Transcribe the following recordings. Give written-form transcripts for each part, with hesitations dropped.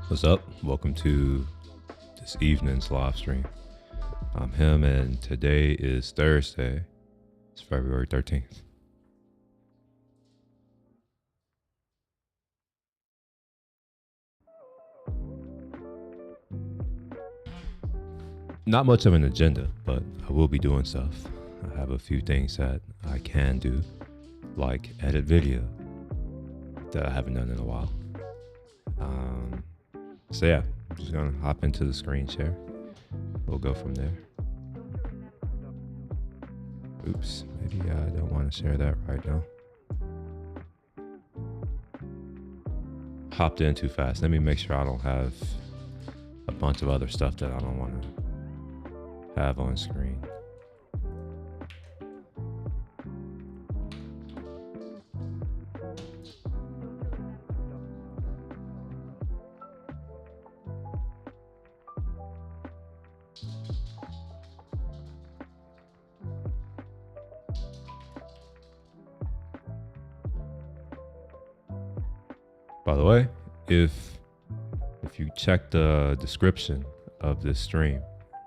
What's up? Welcome to this evening's live stream. I'm him, and today is Thursday. It's February 13th. Not much of an agenda, but I will be doing stuff. I have a few things that I can do, like edit video that I haven't done in a while. So yeah, I'm just gonna hop into the screen share. We'll go from there. Oops, maybe I don't want to share that right now. Hopped in too fast. Let me make sure I don't have a bunch of other stuff that I don't want to have on screen. By the way, if you check the description of this stream,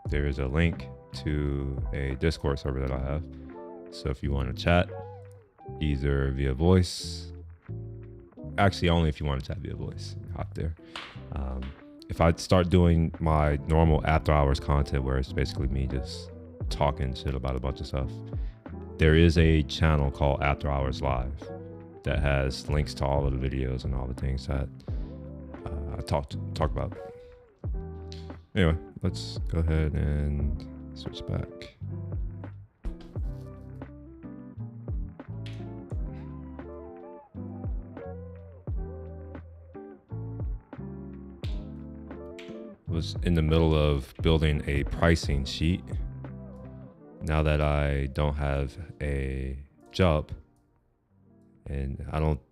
there is a link to a Discord server that I have. So if you want to chat, either via voice, actually only if you want to chat via voice, hop there. If I start doing my normal after hours content where it's basically me just talking shit about a bunch of stuff, there is a channel called After Hours Live that has links to all of the videos and all the things that I talk about. Anyway, let's go ahead and switch back. Was in the middle of building a pricing sheet. Now that I don't have a job, and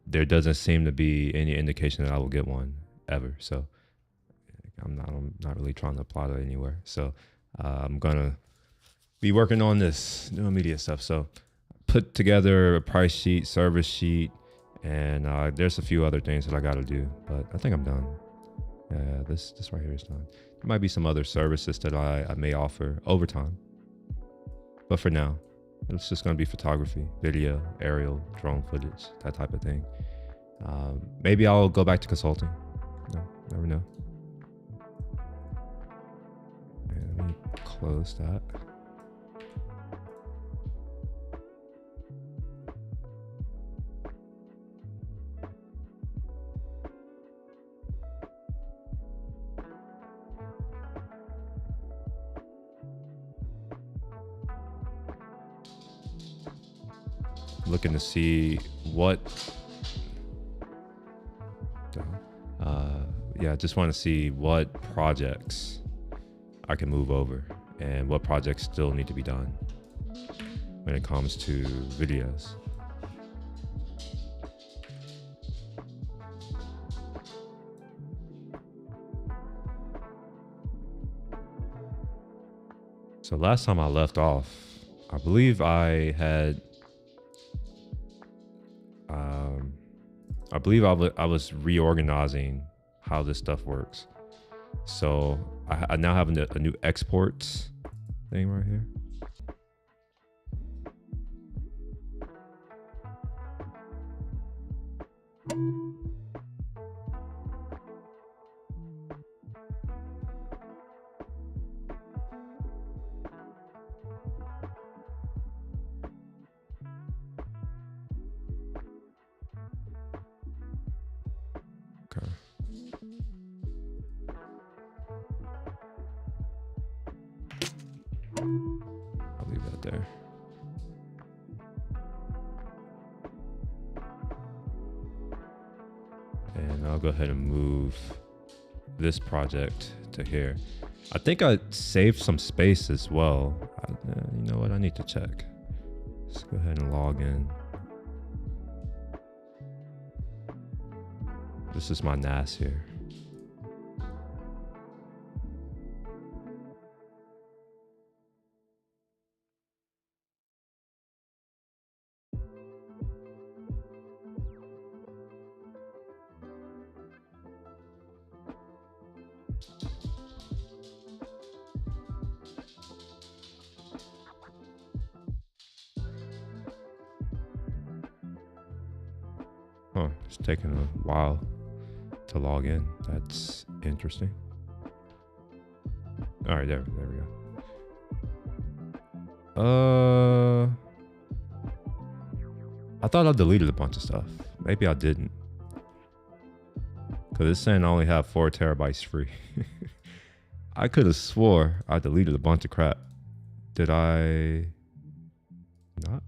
there doesn't seem to be any indication that I will get one ever. So I'm not really trying to apply to anywhere. So I'm gonna be working on this new media stuff. So put together a price sheet, service sheet, and there's a few other things that I gotta do, but I think I'm done. Yeah, this right here is done. There might be some other services that I may offer over time, but for now, it's just going to be photography, video, aerial, drone footage, that type of thing. Maybe I'll go back to consulting. No, never know. And let me close that. Looking to see what I just want to see what projects I can move over and what projects still need to be done when it comes to videos. So last time I left off, I believe I had, I was reorganizing how this stuff works. So I now have a new exports thing right here. Okay. I'll leave that there. And I'll go ahead and move this project to here. I think I saved some space as well. You know what? I need to check. Let's go ahead and log in. This is my NAS here. Huh, it's taking a while to log in. That's interesting. All right, there we go. I thought I deleted a bunch of stuff. Maybe I didn't. Cause it's saying I only have 4 terabytes free. I could have swore I deleted a bunch of crap. Did I not?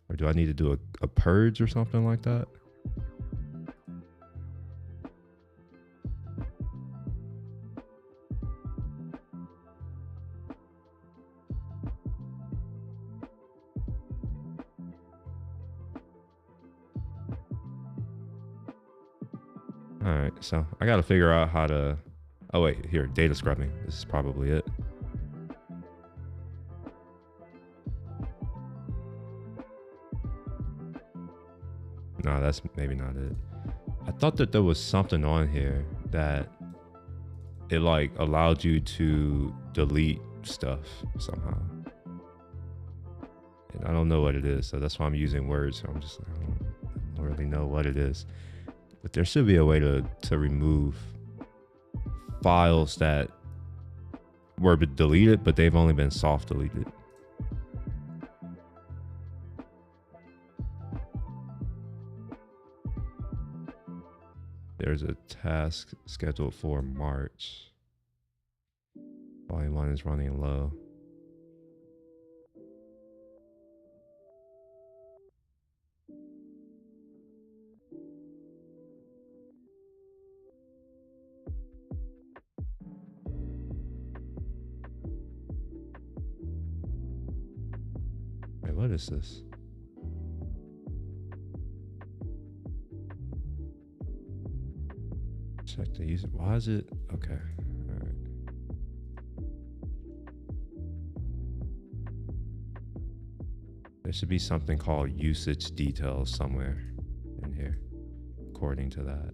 Or do I need to do a purge or something like that? All right, so I got to figure out how to, oh wait, here, data scrubbing. This is probably it. No, that's maybe not it. I thought that there was something on here that it like allowed you to delete stuff somehow. And I don't know what it is, so that's why I'm using words. So I'm just like, I don't really know what it is. But there should be a way to remove files that were deleted, but they've only been soft deleted. There's a task scheduled for March. Volume 1 is running low. Wait, what is this? Check the user. Why is it? Okay. All right. There should be something called usage details somewhere in here, according to that.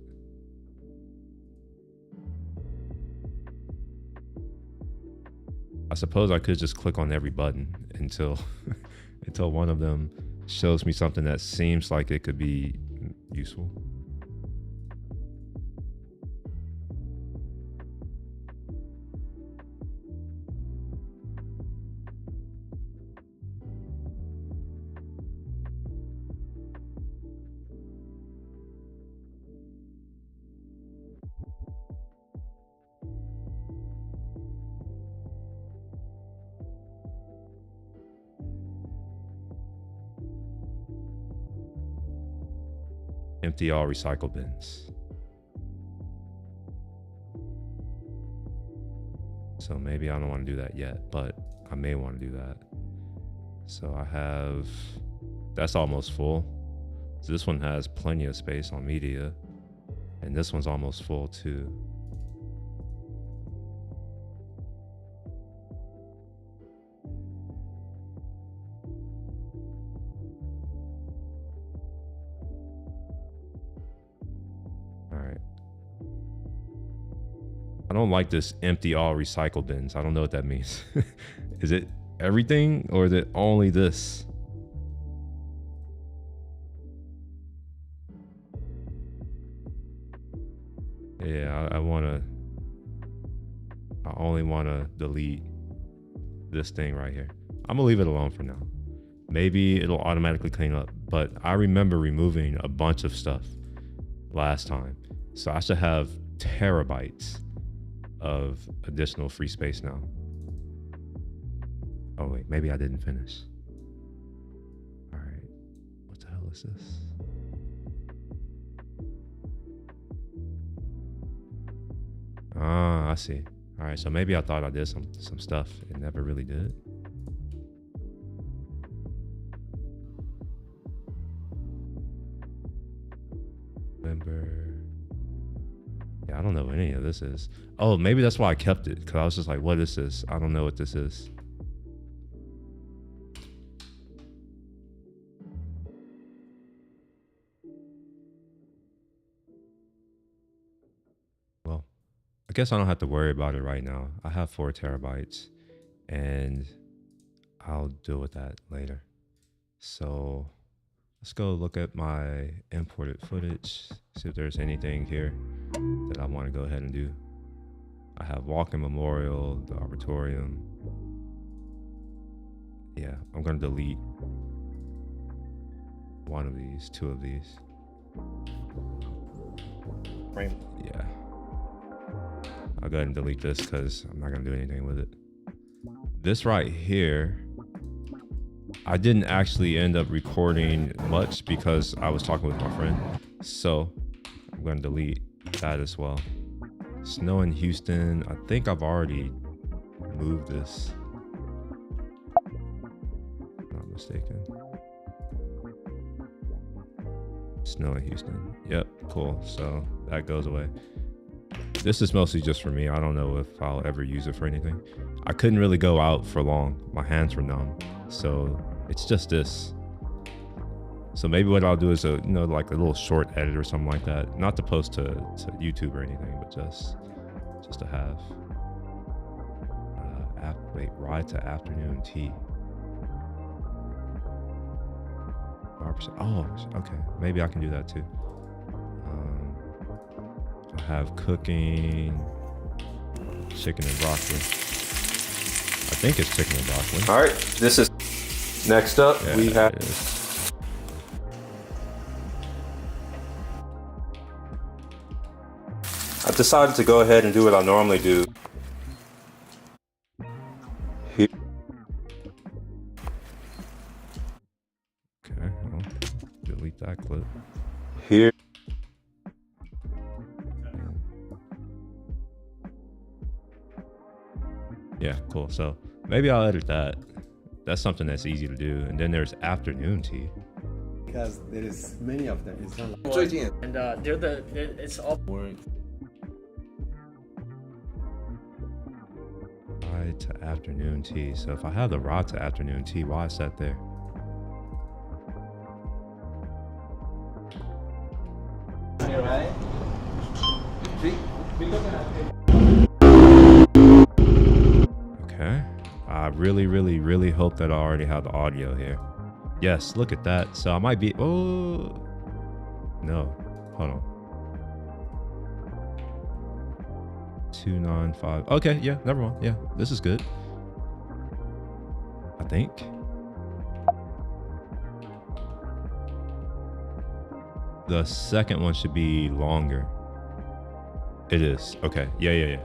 I suppose I could just click on every button until until one of them shows me something that seems like it could be useful. Empty all recycle bins. So maybe I don't want to do that yet, but I may want to do that. So I have, that's almost full. So this one has plenty of space on media, and this one's almost full too. All right. I don't like this empty all recycle bins. I don't know what that means. Is it everything or is it only this? Yeah, I only want to delete this thing right here. I'm gonna leave it alone for now. Maybe it'll automatically clean up, but I remember removing a bunch of stuff last time. So I should have terabytes of additional free space now. Oh wait, maybe I didn't finish. All right, what the hell is this? Ah, I see. All right, so maybe I thought I did some stuff and never really did. November. Yeah, I don't know what any of this is. Oh, maybe that's why I kept it, because I was just like, what is this? I don't know what this is. Well, I guess I don't have to worry about it right now. I have 4 terabytes and I'll deal with that later. So let's go look at my imported footage, see if there's anything here that I want to go ahead and do. I have Walking Memorial, the Arboretum. Yeah, I'm going to delete one of these, 2 of these. Right. Yeah. I'll go ahead and delete this because I'm not going to do anything with it. This right here, I didn't actually end up recording much because I was talking with my friend. So I'm going to delete that as well. Snow in Houston. I think I've already moved this. Not mistaken. Snow in Houston. Yep, cool. So that goes away. This is mostly just for me. I don't know if I'll ever use it for anything. I couldn't really go out for long. My hands were numb. So it's just this. So maybe what I'll do is like a little short edit or something like that. Not to post to YouTube or anything, but just to have. Ride to afternoon tea. Oh, okay. Maybe I can do that too. I have cooking, chicken and broccoli. I think it's chicken and broccoli. All right, this is next up. Yeah, we have. I've decided to go ahead and do what I normally do. Here. Okay, I'll delete that clip. Here. Yeah, cool. So maybe I'll edit that. That's something that's easy to do. And then there's afternoon tea. Because there is many of them. It's not like and it's all Ride to afternoon tea. So if I have the ride to afternoon tea, why is that there? Okay. I really hope that I already have the audio here. Yes, look at that. So I might be, oh, no, hold on. 295. Okay, yeah, never mind. Yeah, this is good. I think. The second one should be longer. It is. Okay. Yeah.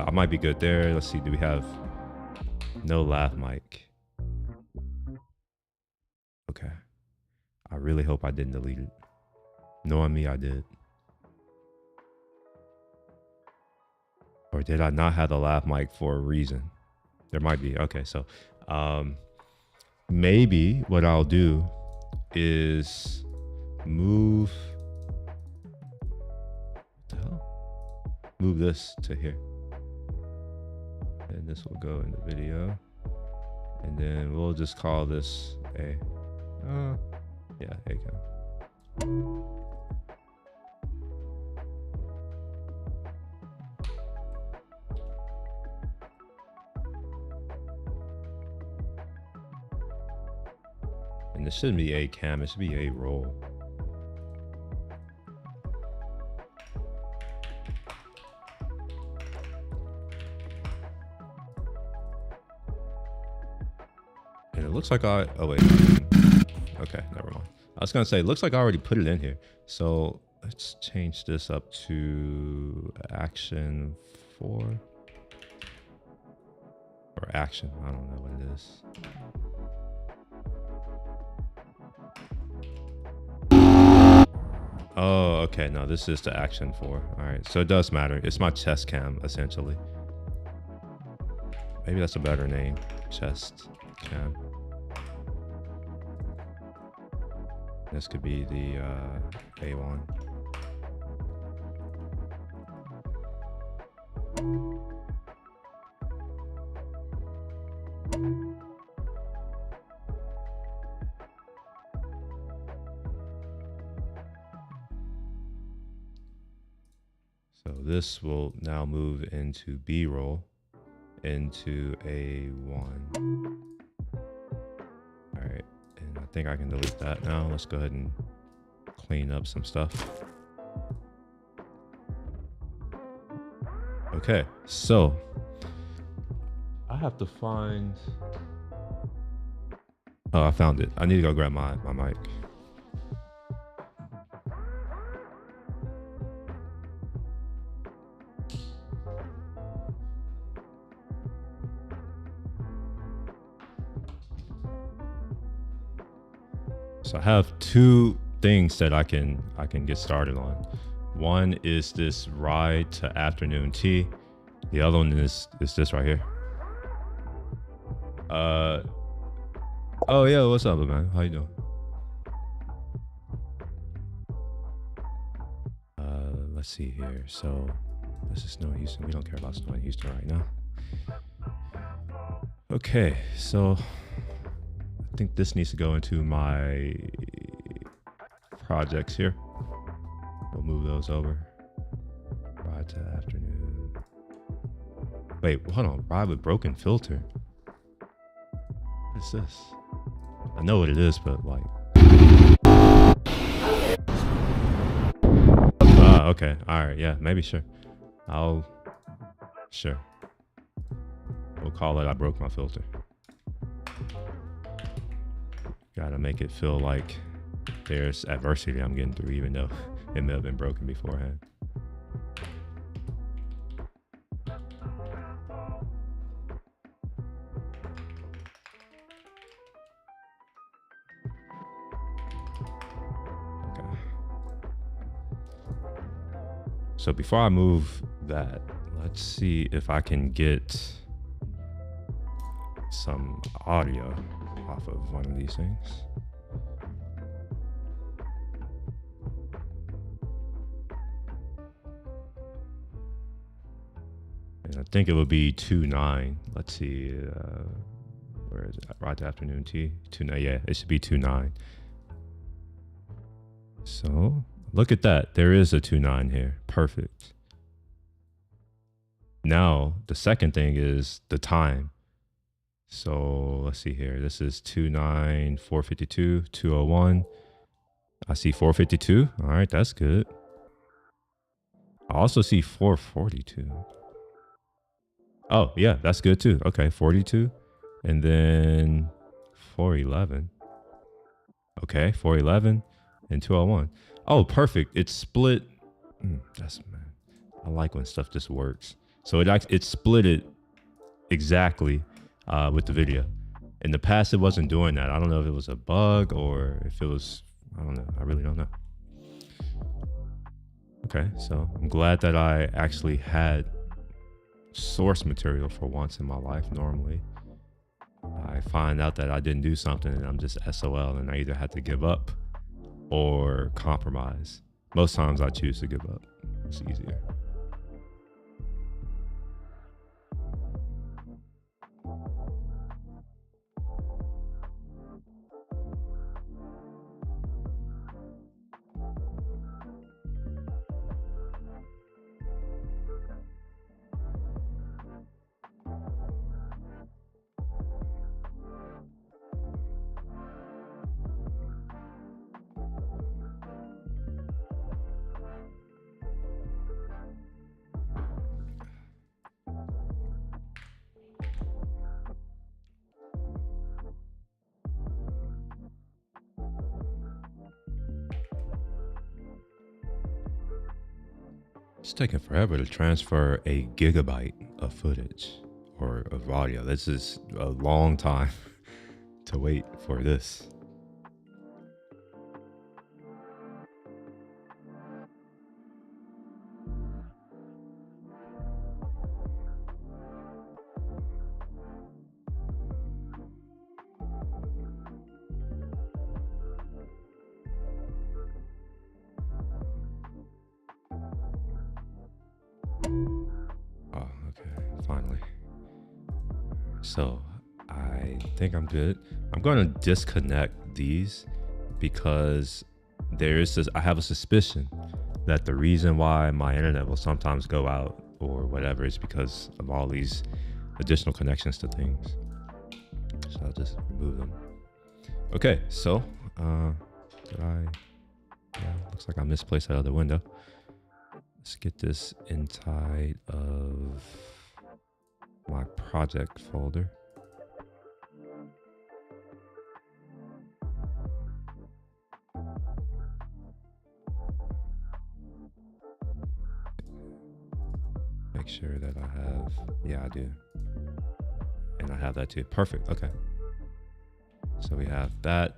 I might be good there. Let's see. Do we have no laugh mic? Okay. I really hope I didn't delete it. Knowing me, I did. Or did I not have the lav mic for a reason? There might be. Okay, so maybe what I'll do is move this to here, and this will go in the video, and then we'll just call this a yeah, Acam. And this shouldn't be a cam, it should be a roll. And it looks like oh wait. Okay, never mind. I was gonna say, it looks like I already put it in here. So let's change this up to action 4. Or action, I don't know what it is. Oh, okay. No, this is the action 4. All right. So it does matter. It's my chest cam, essentially. Maybe that's a better name. Chest cam. This could be the A1. So this will now move into B-roll, into A1. All right, and I think I can delete that now. Let's go ahead and clean up some stuff. Okay, so I have to find, oh, I found it. I need to go grab my mic. So I have 2 things that I can get started on. One is this ride to afternoon tea. The other one is this right here. Oh yeah, what's up, man? How you doing? Let's see here. So this is snow in Houston. We don't care about snow in Houston right now. Okay, so I think this needs to go into my projects here. We'll move those over. Ride to afternoon. Wait, hold on. Ride with broken filter. What's this? I know what it is, but like. Okay. All right. Yeah, maybe sure. Sure. We'll call it I broke my filter. Gotta make it feel like there's adversity I'm getting through, even though it may have been broken beforehand. Okay. So before I move that, let's see if I can get some audio off of one of these things. And I think it would be 2.9. Let's see, where is it? Right afternoon tea. 2.9. Yeah, it should be 2.9. So look at that. There is a 2.9 here. Perfect. Now the second thing is the time. So let's see here. This is 2.9, 452, 201. I see 452. All right, that's good. I also see 442. Oh, yeah, that's good too. Okay, 42. And then 411. Okay, 411 and 201. Oh, perfect. It's split. That's, man, I like when stuff just works. So it split it exactly with the video. In the past, it wasn't doing that. I don't know if it was a bug or if it was, I don't know. I really don't know. Okay, so I'm glad that I actually had source material for once in my life. Normally, I find out that I didn't do something and I'm just SOL, and I either had to give up or compromise. Most times I choose to give up. It's easier. It's taking forever to transfer a gigabyte of footage or of audio. This is a long time to wait for this. Oh, okay, finally. So I think I'm good. I'm going to disconnect these because there is this, I have a suspicion that the reason why my internet will sometimes go out or whatever is because of all these additional connections to things. So I'll just remove them. Okay, so looks like I misplaced that other window. Let's get this inside of my project folder. Make sure that I have, yeah, I do. And I have that too. Perfect. Okay. So we have that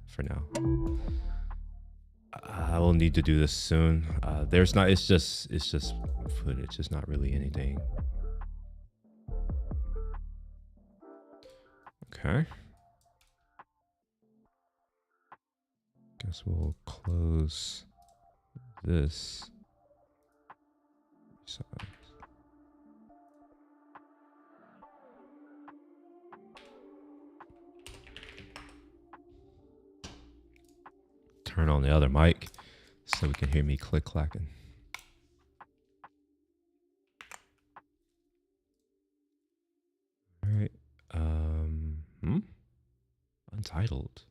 for now. I will need to do this soon. There's not, it's just footage. It's not really anything. Okay. Guess we'll close this. Turn on the other mic so we can hear me click clacking. All right. Untitled.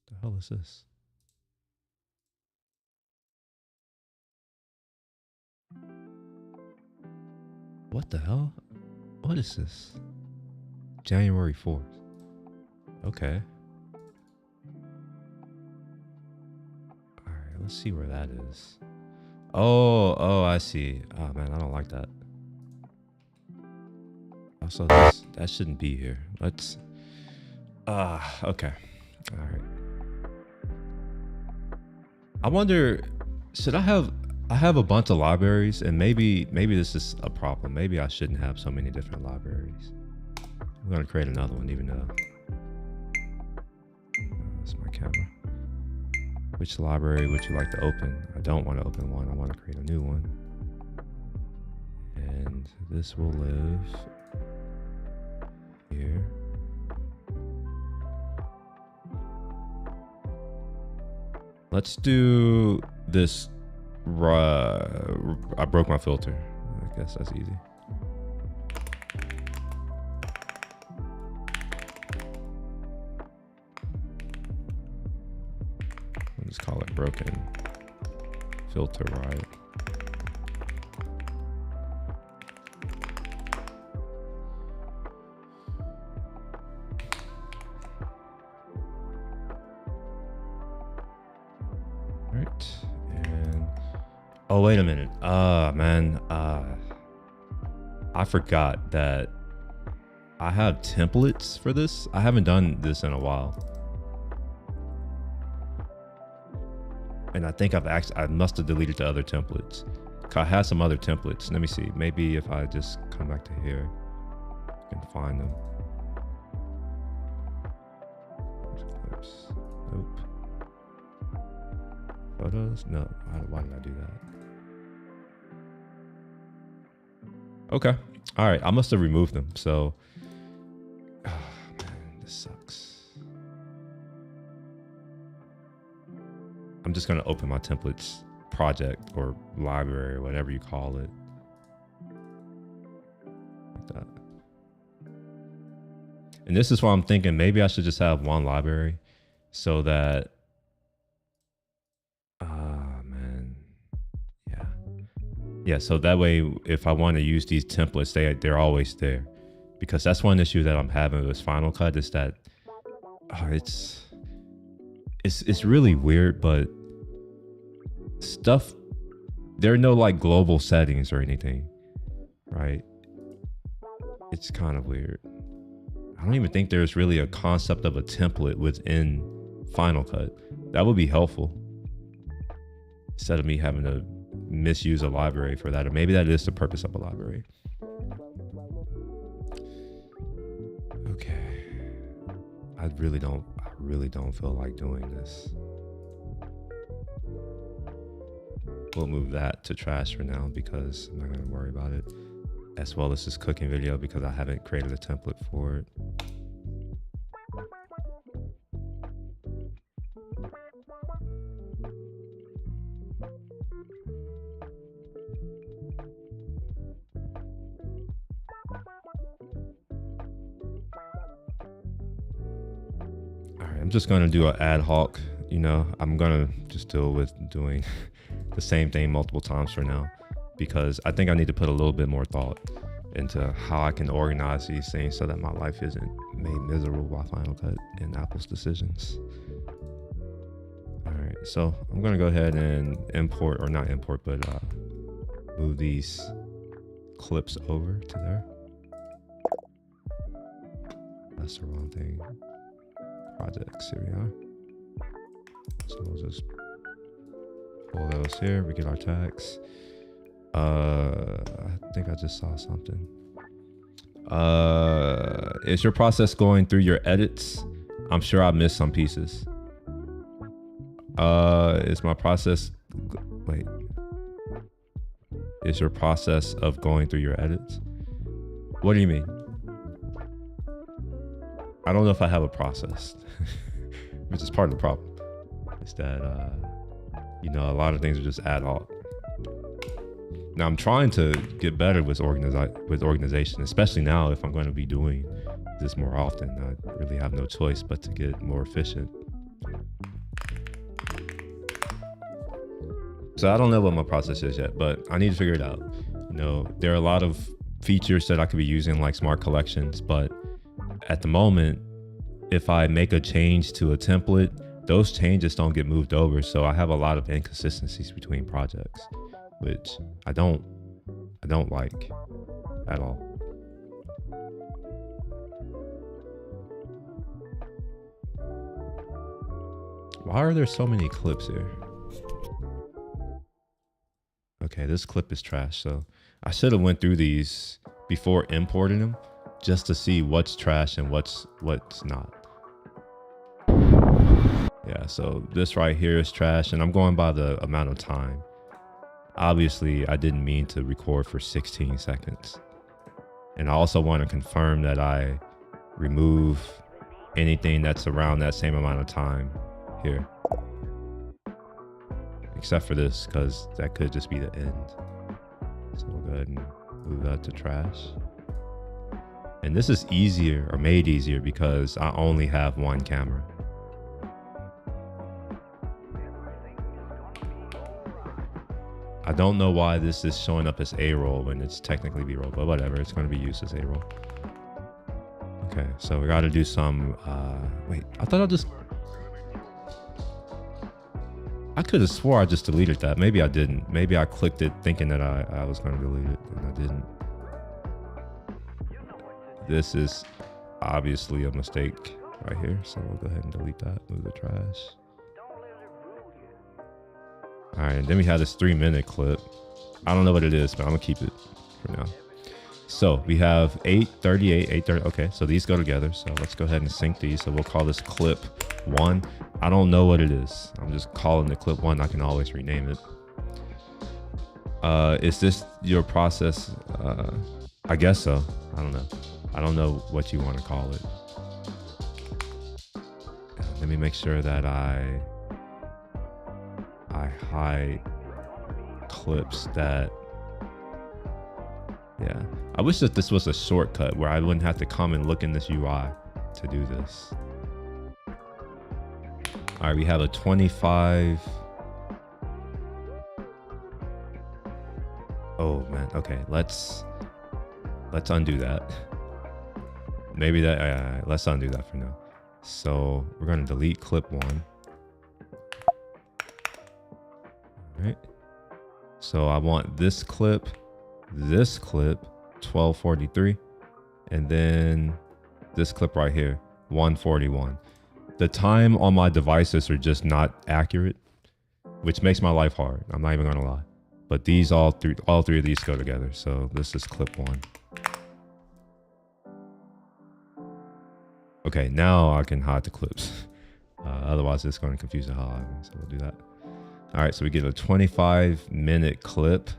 The hell is this? What the hell? What is this? January 4th. Okay. Alright, let's see where that is. Oh, I see. Oh man, I don't like that. Also, that shouldn't be here. Let's okay. Alright. I wonder, should I have a bunch of libraries, and maybe this is a problem. Maybe I shouldn't have so many different libraries. I'm gonna create another one, even though that's my camera. Which library would you like to open? I don't want to open one. I want to create a new one. And this will live here. Let's do this. I broke my filter. I guess that's easy. We'll just call it broken filter, right? Oh, wait a minute. Man, I forgot that I have templates for this. I haven't done this in a while. And I think I must have deleted the other templates. I had some other templates. Let me see. Maybe if I just come back to here, I can find them. Clips. Nope. Photos? No. Why did I do that? Okay. All right. I must have removed them. So, oh, man, this sucks. I'm just going to open my templates project or library or whatever you call it. Like that. And this is why I'm thinking maybe I should just have one library so that, man, yeah. Yeah, so that way, if I want to use these templates, they're always there. Because that's one issue that I'm having with Final Cut is that it's really weird, but stuff, there are no like global settings or anything, right? It's kind of weird. I don't even think there's really a concept of a template within Final Cut. That would be helpful instead of me having to misuse a library for that, or maybe that is the purpose of a library. Okay, I really don't feel like doing this. We'll move that to trash for now because I'm not going to worry about it, as well as this cooking video because I haven't created a template for it. All right, I'm just going to do an ad hoc, you know, I'm going to just deal with doing the same thing multiple times for now, because I think I need to put a little bit more thought into how I can organize these things so that my life isn't made miserable by Final Cut and Apple's decisions. All right, so I'm gonna go ahead and import, or not import, but move these clips over to there. That's the wrong thing. Projects, here we are. So we'll just pull those here. We get our tags. I think I just saw something. Is your process going through your edits? I'm sure I missed some pieces. Is my process, wait. Is your process of going through your edits? What do you mean? I don't know if I have a process, which is part of the problem. Is that, you know, a lot of things are just ad hoc. Now I'm trying to get better with organization, especially now if I'm going to be doing this more often. I really have no choice but to get more efficient. So I don't know what my process is yet, but I need to figure it out. You know, there are a lot of features that I could be using, like smart collections, but at the moment, if I make a change to a template, those changes don't get moved over. So I have a lot of inconsistencies between projects, which I don't like at all. Why are there so many clips here? Okay, this clip is trash. So I should have went through these before importing them just to see what's trash and what's not. Yeah, so this right here is trash, and I'm going by the amount of time. Obviously, I didn't mean to record for 16 seconds. And I also want to confirm that I remove anything that's around that same amount of time here. Except for this, because that could just be the end. So we'll go ahead and move that to trash. And this is easier, or made easier, because I only have one camera. I don't know why this is showing up as A-roll when it's technically B-roll, but whatever, it's going to be used as A-roll. Okay, so we got to do some, wait, I thought I could have swore I just deleted that. Maybe I didn't. Maybe I clicked it thinking that I was going to delete it, and I didn't. This is obviously a mistake right here, so we'll go ahead and delete that, move the trash. All right, and then we have this 3-minute clip. I don't know what it is, but I'm gonna keep it for now. So we have 8:38, 8:30. Okay, so these go together. So let's go ahead and sync these. So we'll call this clip 1. I don't know what it is. I'm just calling it clip 1. I can always rename it. Is this your process? I guess so. I don't know. I don't know what you want to call it. Let me make sure that I hide clips that, yeah. I wish that this was a shortcut where I wouldn't have to come and look in this UI to do this. All right, we have a 25. Oh man, okay, let's undo that. Maybe that, let's undo that for now. So we're gonna delete clip 1. All right. So I want this clip, 1243, and then this clip right here, 141. The time on my devices are just not accurate, which makes my life hard. I'm not even gonna lie. But these all three of these go together. So this is clip 1. Okay, now I can hide the clips. Otherwise, it's going to confuse the hell out of me. So we'll do that. All right, so we get a 25-minute clip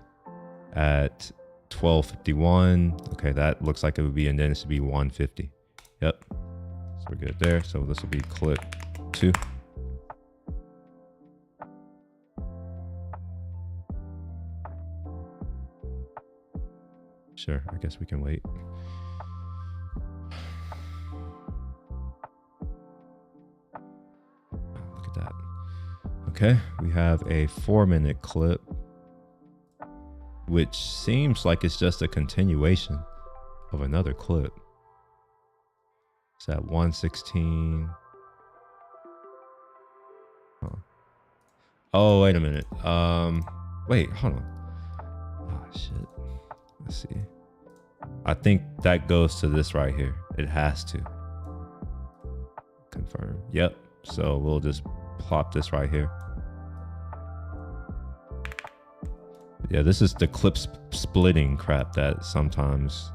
at 12:51. Okay, that looks like it would be, and then it should be 150. Yep. So we're good there. So this will be clip 2. Sure, I guess we can wait. Look at that. Okay, we have a 4-minute clip, which seems like it's just a continuation of another clip. It's at 116. Huh. Oh, wait a minute. Wait, hold on. Oh, shit. Let's see. I think that goes to this right here. It has to. Confirm. Yep. So we'll just plop this right here. Yeah, this is the clip splitting crap that sometimes,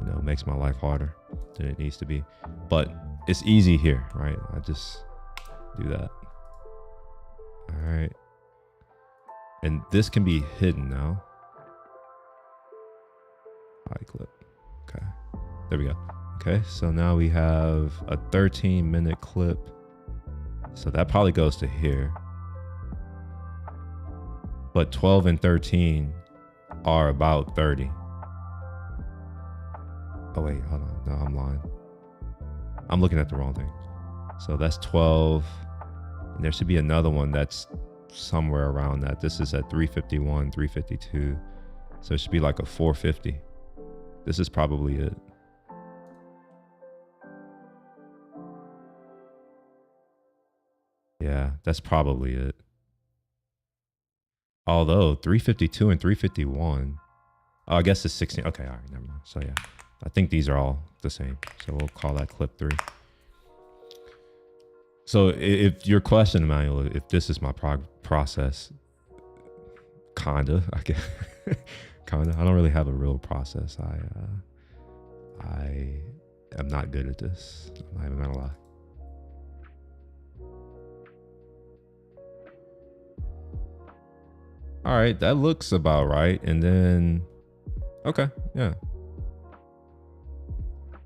you know, makes my life harder than it needs to be. But it's easy here, right? I just do that. All right. And this can be hidden now. Hide clip. Okay. There we go. Okay, so now we have a 13-minute clip. So that probably goes to here. But 12 and 13 are about 30. Oh wait, hold on. No, I'm lying. I'm looking at the wrong thing. So that's 12. And there should be another one that's somewhere around that. This is at 351, 352. So it should be like a 450. This is probably it. Yeah, that's probably it. Although 352 and 351, oh, I guess it's 16. Okay, all right, never mind. So yeah, I think these are all the same. So we'll call that clip 3. So if your question, Emmanuel, if this is my process, kinda, I guess, kinda. I don't really have a real process. I am not good at this. I'm not even gonna lie. All right, that looks about right. And then, okay, yeah.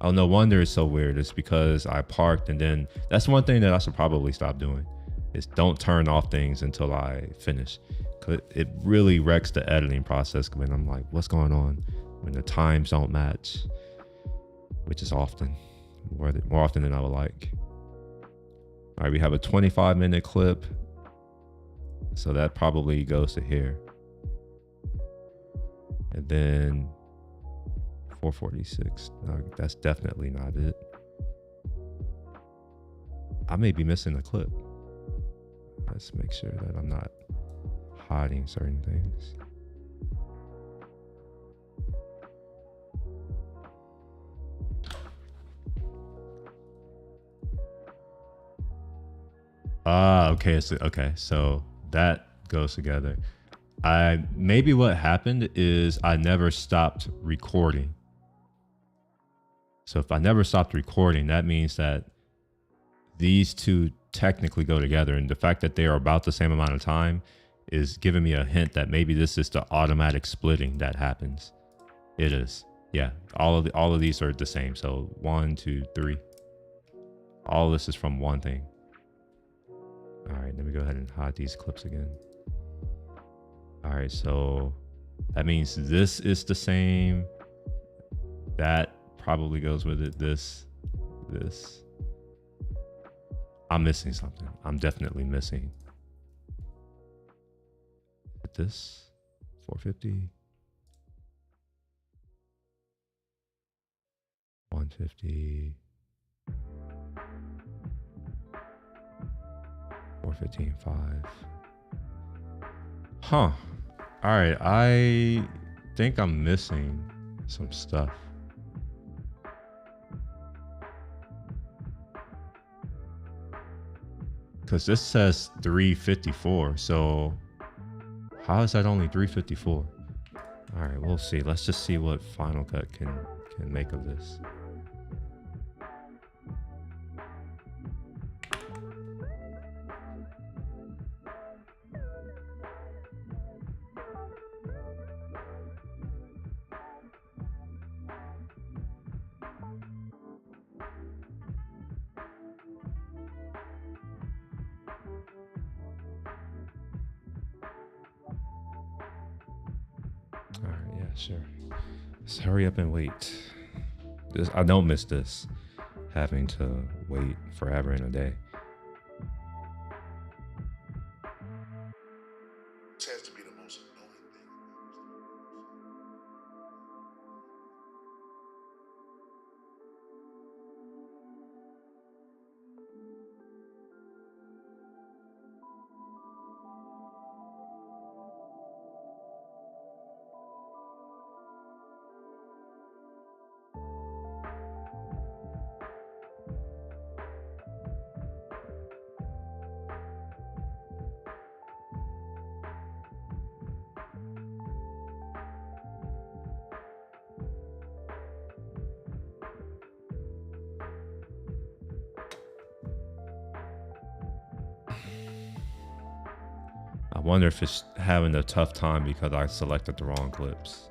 Oh, no wonder it's so weird. It's because I parked, and then that's one thing that I should probably stop doing is don't turn off things until I finish. 'Cause it really wrecks the editing process when I'm like, what's going on? When the times don't match, which is often, more often than I would like. All right, we have a 25-minute clip. So that probably goes to here. And then 446. No, that's definitely not it. I may be missing a clip. Let's make sure that I'm not hiding certain things. Okay. So that goes together. Maybe what happened is I never stopped recording. So if I never stopped recording, that means that these two technically go together, and the fact that they are about the same amount of time is giving me a hint that maybe this is the automatic splitting that happens. It is. Yeah, all of these are the same. So 1, 2, 3. All of this is from one thing. All right, let me go ahead and hide these clips again. All right, so that means this is the same. That probably goes with it. This. I'm missing something. I'm definitely missing. This 450. 150. 415.5. Huh. All right. I think I'm missing some stuff. Because this says 354. So how is that only 354? All right, we'll see. Let's just see what Final Cut can make of this. All right, yeah, sure. Let's hurry up and wait. I don't miss this, having to wait forever in a day. Has to be the most annoying thing. I wonder if it's having a tough time because I selected the wrong clips.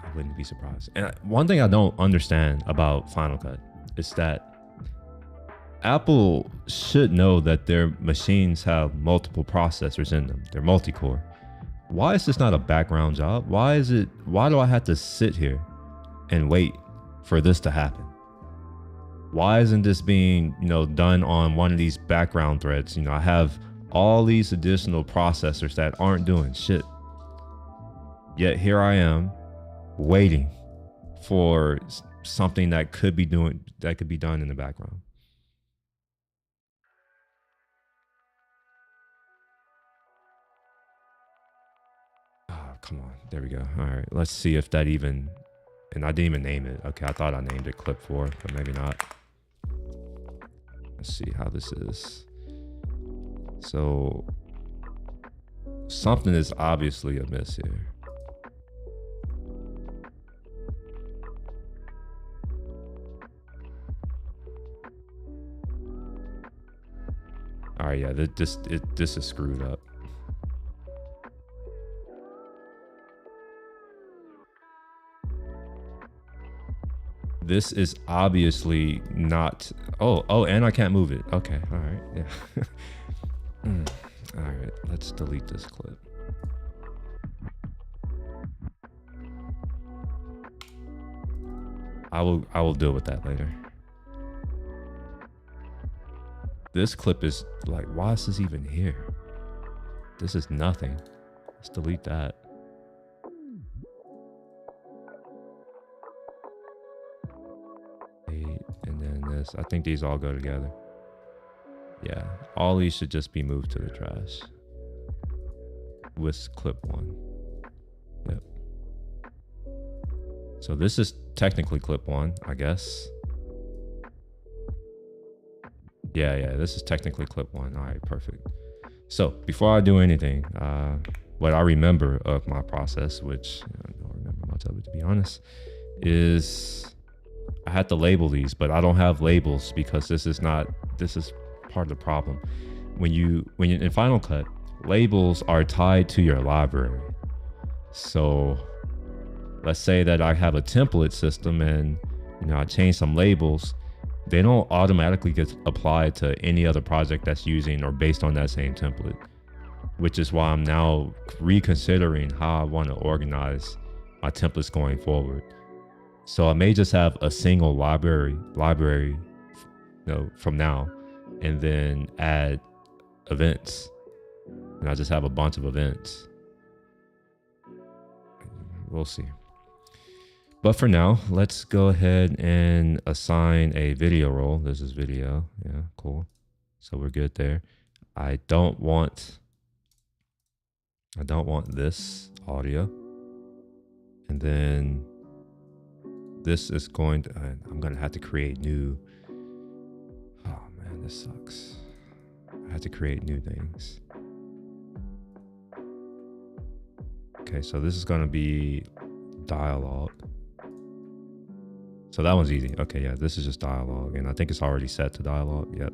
I wouldn't be surprised. And one thing I don't understand about Final Cut is that Apple should know that their machines have multiple processors in them. They're multi-core. Why is this not a background job? Why do I have to sit here and wait for this to happen? Why isn't this being, done on one of these background threads? I have all these additional processors that aren't doing shit. Yet here I am waiting for something that could be done in the background. Oh, come on. There we go. All right. Let's see if that even, and I didn't even name it. Okay. I thought I named it clip 4, but maybe not. Let's see how this is. So something is obviously amiss here. All right, yeah, this is screwed up. This is obviously not. Oh, and I can't move it. Okay, all right, yeah. All right, let's delete this clip. I will deal with that later. This clip is like, why is this even here? This is nothing. Let's delete that. And then this. I think these all go together. Yeah, all these should just be moved to the trash. With clip 1. Yep. So this is technically clip 1, I guess. Yeah, this is technically clip 1. All right, perfect. So before I do anything, what I remember of my process, which I don't remember much of it to be honest, is I had to label these, but I don't have labels because this is part of the problem. When you in Final Cut, labels are tied to your library. So let's say that I have a template system and I change some labels, they don't automatically get applied to any other project that's using or based on that same template, which is why I'm now reconsidering how I want to organize my templates going forward. So I may just have a single library, from now, and then add events, and I just have a bunch of events. We'll see. But for now, let's go ahead and assign a video role. This is video. Yeah, cool. So we're good there. I don't want this audio. And then this is going to, I'm going to have to create new. Oh man, this sucks. I have to create new things. Okay, so this is going to be dialogue. So that one's easy. Okay, yeah, this is just dialogue, and I think it's already set to dialogue. Yep.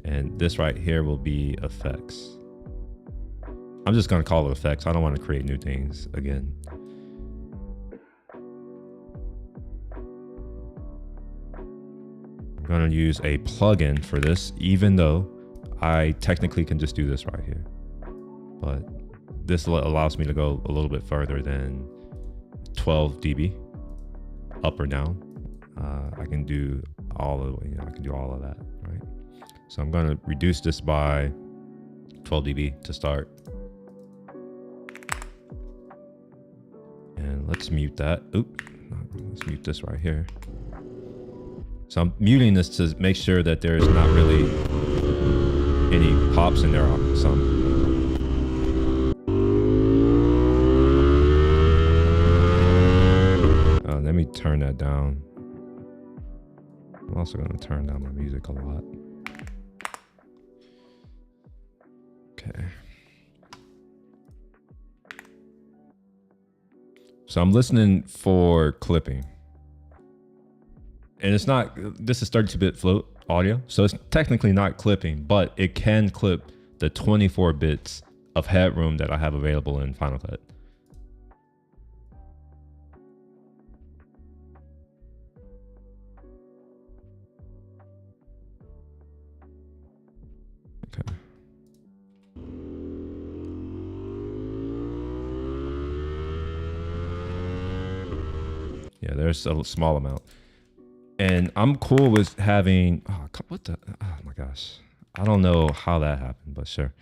And this right here will be effects. I'm just going to call it effects. I don't want to create new things again. I'm going to use a plugin for this, even though I technically can just do this right here. But this allows me to go a little bit further than 12 dB. Up or down. I can do all of that, right? So I'm going to reduce this by 12 dB to start. And let's mute that. Oop, let's mute this right here. So I'm muting this to make sure that there's not really any pops in there. Let me turn that down. I'm also going to turn down my music a lot. Okay. So I'm listening for clipping. And it's not, this is 32-bit float audio. So it's technically not clipping, but it can clip the 24 bits of headroom that I have available in Final Cut. Okay. Yeah, there's a small amount. And I'm cool with having, oh my gosh. I don't know how that happened, but sure.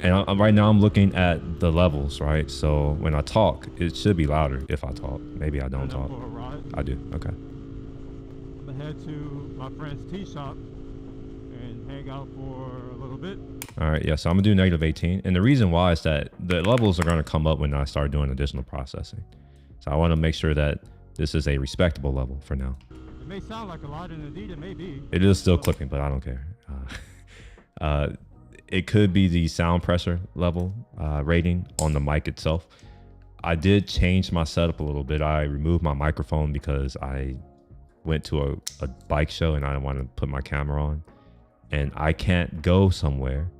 And right now I'm looking at the levels, right? So when I talk, it should be louder if I talk. Maybe I don't talk. I do, okay. I'm gonna head to my friend's tea shop and hang out for a little bit. All right, yeah, so I'm gonna do -18. And the reason why is that the levels are gonna come up when I start doing additional processing. So I wanna make sure that this is a respectable level for now. It may sound like a lot, and indeed it may be. It is still clipping, but I don't care. It could be the sound pressure level rating on the mic itself. I did change my setup a little bit. I removed my microphone because I went to a bike show and I didn't want to put my camera on. And I can't go somewhere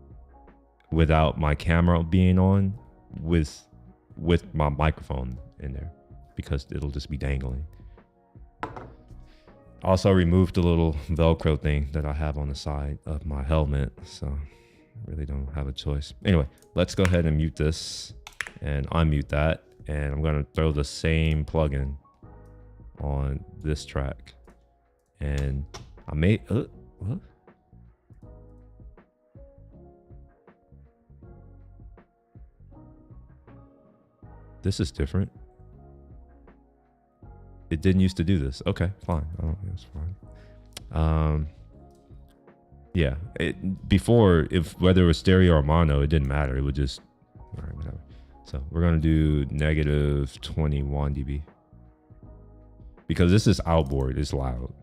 without my camera being on with my microphone in there because it'll just be dangling. Also removed the little Velcro thing that I have on the side of my helmet. So I really don't have a choice. Anyway, let's go ahead and mute this and unmute that. And I'm going to throw the same plugin on this track. And I may, what? This is different. It didn't used to do this. Okay, fine. Oh, that's fine. Yeah. Before, whether it was stereo or mono, it didn't matter. It would just, all right, whatever. So we're gonna do -21 dB because this is outboard. It's loud.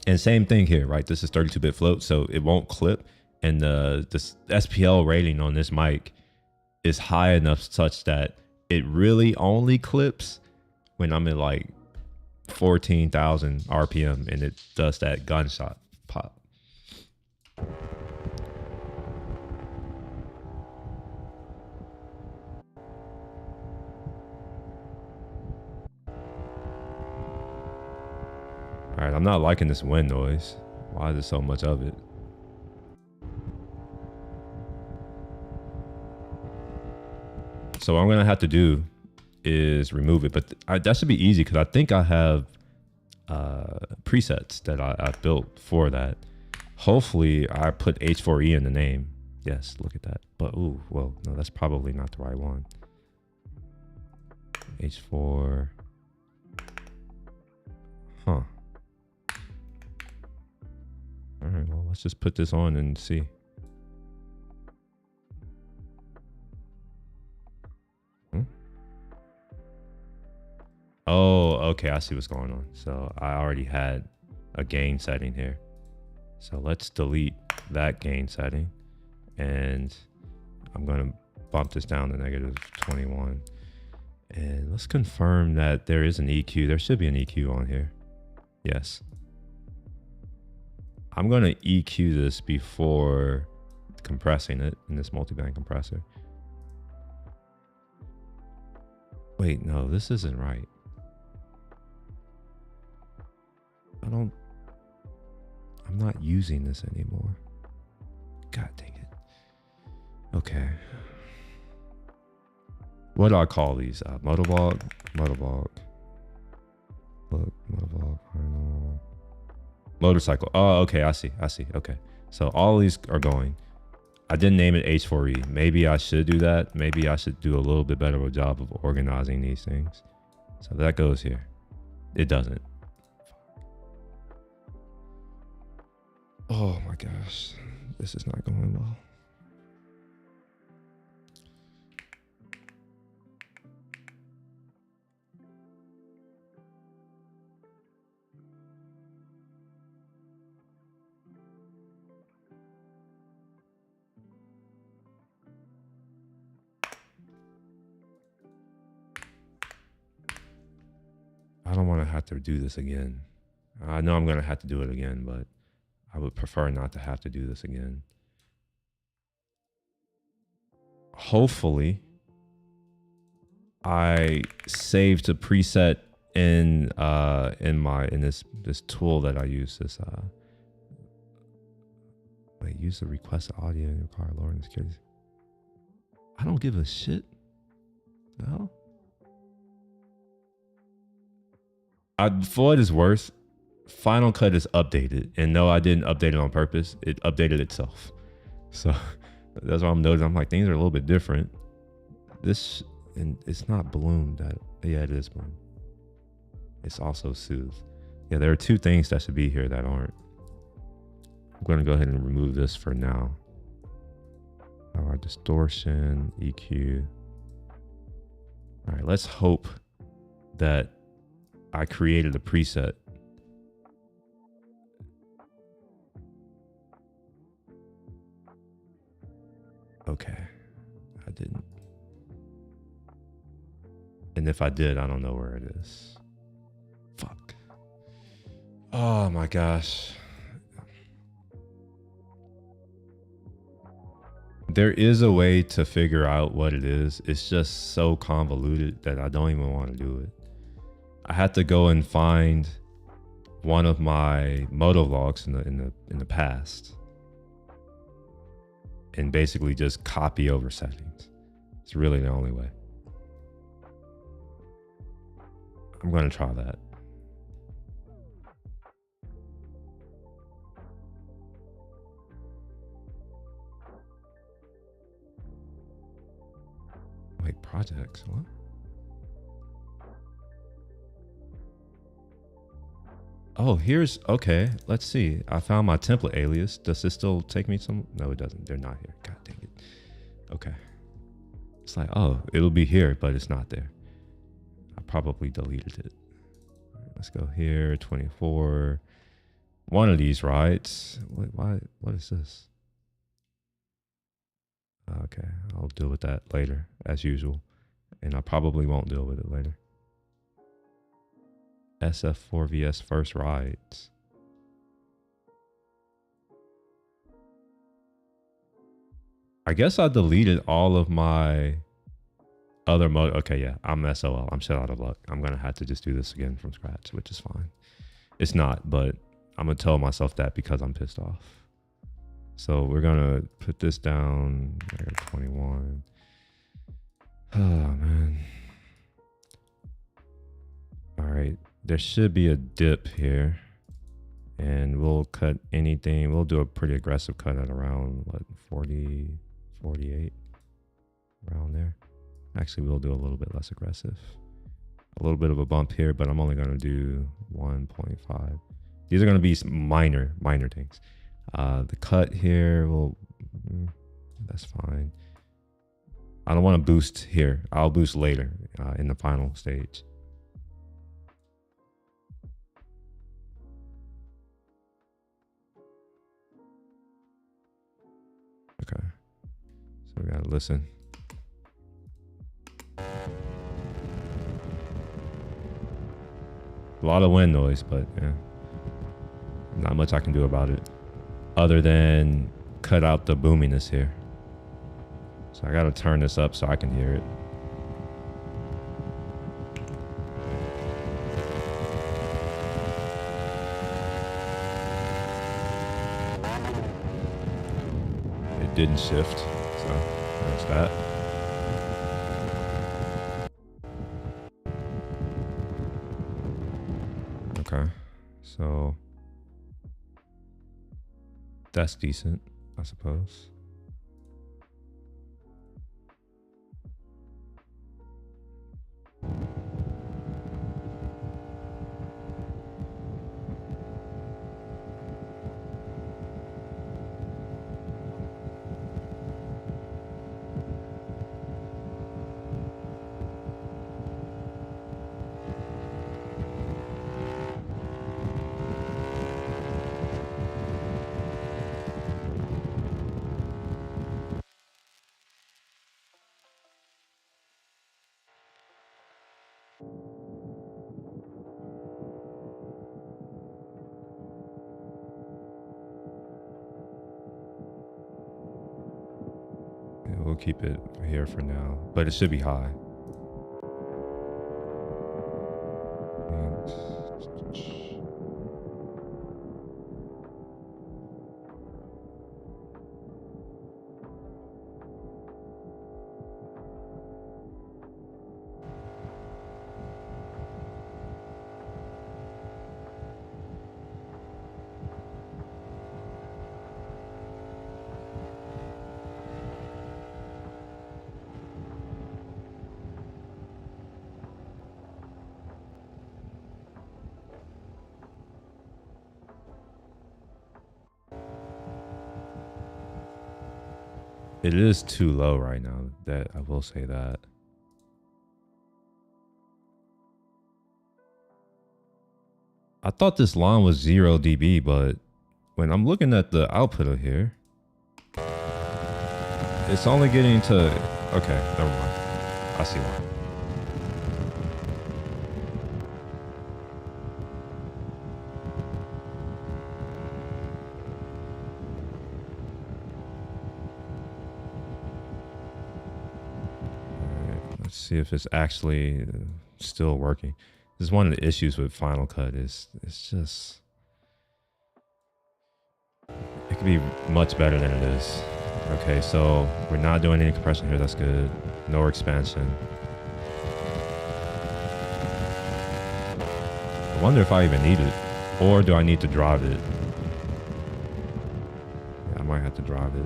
And same thing here, right? This is 32-bit float, so it won't clip. And the SPL rating on this mic is high enough such that it really only clips when I'm at like 14,000 RPM and it does that gunshot pop. All right, I'm not liking this wind noise. Why is there so much of it? So what I'm gonna have to do is remove it, but that should be easy because I think I have presets that I built for that. Hopefully I put H4E in the name. Yes, look at that. But ooh, well, no, that's probably not the right one. H4. Huh. All right, well, let's just put this on and see. Oh, okay, I see what's going on. So I already had a gain setting here. So let's delete that gain setting. And I'm gonna bump this down to -21. And let's confirm that there is an EQ. There should be an EQ on here. Yes. I'm gonna EQ this before compressing it in this multiband compressor. Wait, no, this isn't right. I'm not using this anymore. God dang it. Okay. What do I call these? Motovlog? Motovlog. Look, motovlog, final. Motorcycle. Oh, okay, I see. Okay. So all these are going. I didn't name it H4E. Maybe I should do that. Maybe I should do a little bit better of a job of organizing these things. So that goes here. It doesn't. Oh my gosh, this is not going well. I don't want to have to do this again. I know I'm going to have to do it again, but I would prefer not to have to do this again. Hopefully, I saved a preset in this tool that I use. This wait, use the request audio in your car, lowering security. I don't give a shit. No. For what it's worth, Final Cut is updated, and no, I didn't update it on purpose. It updated itself. So that's why I'm noticing. I'm like, things are a little bit different. This, and it's not ballooned. Yeah, it is ballooned. It's also soothed. Yeah, there are two things that should be here that aren't. I'm going to go ahead and remove this for now. Our distortion, EQ. All right, let's hope that I created a preset. Okay, I didn't. And if I did, I don't know where it is. Fuck. Oh my gosh. There is a way to figure out what it is. It's just so convoluted that I don't even want to do it. I had to go and find one of my motovlogs in the past and basically just copy over settings. It's really the only way. I'm going to try that. Wait, projects, what? Oh, here's, okay, let's see. I found my template alias. Does this still take me some? No, it doesn't. They're not here. God dang it. Okay. It's like, oh, it'll be here, but it's not there. I probably deleted it. Let's go here, 24. one of these rides. What is this? Okay, I'll deal with that later, as usual. And I probably won't deal with it later. SF4VS first rides. I guess I deleted all of my other mode. Okay, yeah, I'm SOL. I'm shit out of luck. I'm gonna have to just do this again from scratch, which is fine. It's not, but I'm gonna tell myself that because I'm pissed off. So we're gonna put this down. I got 21. Oh man. All right, there should be a dip here, and we'll cut anything. We'll do a pretty aggressive cut at around what, 40, 48, around there. Actually, we'll do a little bit less aggressive. A little bit of a bump here, but I'm only gonna do 1.5. These are gonna be some minor things. The cut here will, that's fine. I don't want to boost here. I'll boost later in the final stage. Okay, so we gotta listen. A lot of wind noise, but yeah, not much I can do about it other than cut out the boominess here. So I gotta turn this up so I can hear it. It didn't shift, so there's that. Okay, so that's decent, I suppose. We'll keep it here for now, but it should be high. It is too low right now, that I will say that. I thought this line was 0 dB, but when I'm looking at the output of here, it's only getting to, okay, never mind. I see why. See if it's actually still working. This is one of the issues with Final Cut is it's just, it could be much better than it is. Okay, so we're not doing any compression here. That's good. No expansion. I wonder if I even need it, or do I need to drive it? Yeah, I might have to drive it.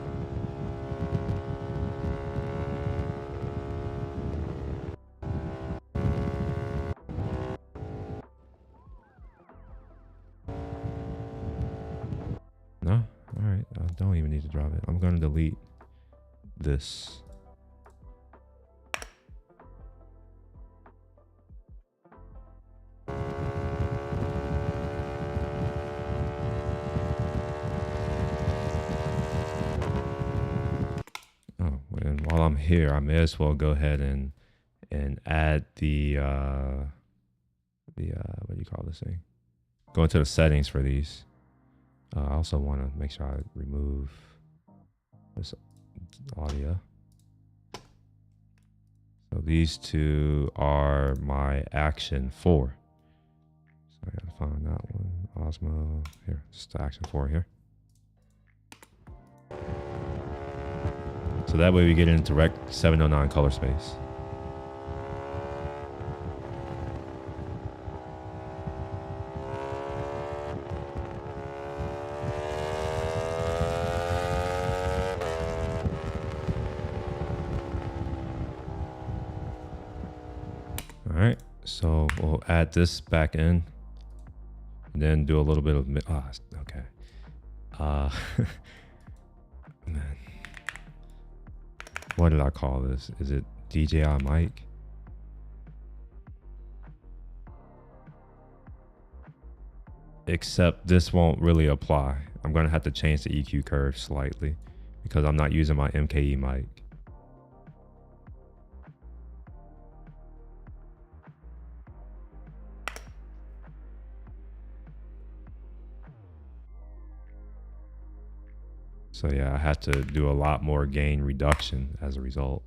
No? Alright, I don't even need to drive it. I'm going to delete this. I'm here, I may as well go ahead and add the what do you call this thing? Go into the settings for these. I also want to make sure I remove this audio. So these two are my action 4. So I gotta find that one. Osmo here. Just the action 4 here. So that way we get into Rec 709 color space. All right, so we'll add this back in and then do a little bit of, okay. Man. What did I call this? Is it DJI mic? Except this won't really apply. I'm gonna have to change the EQ curve slightly because I'm not using my MKE mic. So yeah, I had to do a lot more gain reduction as a result.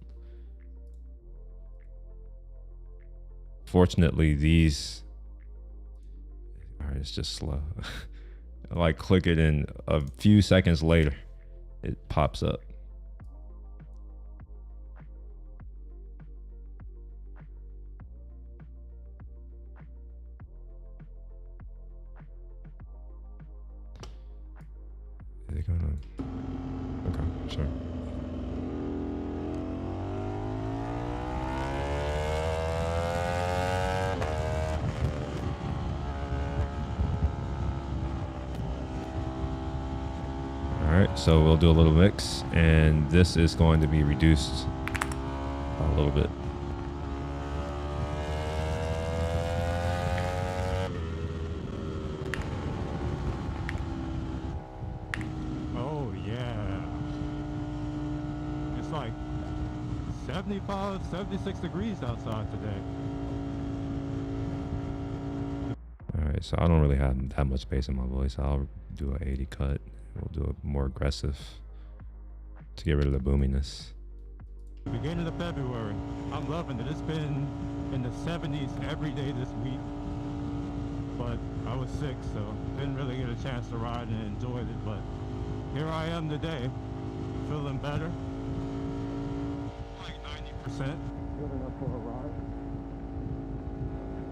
Fortunately, these, all right, it's just slow. I like click it and a few seconds later, it pops up. Is it gonna? Okay, sure. All right, so we'll do a little mix, and this is going to be reduced a little bit. Oh yeah. It's like 75, 76 degrees outside today. All right, so I don't really have that much bass in my voice. I'll do an 80 cut. We'll do it more aggressive to get rid of the boominess. Beginning of February, I'm loving it. It's been in the 70s every day this week, but I was sick, so didn't really get a chance to ride and enjoy it, but here I am today, feeling better, like 90%. Good enough for a ride.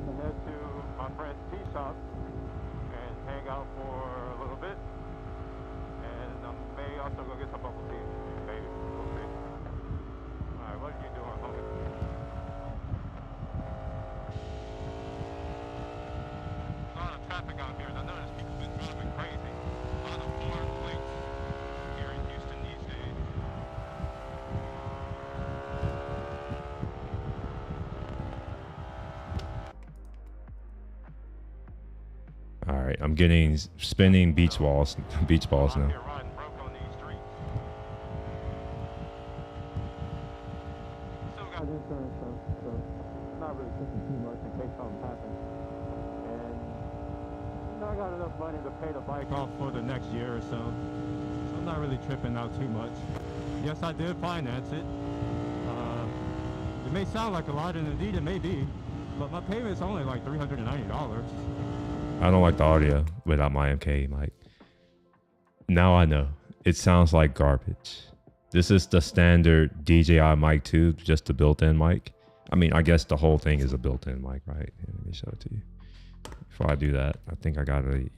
I head to my friend's tea shop and hang out for a little bit, and I may also go get some bubble tea, maybe, we'll see. Alright, what are you doing, homie? A lot of traffic out here, and I noticed people been driving crazy. A lot of foreign plates here in Houston these days. All right, I'm getting spinning beach balls now. Here riding broke on these streets. Still got insurance though, so not really thinking too much in case something happens. And I got enough money to pay the bike off for the next year or so. So I'm not really tripping out too much. Yes, I did finance it. It may sound like a lot, and indeed it may be, but my payment's only like $390. I don't like the audio without my MKE mic. Now I know. It sounds like garbage. This is the standard DJI mic 2, just the built-in mic. I mean, I guess the whole thing is a built-in mic, right? Here, let me show it to you. Before I do that, I think I gotta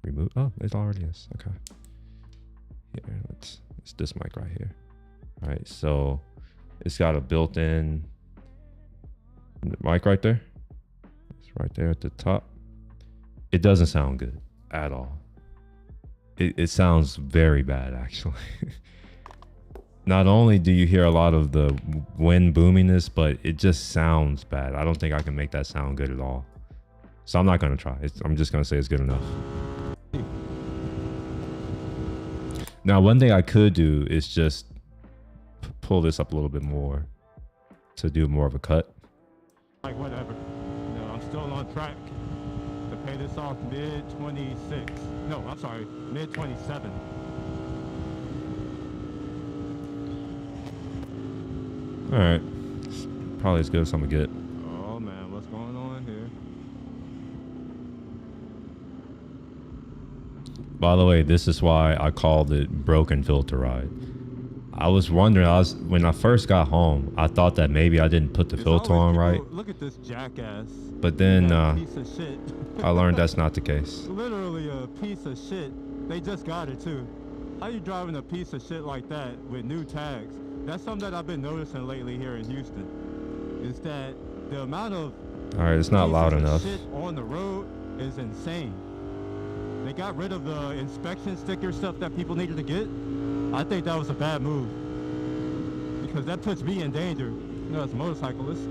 remove. Oh, it already is. Okay. Here, it's this mic right here. All right, so it's got a built-in mic right there. It's right there at the top. It doesn't sound good at all. It sounds very bad, actually. Not only do you hear a lot of the wind boominess, but it just sounds bad. I don't think I can make that sound good at all. So I'm not going to try. I'm just going to say it's good enough. Now, one thing I could do is just pull this up a little bit more to do more of a cut. Like whatever. You know, I'm still on track to pay this off mid-26. No, I'm sorry, mid-27. All right, probably as good as I'm gonna get. Oh man, what's going on here? By the way, this is why I called it broken filter ride. I was wondering, when I first got home, I thought that maybe I didn't put the There's filter always on people- right, Look at this jackass. but then That piece of shit. I learned that's not the case. Literally a piece of shit. They just got it too. How you driving a piece of shit like that with new tags? That's something that I've been noticing lately here in Houston. Is that the amount of All right, it's not loud pieces of enough. shit on the road is insane. They got rid of the inspection sticker stuff that people needed to get. I think that was a bad move because that puts me in danger. You know, as a motorcyclist.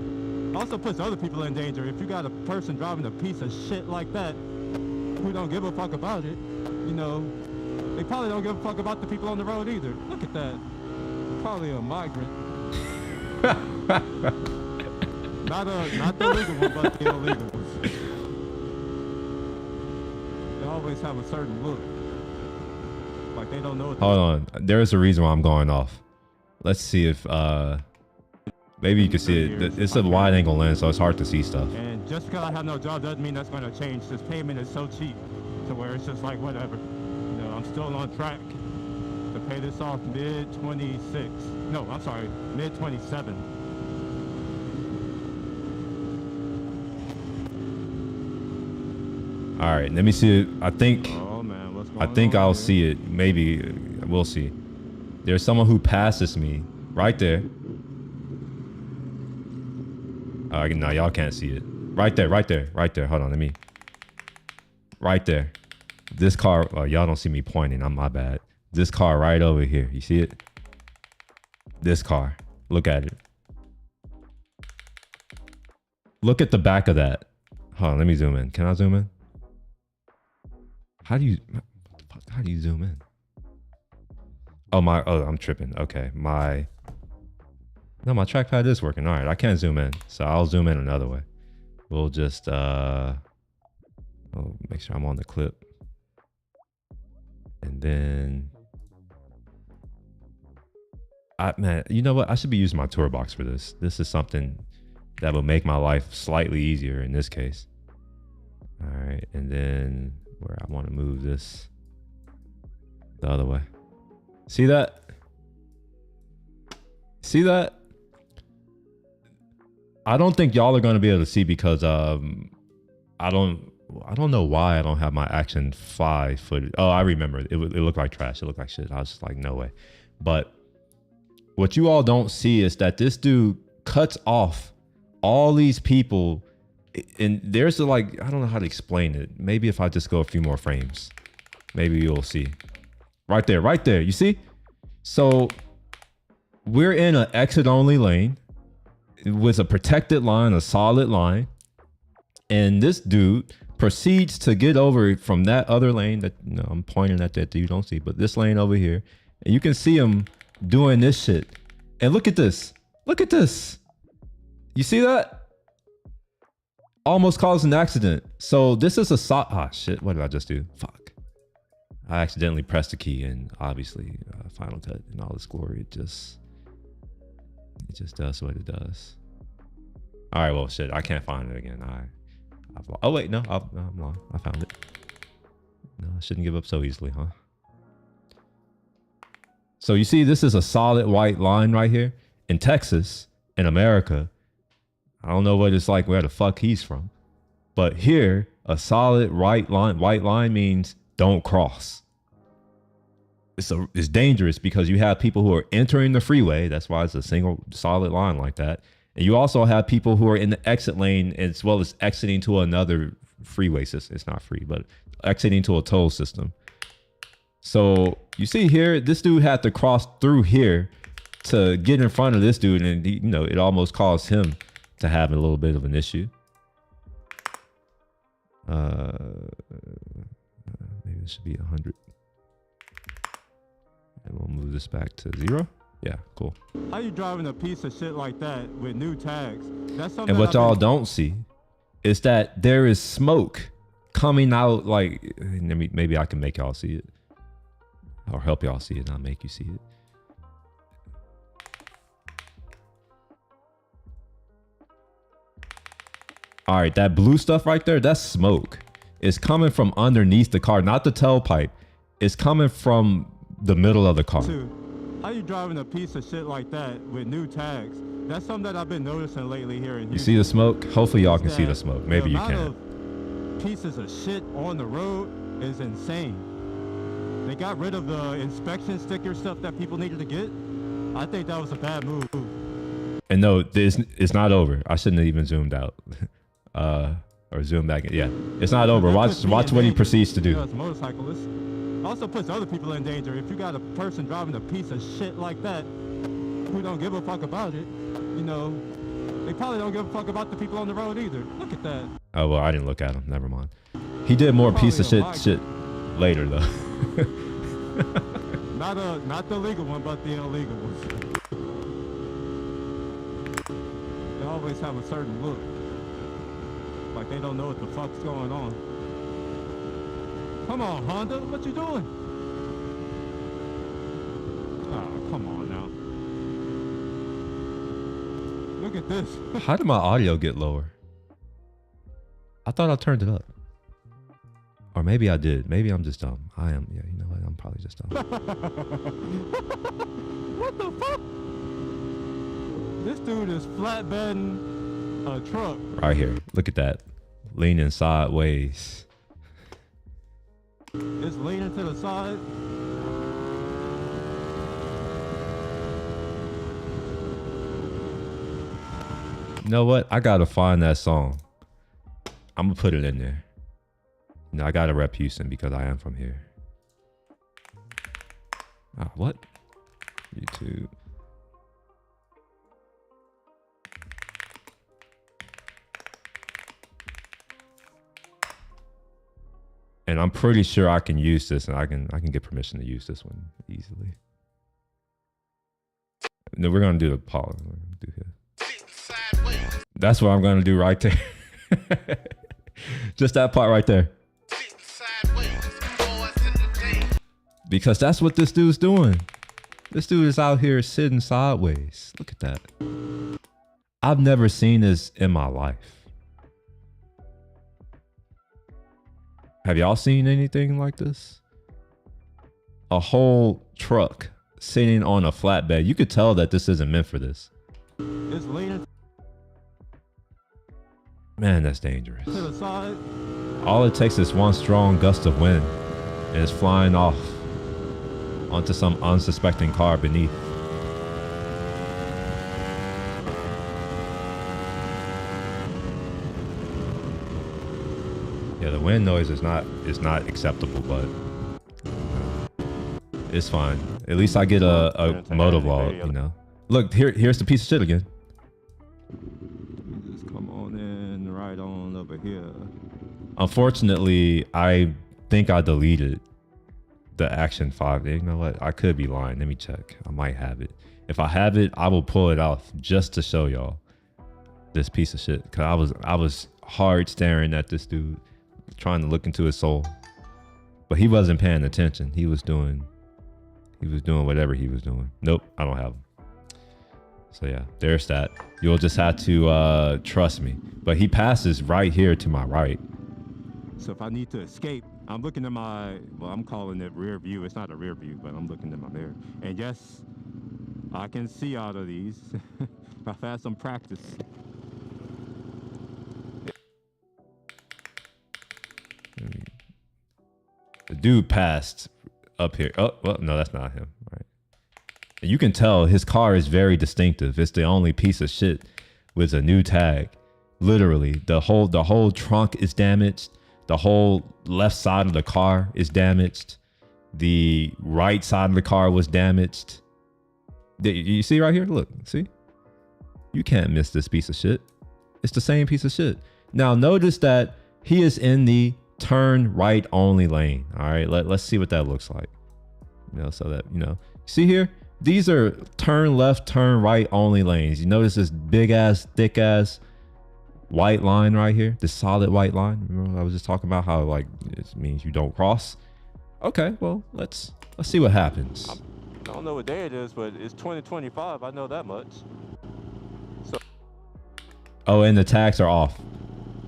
Also puts other people in danger. If you got a person driving a piece of shit like that who don't give a fuck about it, you know, they probably don't give a fuck about the people on the road either. Look at that. Probably a migrant. not the legal one, but the illegal ones. They always have a certain look. Like they don't know what Hold on, there's a reason why I'm going off. Let's see if maybe you can see it. It's a wide angle lens, so it's hard to see stuff. And just because I have no job doesn't mean that's going to change. This payment is so cheap to where it's just like whatever. You know, I'm still on track to pay this off mid-26. No, I'm sorry, mid-27. All right, let me see it. I think Oh man, what's going on? I'll here? see it. Maybe we'll see. There's someone who passes me right there. No, y'all can't see it. Right there. Hold on, let me. Right there. This car. Y'all don't see me pointing. My bad. This car right over here. You see it? This car. Look at it. Look at the back of that. Hold on, let me zoom in. Can I zoom in? How do you zoom in? Oh, I'm tripping. Okay, my trackpad is working. All right, I can't zoom in, so I'll zoom in another way. We'll just make sure I'm on the clip, and then man, you know what? I should be using my tour box for this. This is something that will make my life slightly easier in this case. All right, and then where I want to move this the other way. See that? See that? I don't think y'all are going to be able to see because I don't know why I don't have my Action 5 footage. Oh, I remember. It looked like trash. It looked like shit. I was just like, no way. But what you all don't see is that this dude cuts off all these people. And there's I don't know how to explain it. Maybe if I just go a few more frames, maybe you'll see. Right there. You see? So we're in an exit only lane with a protected line, a solid line. And this dude proceeds to get over from that other lane that, I'm pointing at that you don't see, but this lane over here. And you can see him doing this shit. And look at this. Look at this. You see that? Almost caused an accident. So this is a shit. What did I just do? Fuck. I accidentally pressed the key, and obviously Final Cut in all its glory, it just does what it does. All right, well, shit, I can't find it again. Oh wait, no, I'm lying. I found it. No, I shouldn't give up so easily, huh? So you see, this is a solid white line right here in Texas, in America. I don't know what it's like where the fuck he's from, but here a solid white line means don't cross. It's dangerous because you have people who are entering the freeway. That's why it's a single solid line like that. And you also have people who are in the exit lane as well as exiting to another freeway system. It's not free, but exiting to a toll system. So you see here, this dude had to cross through here to get in front of this dude. And it almost caused him to have a little bit of an issue. Maybe it should be 100. And we'll move this back to 0. Yeah, cool. How you driving a piece of shit like that with new tags? That's something. And what that I've y'all been- don't see is that there is smoke coming out. Like, maybe I can make y'all see it, or help y'all see it, not make you see it. All right, that blue stuff right there, that's smoke. It's coming from underneath the car, not the tailpipe. It's coming from the middle of the car. Too. How you driving a piece of shit like that with new tags? That's something that I've been noticing lately here in Houston. You see the smoke? Hopefully y'all can see the That smoke. Maybe you amount can. of pieces of shit on the road is insane. They got rid of the inspection sticker stuff that people needed to get. I think that was a bad move. And no, it's not over. I shouldn't have even zoomed out. Or zoom back in. Yeah, it's not over. That Watch puts me what in he danger, proceeds to you know, do. as motorcyclists. Also puts other people in danger. If you got a person driving a piece of shit like that who don't give a fuck about it, you know, they probably don't give a fuck about the people on the road either. Look at that. Oh well, I didn't look at him. Never mind. He did more piece of Probably a shit later though. Not the legal one, but the illegal ones. They always have a certain look. Like they don't know what the fuck's going on. Come on, Honda, what you doing? Oh, come on now. Look at this. How did my audio get lower? I thought I turned it up. Or maybe I did. Maybe I'm just dumb. I am. Yeah, you know what? I'm probably just dumb. What the fuck? This dude is flatbedding a truck. Right here. Look at that. Leaning sideways. It's leaning to the side. You know what? I gotta find that song. I'm gonna put it in there. You know, I gotta rep Houston because I am from here. Ah, what? YouTube. And I'm pretty sure I can use this, and I can get permission to use this one easily. No, we're gonna do the Paul. We're gonna do here. That's what I'm gonna do right there. Just that part right there. Because that's what this dude's doing. This dude is out here sitting sideways. Look at that. I've never seen this in my life. Have y'all seen anything like this? A whole truck sitting on a flatbed. You could tell that this isn't meant for this. It's leaning Man, that's dangerous. to the side. All it takes is one strong gust of wind and it's flying off onto some unsuspecting car beneath. Yeah, the wind noise is not acceptable, but it's fine. At least I get a motovlog, you know. Look, here's the piece of shit again. Just come on in, right on over here. Unfortunately, I think I deleted the Action 5. You know what? I could be lying. Let me check. I might have it. If I have it, I will pull it off just to show y'all this piece of shit. Cause I was hard staring at this dude, trying to look into his soul, but he wasn't paying attention. He was doing whatever he was doing. Nope, I don't have him. So yeah, there's that. You'll just have to trust me. But he passes right here to my right. So if I need to escape, I'm looking at my, well, I'm calling it rear view. It's not a rear view, but I'm looking at my mirror. And yes, I can see out of these. I've had some practice. The dude passed up here. Oh, well, no, that's not him. Right. And you can tell his car is very distinctive. It's the only piece of shit with a new tag. Literally, the whole trunk is damaged. The whole left side of the car is damaged. The right side of the car was damaged. You see right here? Look, see? You can't miss this piece of shit. It's the same piece of shit. Now, notice that he is in the turn right only lane. All right, let's see what that looks like. You know, so that, you know, see here, These are turn left, turn right only lanes. You notice this big ass, thick ass white line right here, this solid white line. Remember I was just talking about how like it means you don't cross. Okay, well let's see what happens. I don't know what day it is, but it's 2025. I know that much. Oh, and the tags are off.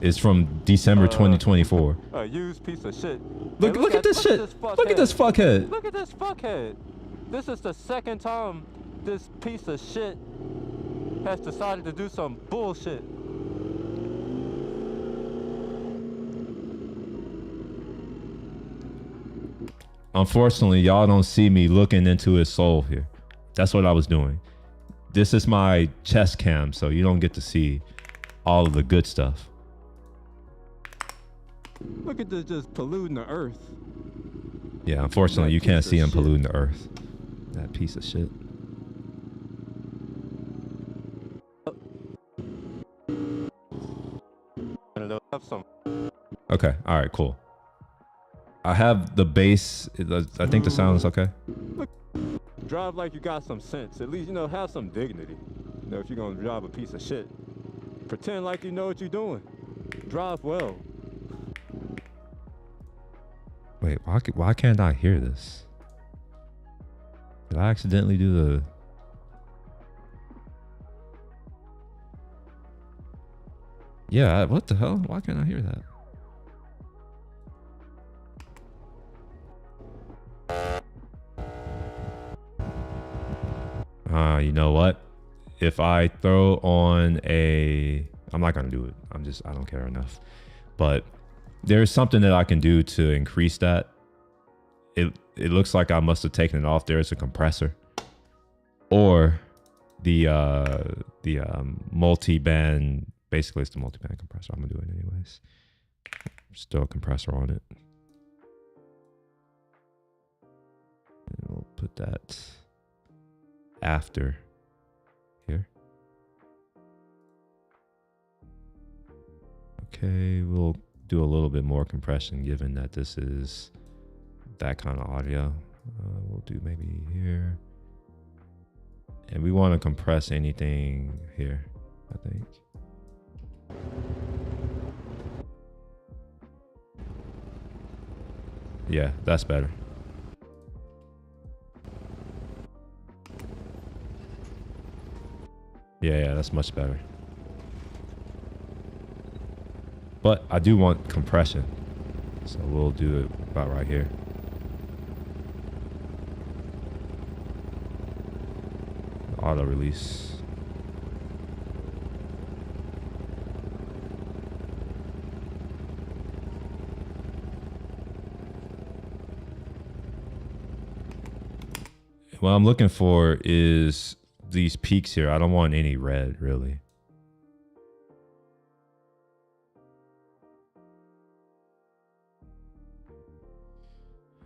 It's from December 2024. A used piece of shit. Look at this shit. Look at this fuckhead. Look at this fuckhead. This is the second time this piece of shit has decided to do some bullshit. Unfortunately, y'all don't see me looking into his soul here. That's what I was doing. This is my chest cam, so you don't get to see all of the good stuff. Look at this just polluting the earth. Yeah, unfortunately, you can't see him polluting the earth. That piece of shit. Okay, all right, cool. I have the bass. I think the sound is okay. Drive like you got some sense. At least, you know, have some dignity. You know, if you're gonna drive a piece of shit, pretend like you know what you're doing. Drive well. Wait, why can't I hear this? Did I accidentally do the... Yeah, what the hell? Why can't I hear that? You know what? If I throw on a... I'm not gonna do it. I don't care enough. But there's something that I can do to increase that. It looks like I must have taken it off. There's a compressor. Or the multi-band... Basically, it's the multi-band compressor. I'm gonna do it anyways. Still a compressor on it. And we'll put that after here. Okay, we'll do a little bit more compression given that this is that kind of audio. We'll do maybe here. And we want to compress anything here, I think. Yeah, that's better. Yeah, that's much better. But I do want compression. So we'll do it about right here. Auto release. What I'm looking for is these peaks here. I don't want any red, really.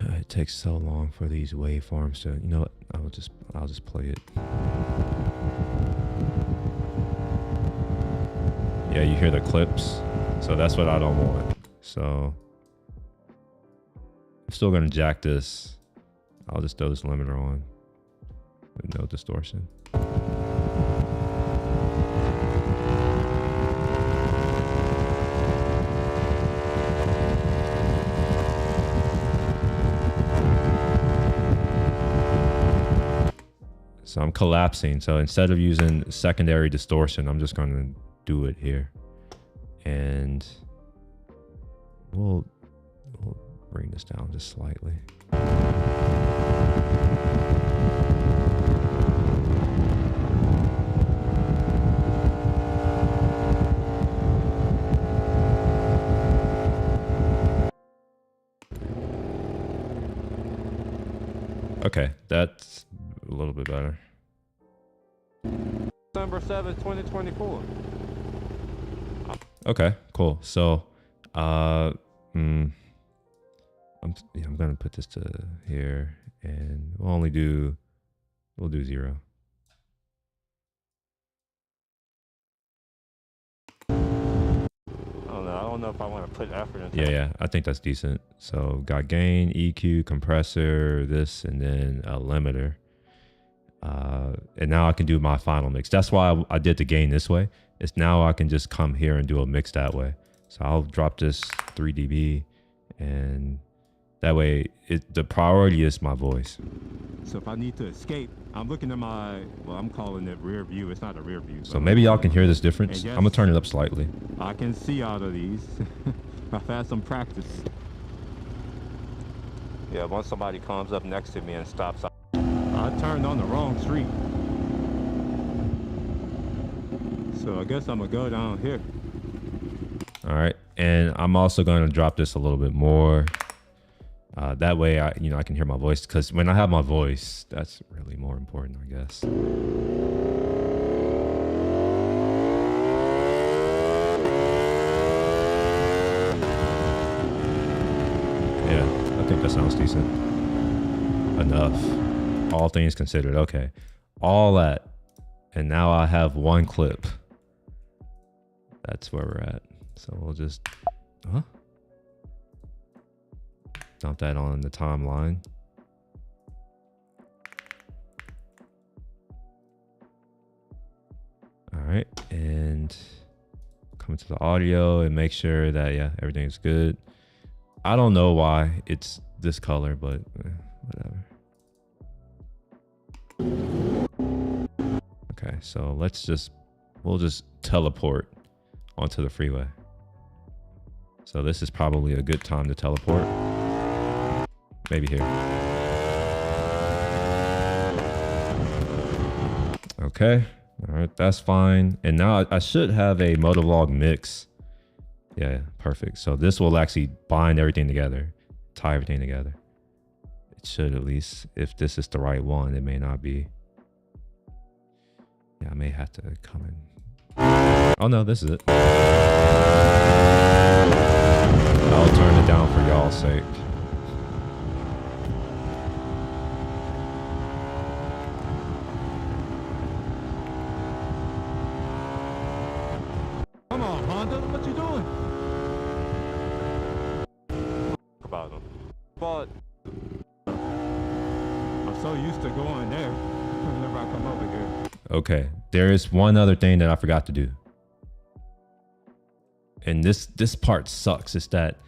It takes so long for these waveforms to, you know what? I'll just play it. Yeah, you hear the clips. So that's what I don't want. So I'm still gonna jack this. I'll just throw this limiter on with no distortion. So I'm collapsing. So instead of using secondary distortion, I'm just going to do it here. And we'll bring this down just slightly. Okay, that's a little bit better. December 7th, 2024. Okay, cool. So, I'm gonna put this to here, and we'll do 0. I don't know if I want to put effort into Yeah, I think that's decent. So got gain, EQ, compressor, this, and then a limiter. And now I can do my final mix. That's why I did the gain this way. It's now I can just come here and do a mix that way. So I'll drop this 3 dB, and that way the priority is my voice. So if I need to escape, I'm looking at my, well, I'm calling it rear view. It's not a rear view. So maybe y'all can hear this difference. And yes, I'm gonna turn it up slightly. I can see out of these. I've had some practice. Yeah, once somebody comes up next to me and stops, I turned on the wrong street. So I guess I'm gonna go down here. all right. And I'm also gonna drop this a little bit more. That way I can hear my voice, because when I have my voice, that's really more important, I guess. Yeah, I think that sounds decent. Enough. All things considered. Okay. All that. And now I have one clip. That's where we're at. So we'll just, dump that on the timeline. All right. And come to the audio and make sure that, yeah, everything's good. I don't know why it's this color, but whatever. Okay, so we'll just teleport onto the freeway. So this is probably a good time to teleport. Maybe here. Okay, all right, that's fine. And now I should have a motovlog mix. Yeah, perfect. So this will actually bind everything together, tie everything together. It should, at least. If this is the right one, it may not be. Yeah, I may have to come in. Oh no, this is it. I'll turn it down for y'all's sake. Come on, Honda, what you doing? About them. But I'm so used to going there whenever I come over here. okay, there is one other thing that I forgot to do. And this part sucks. It's that,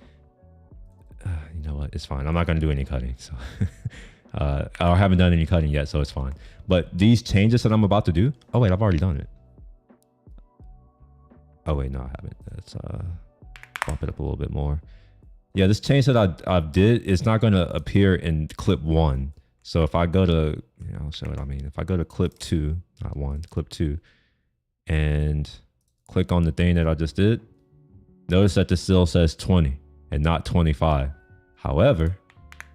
you know what? It's fine. I'm not going to do any cutting. So I haven't done any cutting yet, so it's fine. But these changes that I'm about to do. Oh, wait, I've already done it. Oh, wait, no, I haven't. Let's bump it up a little bit more. Yeah, this change that I did is not going to appear in clip 1. So if I go to, I'll show it. I mean, if I go to clip 2, not 1, clip 2, and click on the thing that I just did, notice that this still says 20 and not 25. However,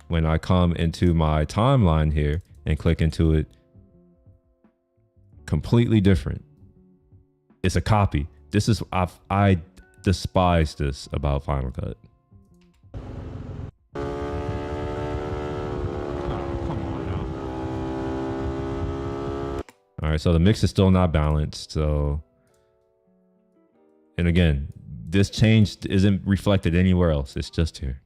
when I come into my timeline here and click into it, completely different. It's a copy. This is, I despise this about Final Cut. All right, so the mix is still not balanced. So, and again, this change isn't reflected anywhere else. It's just here.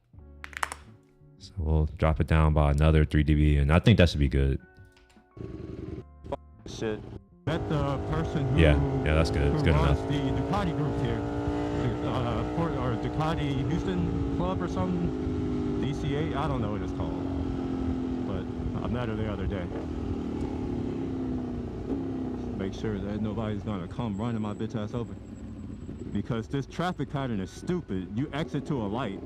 So we'll drop it down by another 3 dB, and I think that should be good. Shit. Met the person who, Yeah, that's good. It's good runs enough. the Ducati group here. Or Ducati Houston Club or something. DCA, I don't know what it's called. But I met her the other day. Make sure that nobody's gonna come running my bitch ass over. Because this traffic pattern is stupid. You exit to a light.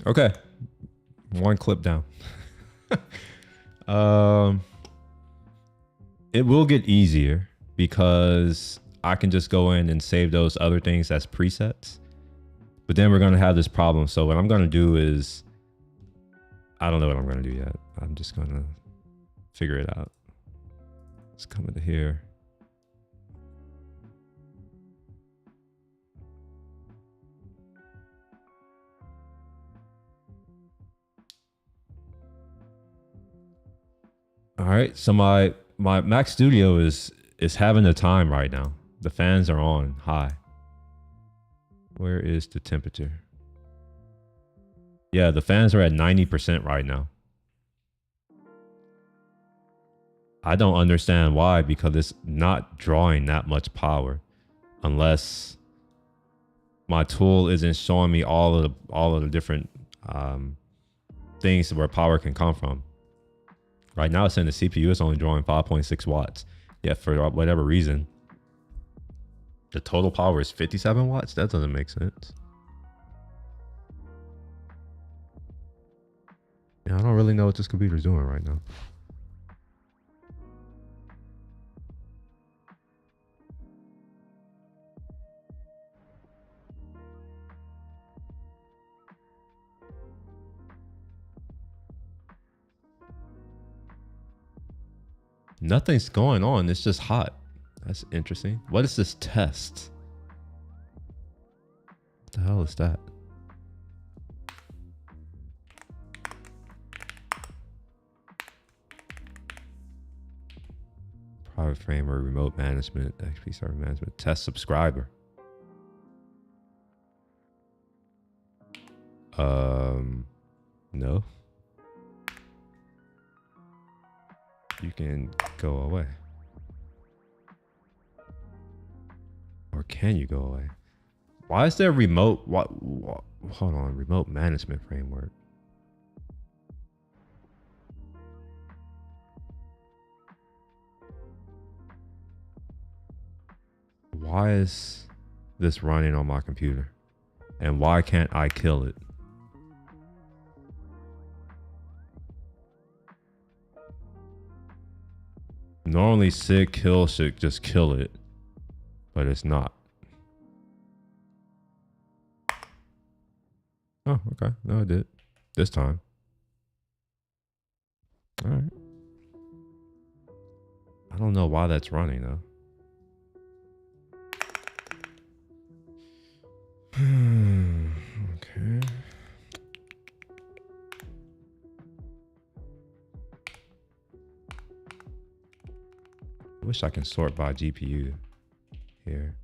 Okay, one clip down. It will get easier because I can just go in and save those other things as presets. But then we're gonna have this problem. So what I'm gonna do is, I don't know what I'm gonna do yet. I'm just gonna figure it out. Let's come into here. All right, so my Mac Studio is having a time right now. The fans are on high. Where is the temperature? Yeah, the fans are at 90% right now. I don't understand why, because it's not drawing that much power unless my tool isn't showing me all of the different things where power can come from. Right now it's saying the CPU is only drawing 5.6 watts. Yet for whatever reason, the total power is 57 watts. That doesn't make sense. Yeah, I don't really know what this computer's doing right now. Nothing's going on. It's just hot. That's interesting. What is this test? What the hell is that? Private framework, remote management, XP server management, test subscriber. No. You can go away. Or can you go away? Why is there remote? What? Hold on, remote management framework. Why is this running on my computer? And why can't I kill it? Normally SIG kill should just kill it, but it's not. Oh, okay. No, it did. This time. All right. I don't know why that's running though. Okay. I wish I can sort by GPU here.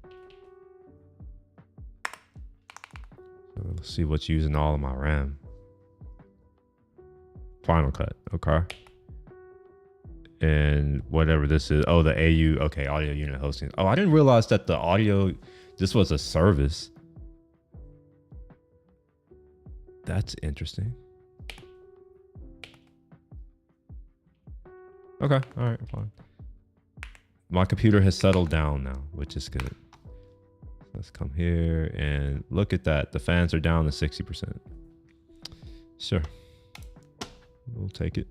So let's see what's using all of my RAM. Final Cut, okay. And whatever this is, oh, the AU, okay, audio unit hosting. Oh, I didn't realize that the audio, this was a service. That's interesting. Okay, all right, fine. My computer has settled down now, which is good. Let's come here and look at that. The fans are down to 60%. Sure. We'll take it.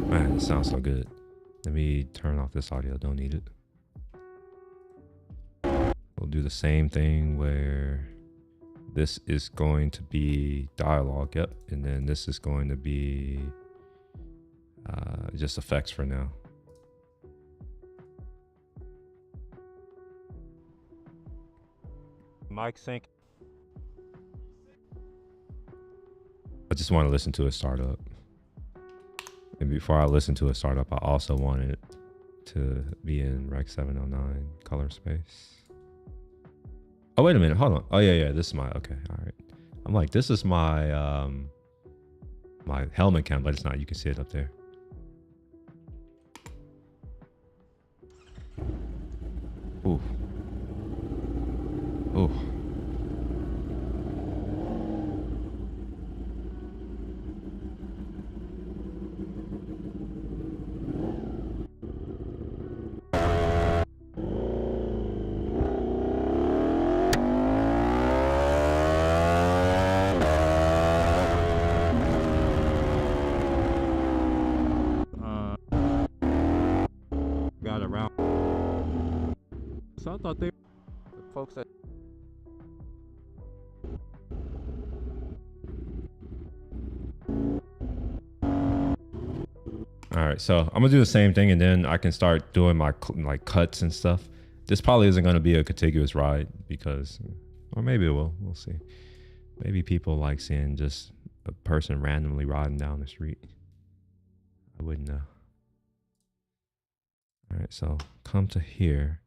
Man, it sounds so good. Let me turn off this audio. Don't need it. We'll do the same thing where this is going to be dialogue. Yep. And then this is going to be just effects for now. Mic sync. I just want to listen to a startup. And before I listen to a startup, I also wanted it to be in Rec 709 color space. Oh, wait a minute. Hold on. Oh, yeah. This is my, okay. All right. I'm like, this is my, my helmet cam, but it's not. You can see it up there. Ooh. Ooh. Got around. So I thought they, the folks that. All right, so I'm gonna do the same thing, and then I can start doing my like cuts and stuff. This probably isn't gonna be a contiguous ride because, or maybe it will. We'll see. Maybe people like seeing just a person randomly riding down the street. I wouldn't know. All right, so come to here,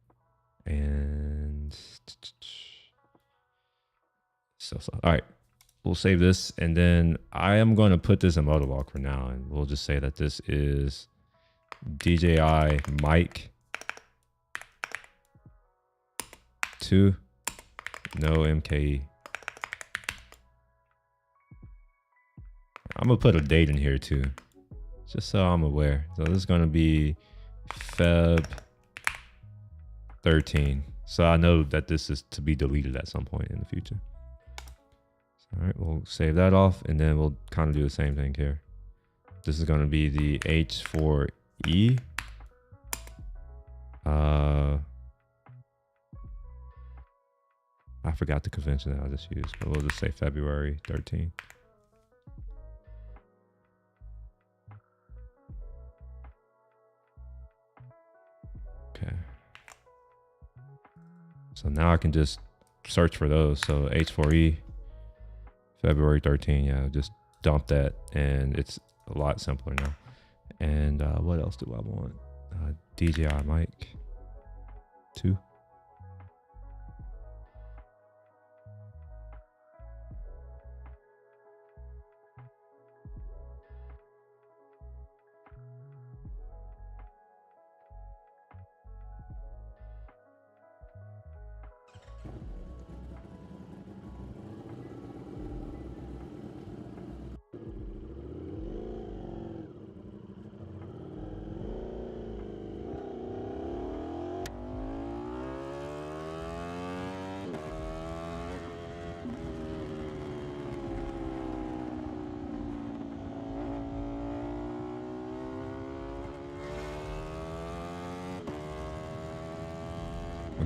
And so all right, we'll save this, and then I am going to put this in Motolog for now, and we'll just say that this is DJI Mic 2, no MKE. I'm gonna put a date in here too, just so I'm aware. So this is gonna be Feb 13. So I know that this is to be deleted at some point in the future. All right, we'll save that off, and then we'll kind of do the same thing here. This is gonna be the H4E. I forgot the convention that I just used, but we'll just say February 13. Okay. So now I can just search for those. So H4E, February 13. Yeah, just dump that, and it's a lot simpler now. And what else do I want? DJI Mic 2.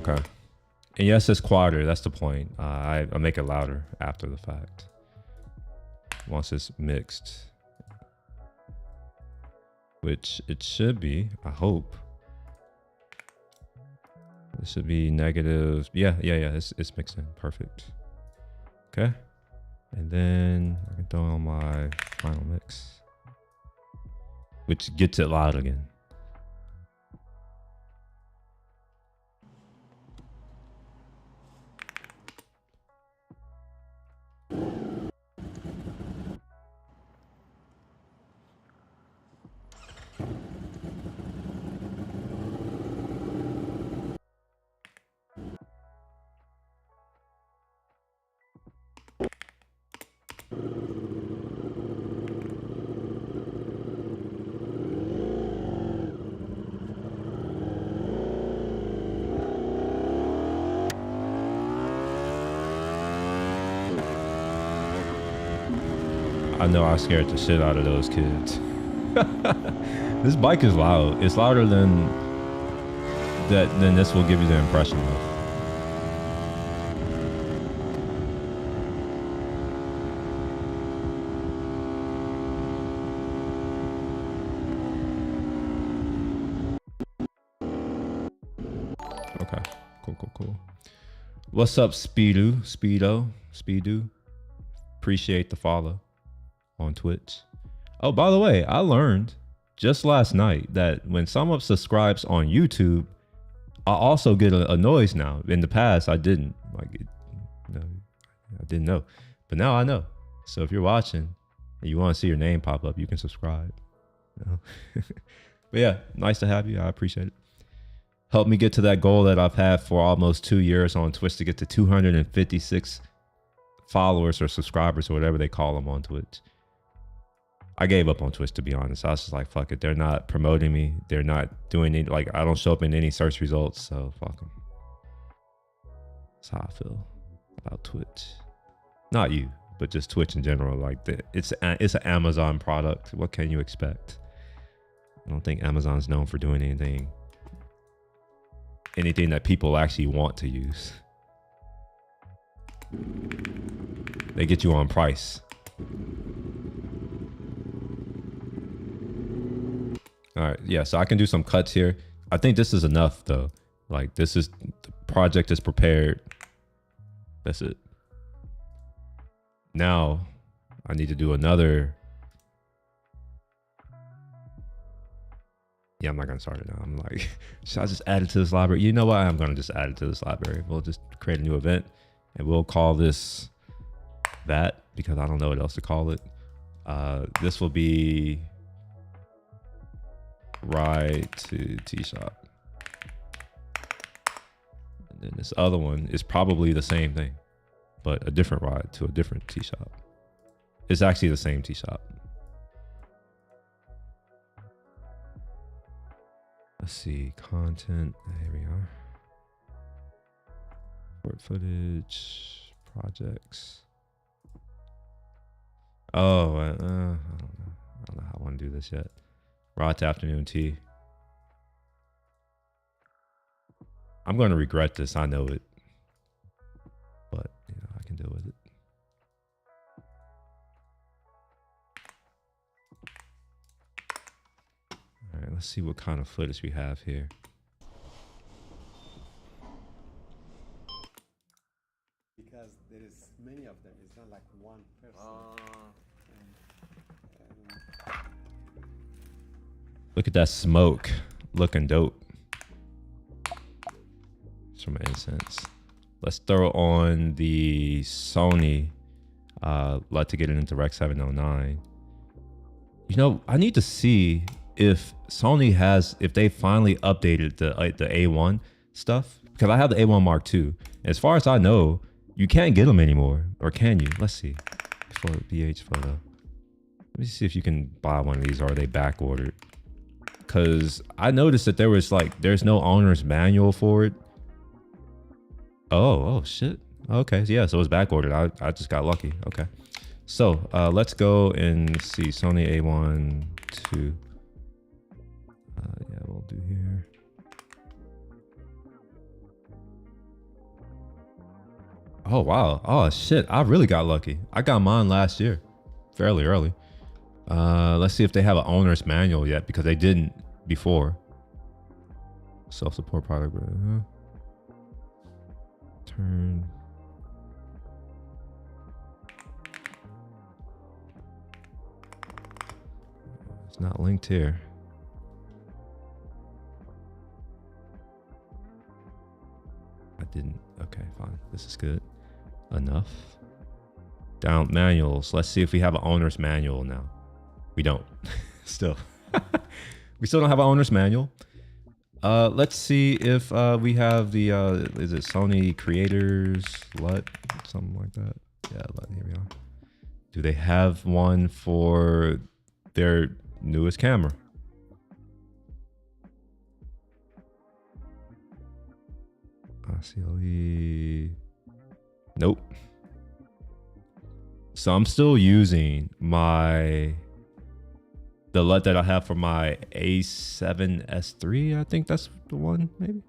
Okay. And yes, it's quieter. That's the point. I make it louder after the fact. Once it's mixed. Which it should be, I hope. It should be negative. Yeah. It's mixed in. Perfect. Okay. And then I can throw on my final mix, which gets it loud again. I know I scared the shit out of those kids. This bike is loud. It's louder than this will give you the impression of. Okay, cool. What's up, Speedo? Appreciate the follow on Twitch. Oh, by the way, I learned just last night that when someone subscribes on YouTube, I also get a noise now. In the past, I didn't. I didn't know, but now I know. So if you're watching and you want to see your name pop up, you can subscribe. You know? But yeah, nice to have you. I appreciate it. Help me get to that goal that I've had for almost 2 years on Twitch, to get to 256 followers or subscribers or whatever they call them on Twitch. I gave up on Twitch, to be honest. I was just like, fuck it. They're not promoting me. They're not doing it. Like, I don't show up in any search results. So fuck them. That's how I feel about Twitch. Not you, but just Twitch in general. Like, it's an Amazon product. What can you expect? I don't think Amazon's known for doing anything that people actually want to use. They get you on price. All right, yeah, so I can do some cuts here. I think this is enough though. Like, this is, the project is prepared. That's it. Now I need to do another. Yeah, I'm not gonna start it now. I'm like, should I just add it to this library? You know what? I'm gonna just add it to this library. We'll just create a new event and we'll call this that because I don't know what else to call it. This will be ride to tea shop. And then this other one is probably the same thing, but a different ride to a different tea shop. It's actually the same tea shop. Let's see, content, here we are. Port footage, projects. Oh, I don't know. I don't know how I want to do this yet. Ride to afternoon tea. I'm going to regret this, I know it. But, you know, I can deal with it. All right, let's see what kind of footage we have here. Because there is many of them. It's not like one person. Look at that smoke, looking dope. It's from Incense. Let's throw on the Sony. Like to get it into Rec 709. You know, I need to see if Sony has, if they finally updated the A1 stuff, because I have the A1 Mark II. As far as I know, you can't get them anymore, or can you? Let's see. For BH photo. Let me see if you can buy one of these, or are they back ordered? Because I noticed that there was like, there's no owner's manual for it. Oh shit. Okay, yeah, so it's back ordered. I just got lucky. Okay. So let's go and see Sony A1 II. Yeah, we'll do here. Oh, wow. Oh, shit. I really got lucky. I got mine last year, fairly early. Let's see if they have an owner's manual yet, because they didn't before. Self-support product. Turn. It's not linked here. I didn't. Okay, fine. This is good enough. Down manuals. Let's see if we have an owner's manual now. We don't. Still. We still don't have an owner's manual. Let's see if we have the is it Sony Creators LUT, something like that. Yeah, LUT, here we are. Do they have one for their newest camera? CLE. Nope. So I'm still using the LUT that I have for my A7S3. I think that's the one, maybe.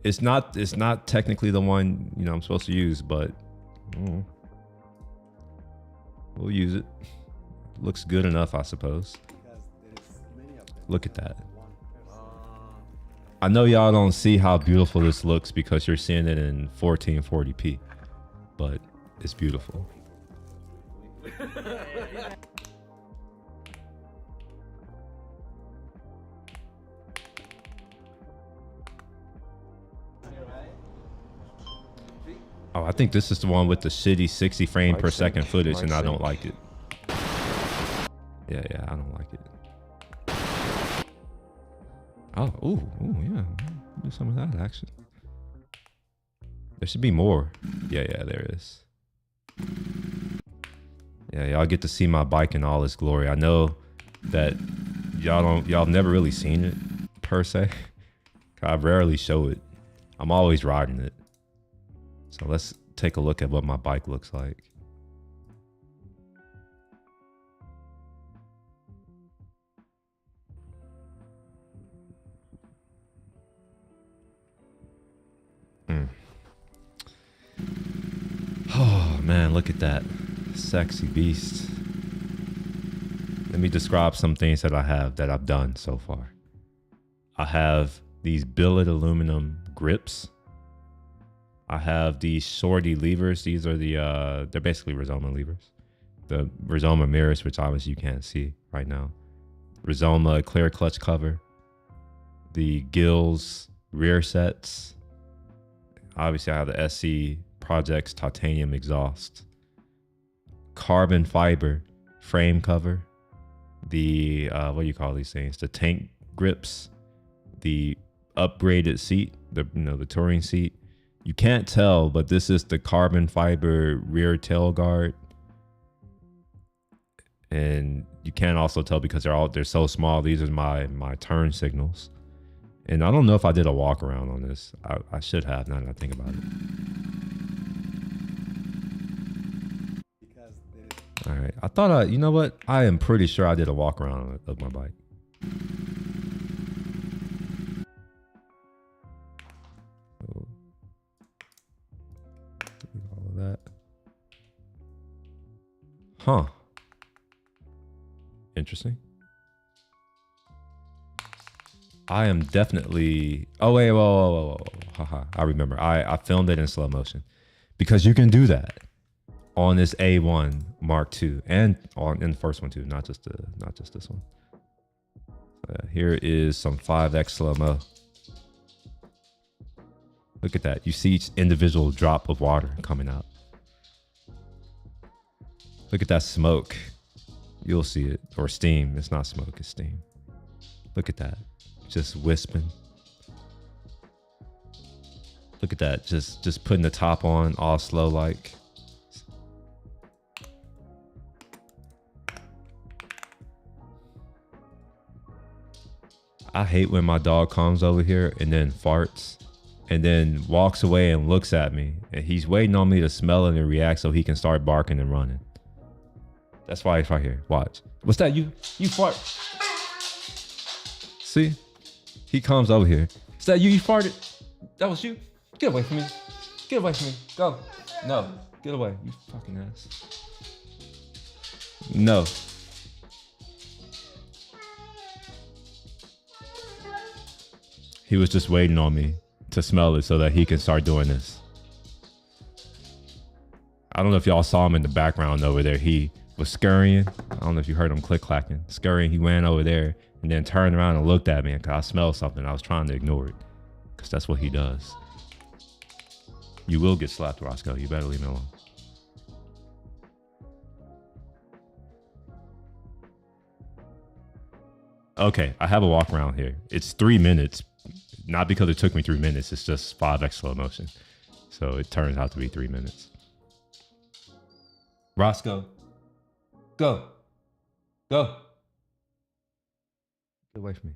It's not technically the one, you know, I'm supposed to use, but we'll use it. Looks good enough, I suppose. Look at that. I know y'all don't see how beautiful this looks because you're seeing it in 1440p, but it's beautiful. Oh, I think this is the one with the shitty 60 frame per second footage, and I don't like it. Yeah, I don't like it. Oh, ooh, yeah. Do some of that action. There should be more. Yeah, there is. Yeah, y'all get to see my bike in all its glory. I know that y'all have never really seen it per se. I rarely show it. I'm always riding it. So let's take a look at what my bike looks like. Oh man, look at that sexy beast. Let me describe some things that I've done so far. I have these billet aluminum grips. I have these shorty levers. These are they're basically Rizoma levers. The Rizoma mirrors, which obviously you can't see right now. Rizoma clear clutch cover. the Gills rear sets. Obviously, I have the SC Projects titanium exhaust, carbon fiber frame cover, the what do you call these things? The tank grips, the upgraded seat, the touring seat. You can't tell, but this is the carbon fiber rear tail guard, and you can't also tell because they're so small. These are my turn signals, and I don't know if I did a walk around on this. I should have, now that I think about it. Because there is All right, I thought you know what? I am pretty sure I did a walk around of my bike. All of that. Huh. Interesting. I am definitely. Oh wait, whoa. Haha. I remember. I filmed it in slow motion because you can do that on this A1 Mark II and in the first one too, not just this one. Here is some 5x slow mo. Look at that. You see each individual drop of water coming out. Look at that smoke. You'll see it. Or steam. It's not smoke, it's steam. Look at that. Just wisping. Look at that. Just putting the top on all slow like. I hate when my dog comes over here and then farts and then walks away and looks at me, and he's waiting on me to smell it and react so he can start barking and running. That's why he's right here. Watch. What's that? You fart. See? He comes over here. Is that you? You farted? That was you? Get away from me. Get away from me. Go. No. Get away. You fucking ass. No. He was just waiting on me to smell it so that he can start doing this. I don't know if y'all saw him in the background over there. He was scurrying. I don't know if you heard him click-clacking. Scurrying, he ran over there and then turned around and looked at me because I smelled something. I was trying to ignore it because that's what he does. You will get slapped, Roscoe. You better leave me alone. Okay, I have a walk around here. It's 3 minutes. Not because it took me 3 minutes. It's just 5x slow motion. So it turns out to be 3 minutes. Roscoe, go. Go. Get away from me.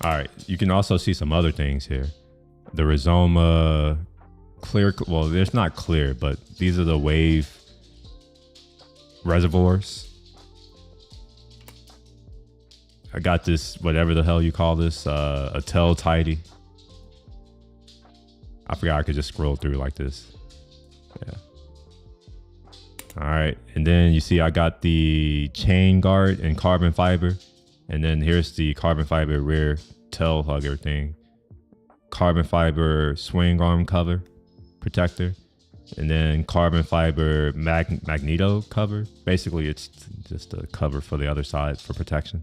All right, you can also see some other things here. The Rizoma clear, well, it's not clear, but these are the wave reservoirs. I got this, whatever the hell you call this, a tail tidy. I forgot I could just scroll through like this. Yeah. All right, and then you see I got the chain guard in carbon fiber. And then here's the carbon fiber rear tail hugger thing. Carbon fiber swing arm cover protector. And then carbon fiber magneto cover. Basically, it's just a cover for the other side for protection.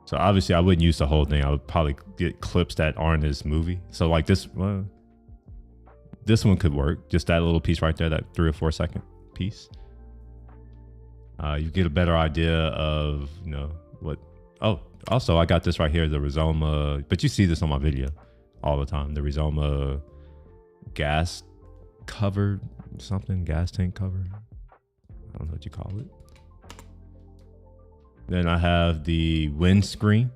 So obviously, I wouldn't use the whole thing. I would probably get clips that aren't as movie. So like this, well, this one could work. Just that little piece right there, that 3 or 4 second piece. You get a better idea of, you know, what. Oh, also I got this right here, the Rizoma, but you see this on my video all the time. The Rizoma gas cover, something, gas tank cover. I don't know what you call it. Then I have the windscreen.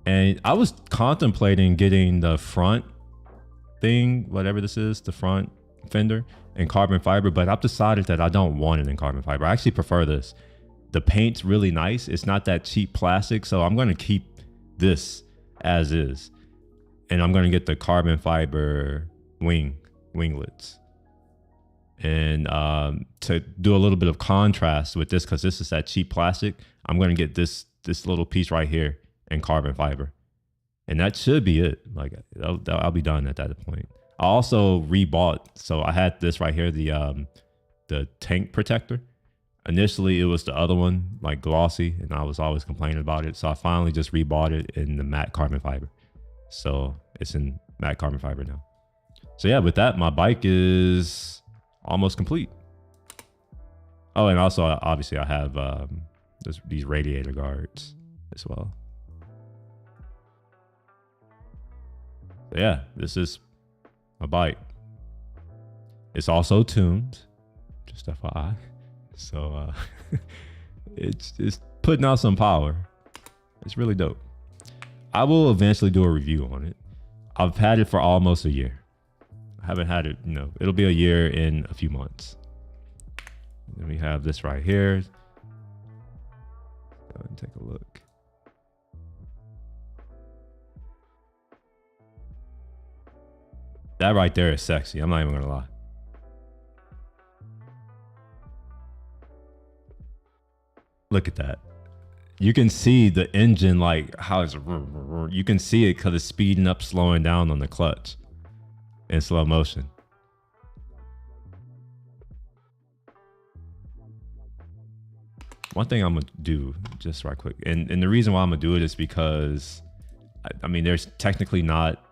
And I was contemplating getting the front thing, whatever this is, the front fender in carbon fiber, but I've decided that I don't want it in carbon fiber. I actually prefer this. The paint's really nice. It's not that cheap plastic, so I'm going to keep this as is. And I'm going to get the carbon fiber winglets. And to do a little bit of contrast with this, because this is that cheap plastic, I'm going to get this little piece right here in carbon fiber. And that should be it. Like I'll be done at that point. I also rebought. So I had this right here, the tank protector. Initially, it was the other one, like glossy, and I was always complaining about it. So I finally just rebought it in the matte carbon fiber. So it's in matte carbon fiber now. So yeah, with that, my bike is almost complete. Oh, and also, obviously, I have these radiator guards as well. So yeah, this is my bike. It's also tuned, just FYI. So it's putting out some power. It's really dope. I will eventually do a review on it. I've had it for almost a year. I haven't had it, it'll be a year in a few months. And then we have this right here. Go and take a look. That right there is sexy. I'm not even gonna lie. Look at that. You can see the engine, like how it's, you can see it because it's speeding up, slowing down on the clutch in slow motion. One thing I'm gonna do just right quick, and the reason why I'm gonna do it is because, I mean, there's technically not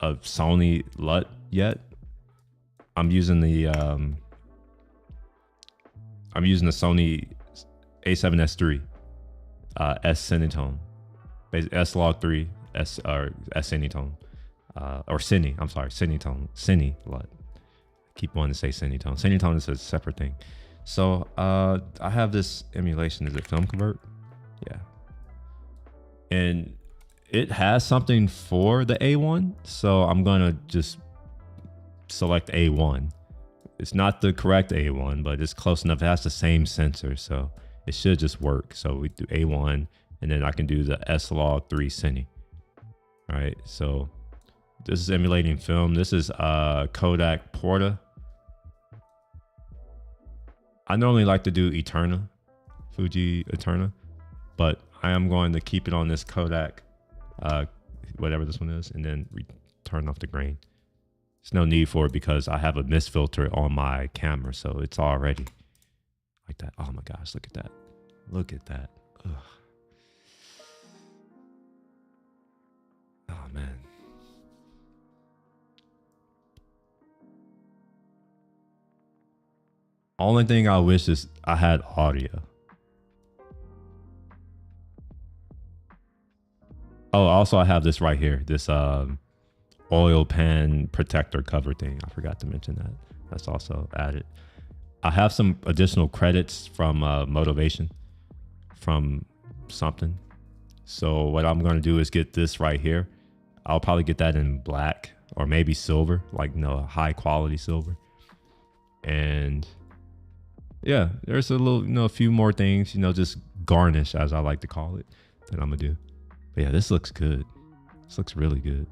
a Sony LUT yet. I'm using the Sony A7S3 S Cinetone, S-Log3 S or S Cinetone, or Cine. I'm sorry, Cinetone, Cine LUT. I keep wanting to say Cinetone. Cinetone is a separate thing. So I have this emulation. Is it Film Convert? Yeah. And it has something for the A1, so I'm gonna just select A1. It's not the correct A1, but it's close enough. It has the same sensor, so it should just work. So we do A1, and then I can do the S-Log3 Cine. All right, so this is emulating film. This is Kodak Porta. I normally like to do Eterna, Fuji Eterna, but I am going to keep it on this Kodak, whatever this one is, and then turn off the grain. There's no need for it because I have a mist filter on my camera, so it's already like that. Oh my gosh, look at that. Look at that. Ugh. Oh man. Only thing I wish is I had audio. Oh, also I have this right here. This oil pan protector cover thing. I forgot to mention that. That's also added. I have some additional credits from Motivation from something. So what I'm going to do is get this right here. I'll probably get that in black or maybe silver, like high quality silver. And yeah, there's a little, a few more things, just garnish, as I like to call it, that I'm gonna do. But yeah, this looks good. This looks really good.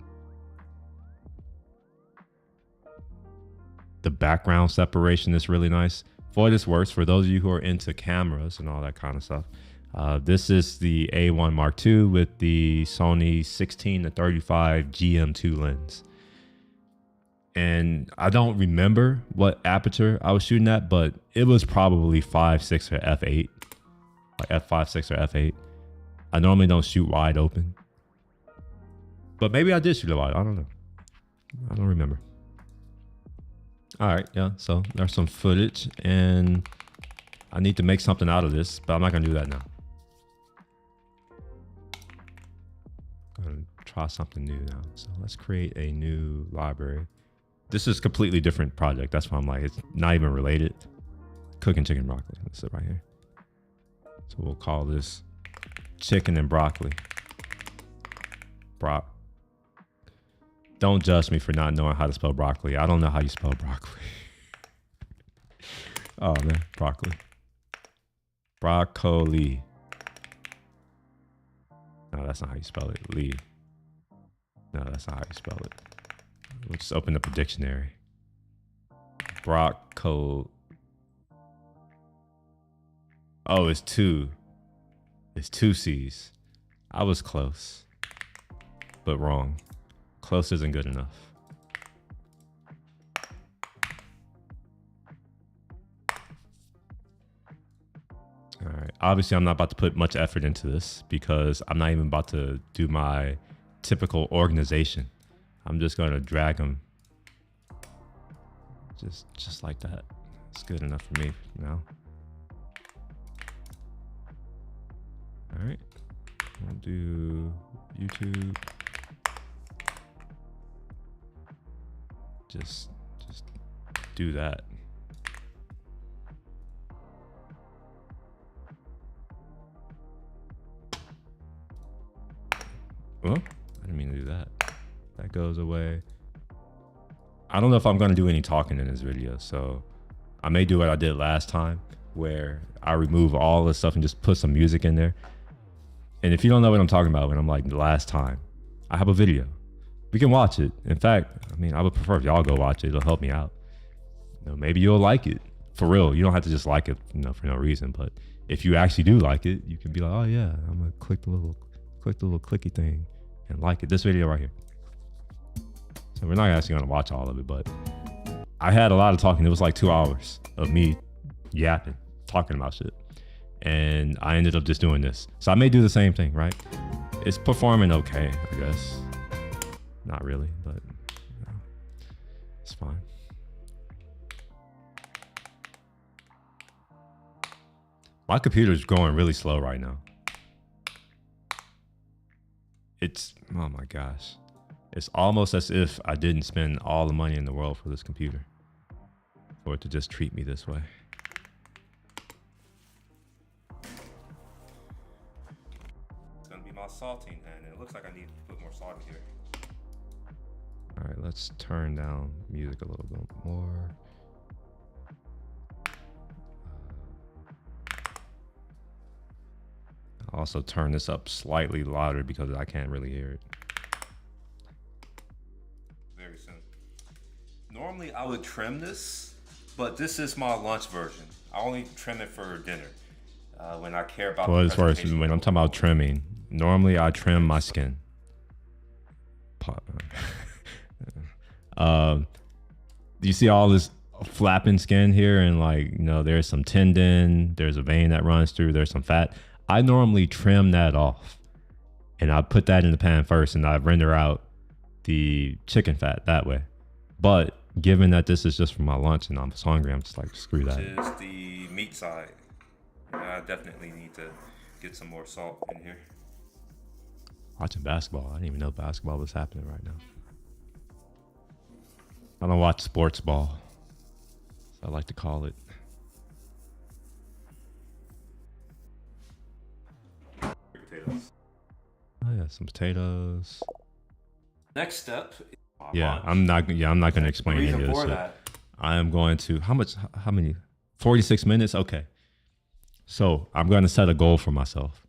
The background separation is really nice. For what it's worth, for those of you who are into cameras and all that kind of stuff, this is the A1 Mark II with the Sony 16-35 GM2 lens. And I don't remember what aperture I was shooting at, but it was probably 5.6 or f8, like f5.6 or f8. I normally don't shoot wide open, but maybe I did shoot it wide. I don't know. I don't remember. All right, yeah. So there's some footage, and I need to make something out of this, but I'm not gonna do that now. I'm gonna try something new now. So let's create a new library. This is a completely different project. That's why I'm like, it's not even related. Cooking chicken broccoli. That's it right here. So we'll call this chicken and broccoli. Don't judge me for not knowing how to spell broccoli. I don't know how you spell broccoli. Oh man, broccoli. Broccoli. No, that's not how you spell it. Lee. No, that's not how you spell it. We'll just open up a dictionary. Broccoli. Oh, it's two. It's two C's. I was close, but wrong. Close isn't good enough. All right. Obviously, I'm not about to put much effort into this because I'm not even about to do my typical organization. I'm just going to drag them just like that. It's good enough for me now. All right. We'll do YouTube. Just do that. Well, I didn't mean to do that. That goes away. I don't know if I'm going to do any talking in this video, so I may do what I did last time where I remove all the stuff and just put some music in there. And if you don't know what I'm talking about when I'm like the last time, I have a video. We can watch it. In fact, I mean, I would prefer if y'all go watch it. It'll help me out. You know, maybe you'll like it. For real. You don't have to just like it, you know, for no reason. But if you actually do like it, you can be like, oh yeah, I'm gonna click the little clicky thing and like it. This video right here. So we're not actually gonna watch all of it, but I had a lot of talking. It was like 2 hours of me yapping, talking about shit. And I ended up just doing this. So I may do the same thing, right? It's performing okay, I guess. Not really, but you know, it's fine. My computer's going really slow right now. It's, oh my gosh. It's almost as if I didn't spend all the money in the world for this computer, for it to just treat me this way. It's gonna be my salting hand, and it looks like I need to put more salt in here. All right, let's turn down music a little bit more. I'll also turn this up slightly louder because I can't really hear it. Very soon. Normally I would trim this, but this is my lunch version. I only trim it for dinner. When I care about well, as far as when I'm talking about trimming, normally I trim my skin. You see all this flapping skin here, and like, you know, there's some tendon, there's a vein that runs through, there's some fat. I normally trim that off and I put that in the pan first and I render out the chicken fat that way. But given that this is just for my lunch and I'm so hungry, I'm just like, screw that. This is the meat side. I definitely need to get some more salt in here. Watching basketball. I didn't even know basketball was happening right now. I don't watch sports ball, so I like to call it. Potatoes. Oh yeah, some potatoes. Next step. Yeah, I'm not going to explain any of this shit. I am going to, how many? 46 minutes? Okay. So I'm going to set a goal for myself.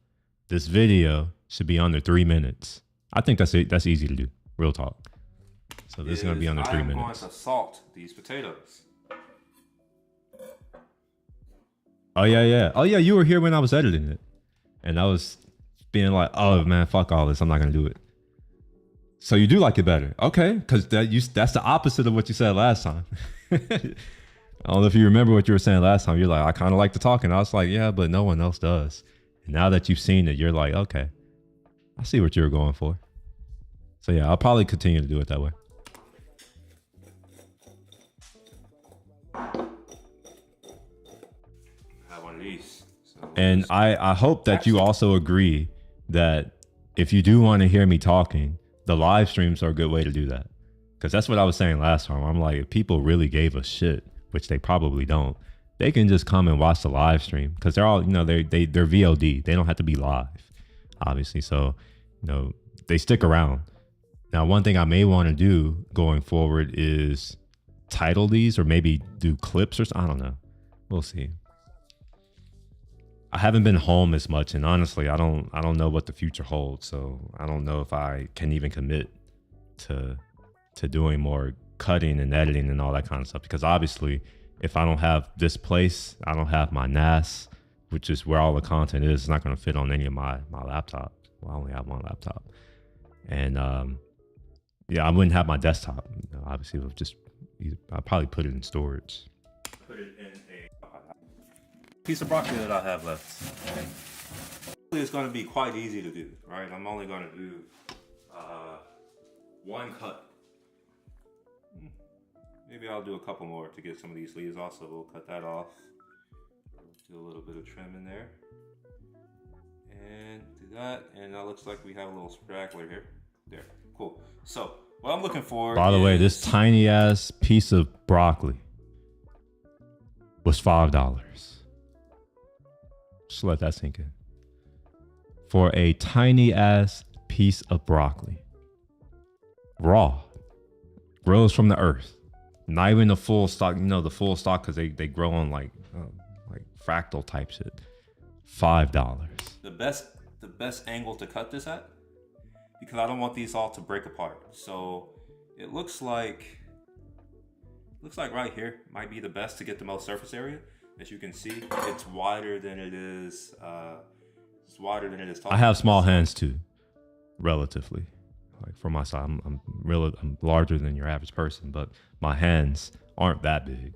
This video should be under 3 minutes. I think that's it. That's easy to do. Real talk. So this is going to be under 3 minutes. I'm going to salt these potatoes. Oh yeah. Oh yeah, you were here when I was editing it. And I was being like, oh man, fuck all this. I'm not going to do it. So you do like it better. Okay, because that's the opposite of what you said last time. I don't know if you remember what you were saying last time. You're like, I kind of like to talk. And I was like, yeah, but no one else does. And now that you've seen it, you're like, okay, I see what you were going for. So yeah, I'll probably continue to do it that way. Have one of these. And I hope that you also agree that if you do want to hear me talking, the live streams are a good way to do that. Because that's what I was saying last time. I'm like, if people really gave a shit, which they probably don't, they can just come and watch the live stream. Because they're all, you know, they're VOD. They don't have to be live, obviously. So, you know, they stick around. Now, one thing I may want to do going forward is title these, or maybe do clips, or I don't know. We'll see. I haven't been home as much, and honestly, I don't know what the future holds. So I don't know if I can even commit to doing more cutting and editing and all that kind of stuff. Because obviously, if I don't have this place, I don't have my NAS, which is where all the content is. It's not going to fit on any of my laptop. Well, I only have one laptop, and yeah, I wouldn't have my desktop. You know, obviously, it would just I'd probably put it in storage. Put it in a piece of broccoli that I have left. It's going to be quite easy to do, right? I'm only going to do one cut. Maybe I'll do a couple more to get some of these leaves off, so we'll cut that off. Do a little bit of trim in there. And do that, and that looks like we have a little straggler here. There, cool. So, what I'm looking for By the way, this tiny ass piece of broccoli was $5. Just let that sink in. For a tiny ass piece of broccoli. Raw. Grows from the earth. Not even the full stalk, you know, the full stalk, because they grow on like fractal type shit. $5. The best angle to cut this at, because I don't want these all to break apart. So it looks like right here might be the best to get the most surface area. As you can see, it's wider than it is. It's wider than it is tall. I have small hands too, relatively. Like for my size, I'm larger than your average person, but my hands aren't that big.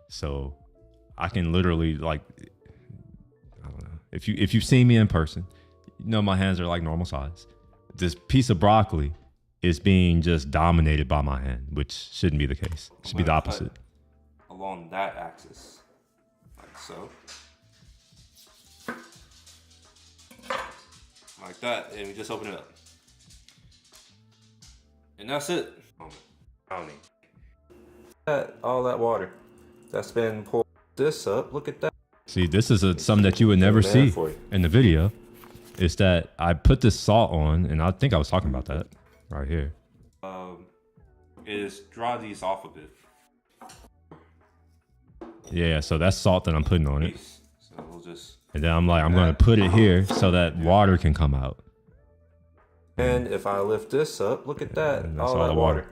So I can literally, like, I don't know. If you've seen me in person, you know my hands are like normal size. This piece of broccoli is being just dominated by my hand, which shouldn't be the case. It should be the opposite. Along that axis, like so. Like that, and we just open it up. And that's it. Brownie. All that water that's been pulled this up. Look at that. See, this is something that you would never see in the video. Is that I put this salt on, and I think I was talking about that right here. Is dry these off a bit. Yeah, so that's salt that I'm putting on it. So we'll just. And then I'm going to put it here so that water can come out. And if I lift this up, look at that. All that water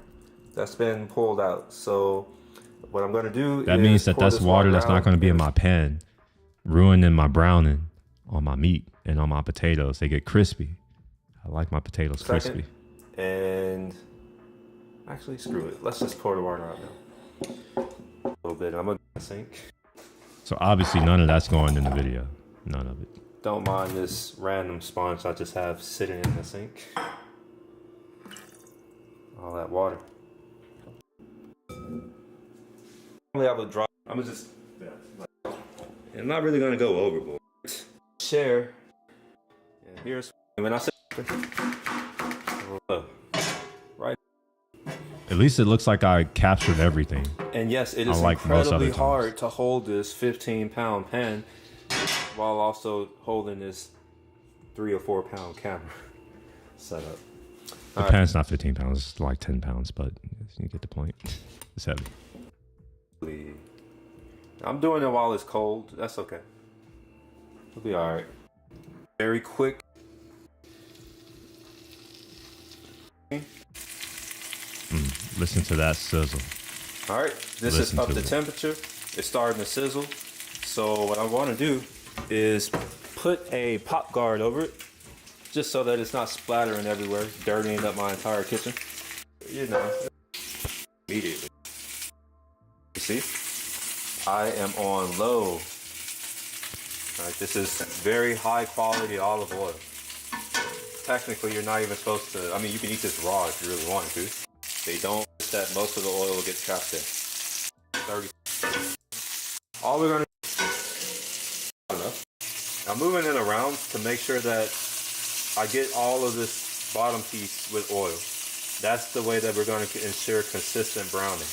that's been pulled out. So what I'm going to do is... That means that that's water that's not going to be in my pan, ruining my browning on my meat and on my potatoes. They get crispy. I like my potatoes crispy. And actually, screw it. Let's just pour the water out now. A little bit. I'm going to sink. So obviously none of that's going in the video. None of it. Don't mind this random sponge I just have sitting in the sink. All that water. Normally I would drop. I'm gonna just. I'm not really gonna go overboard. Share. And here's when I say. Right. At least it looks like I captured everything. And yes, it is incredibly hard to hold this 15-pound pan while also holding this 3 or 4 pound camera setup. The pan's not 15 pounds, it's like 10 pounds, but you get the point. It's heavy. I'm doing it while it's cold. That's okay. It'll be all right. Very quick. Listen to that sizzle. All right, this is up to temperature. It's starting to sizzle. So what I want to do is put a pop guard over it, just so that it's not splattering everywhere, dirtying up my entire kitchen. You know, immediately. You see, I am on low. All right, this is very high quality olive oil. Technically, you're not even supposed to. I mean, you can eat this raw if you really wanted to. They don't. That most of the oil will get trapped in. 30. All we're gonna. I'm moving it around to make sure that I get all of this bottom piece with oil. That's the way that we're going to ensure consistent browning.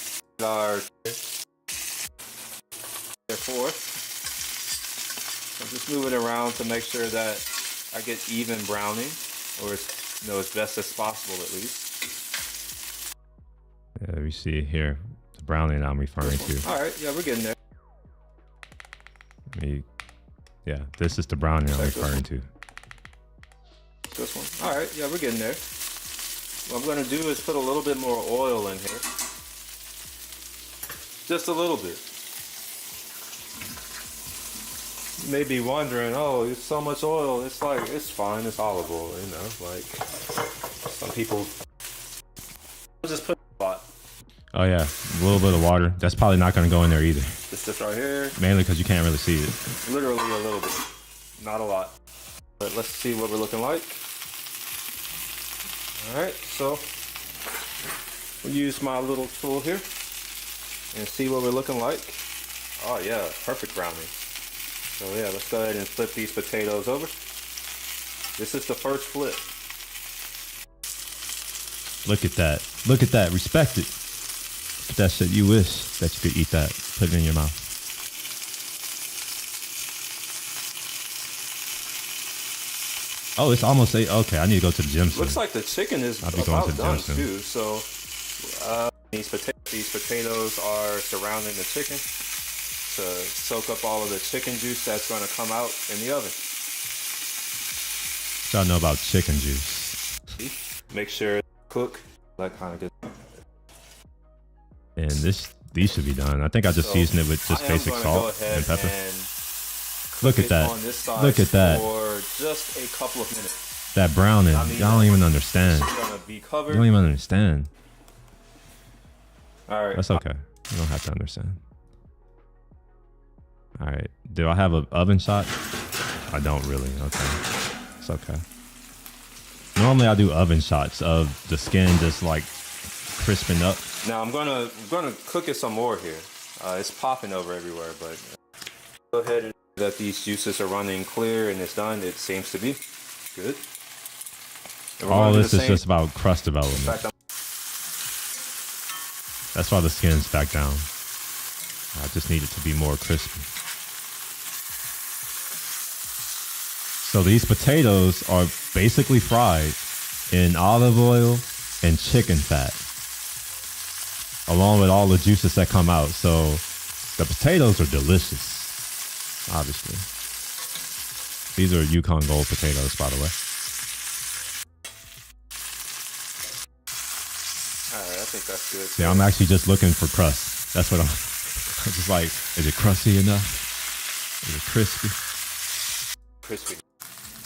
Therefore, I'm just moving it around to make sure that I get even browning, or as best as possible at least. Yeah, we see here the browning I'm referring to. All right, yeah, we're getting there. Yeah, this is the browning I'm Check this referring to. This one. All right, yeah, we're getting there. What I'm gonna do is put a little bit more oil in here. Just a little bit. You may be wondering, oh, it's so much oil. It's like, it's fine, it's olive oil, you know, like some people just put a lot. Oh yeah, a little bit of water. That's probably not gonna go in there either. This right here, Mainly because you can't really see it. literally a little bit, not a lot. But let's see what we're looking like. All right, so we'll use my little tool here and see what we're looking like. Oh yeah, perfect browning. So yeah, let's go ahead and flip these potatoes over. This is the first flip. Look at that. Look at that. Respect it. Look at that shit. You wish that you could eat that. Put it in your mouth. Oh, it's almost 8. Okay, I need to go to the gym soon. Looks like the chicken is I'll be going about to the done gym soon. too. So these potatoes are surrounding the chicken to soak up all of the chicken juice that's going to come out in the oven. Y'all know about chicken juice. Make sure it cook. That kind of good. And these should be done. I think I just So, seasoned it with just I am basic gonna salt go ahead and pepper. cook Look at it that. on this side Look at that. for just a couple of minutes. That browning. I mean, Y'all don't even understand. It's gonna be You covered. don't even understand. All right. That's okay. You don't have to understand. All right. Do I have an oven shot? I don't really. Okay. It's okay. Normally I do oven shots of the skin just like crisping up. Now I'm gonna cook it some more here. It's popping over everywhere, but go ahead and that these juices are running clear and it's done. It seems to be good. And we're All gonna do this the is same- just about crust In development. fact, That's why the skin's back down. I just need it to be more crispy. So these potatoes are basically fried in olive oil and chicken fat, along with all the juices that come out. So the potatoes are delicious, obviously. These are Yukon Gold potatoes, by the way. all right, I think that's good. See, I'm actually just looking for crust. That's what I'm just like, is it crusty enough? Is it crispy? Crispy.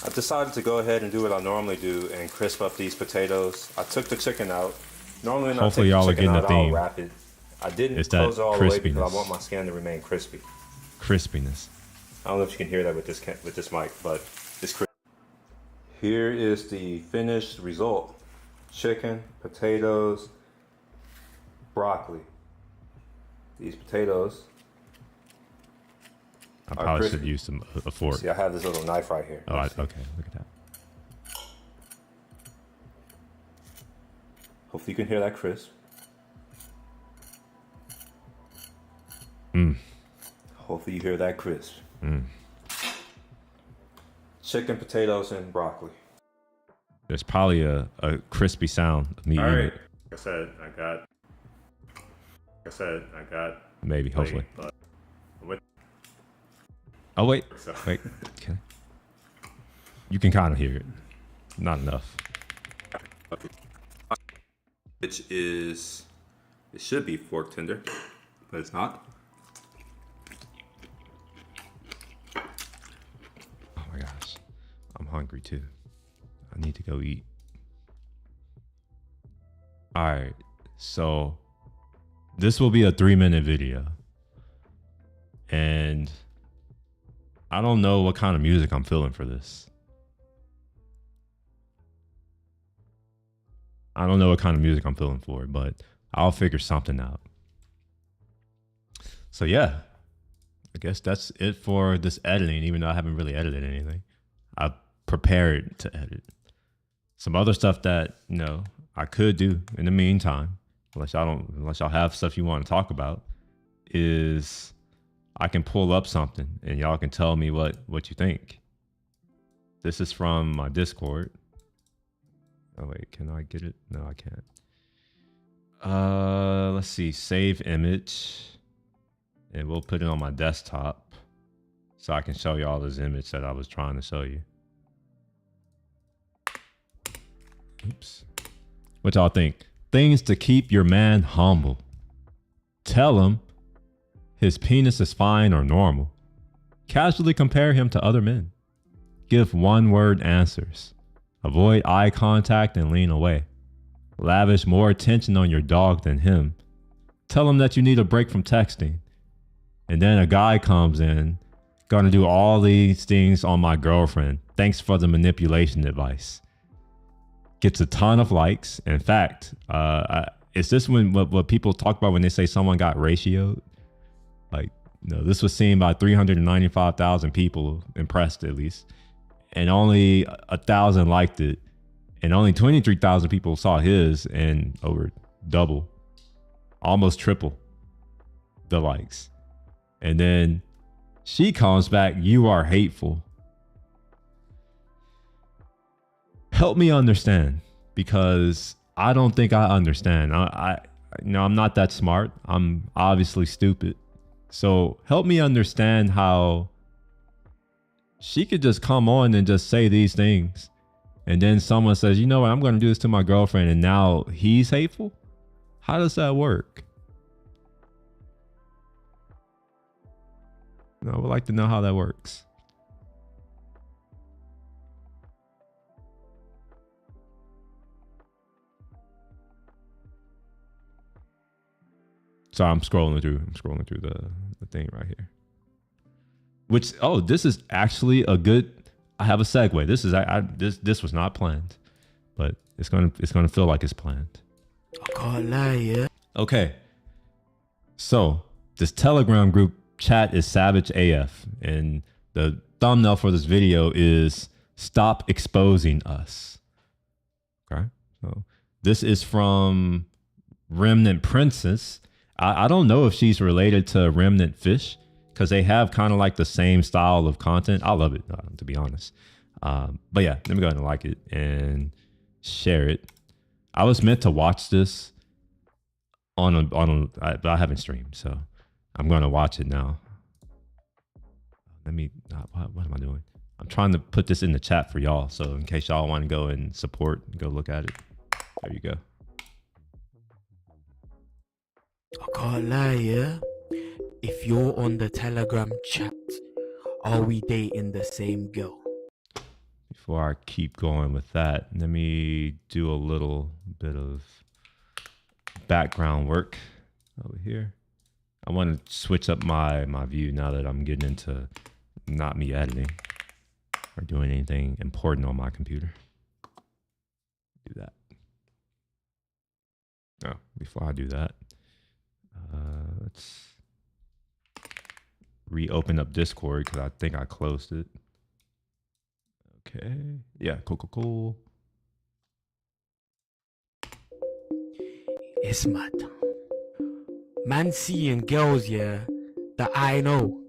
I decided to go ahead and do what I normally do and crisp up these potatoes. I took the chicken out. Normally when Hopefully I y'all are take the chicken getting out, the I'll theme. wrap it. I didn't It's that close it all the way because crispiness. I want my skin to remain crispy. Crispiness. I don't know if you can hear that with this mic, but it's crisp. Here is the finished result. Chicken, potatoes, broccoli. These potatoes. I Are probably crispy. should use a fork. See, I have this little knife right here. Oh, okay. Look at that. Hopefully you can hear that crisp. Mm. Hopefully you hear that crisp. Mm. Chicken, potatoes, and broccoli. There's probably a crispy sound of me eating it. Like I said, I got Maybe, hopefully. but with Oh, wait. so Wait. Okay. You can kind of hear it. Not enough. which is it should be fork tender, but it's not. Oh my gosh. I'm hungry too. I need to go eat. All right. So this will be a 3-minute video. And I don't know what kind of music I'm feeling for this. I don't know what kind of music I'm feeling for, but I'll figure something out. So yeah, I guess that's it for this editing, even though I haven't really edited anything. I prepared to edit. Some other stuff that, you know, I could do in the meantime, unless y'all have stuff you want to talk about, is I can pull up something and y'all can tell me what you think. This is from my Discord. Oh wait, can I get it? No, I can't. Let's see, save image, and we'll put it on my desktop so I can show you all this image that I was trying to show you. Oops. What y'all think? Things to keep your man humble. Tell him his penis is fine or normal. Casually compare him to other men. Give one-word answers. Avoid eye contact and lean away. Lavish more attention on your dog than him. Tell him that you need a break from texting. And then a guy comes in, gonna do all these things on my girlfriend. Thanks for the manipulation advice. Gets a ton of likes. In fact, is this what people talk about when they say someone got ratioed? Like, no, this was seen by 395,000 people, impressed at least, and only 1,000 liked it, and only 23,000 people saw his, and over double, almost triple the likes. And then she comes back, "You are hateful." Help me understand, because I don't think I understand. I'm not that smart. I'm obviously stupid. So help me understand how she could just come on and just say these things. And then someone says, you know what, I'm going to do this to my girlfriend. And now he's hateful. How does that work? I would like to know how that works. So I'm scrolling through the thing right here. Which, oh, this is actually a good, I have a segue. This is this was not planned, but it's gonna feel like it's planned. I can't lie, yeah. Okay. So this Telegram group chat is savage AF, and the thumbnail for this video is "Stop Exposing Us." Okay. So this is from Remnant Princess. I don't know if she's related to Remnant Fish, because they have kind of like the same style of content. I love it, to be honest. But yeah, let me go ahead and like it and share it. I was meant to watch this but I haven't streamed, so I'm going to watch it now. Let me, what am I doing? I'm trying to put this in the chat for y'all, so in case y'all want to go and support, go look at it. There you go. I can't lie, yeah. If you're on the Telegram chat, are we dating the same girl? Before I keep going with that, let me do a little bit of background work over here. I want to switch up my view now that I'm getting into not me editing or doing anything important on my computer. Do that. Oh, before I do that, let's reopen up Discord because I think I closed it. Okay. Yeah, cool. It's mad. Man seeing girls, yeah, that I know.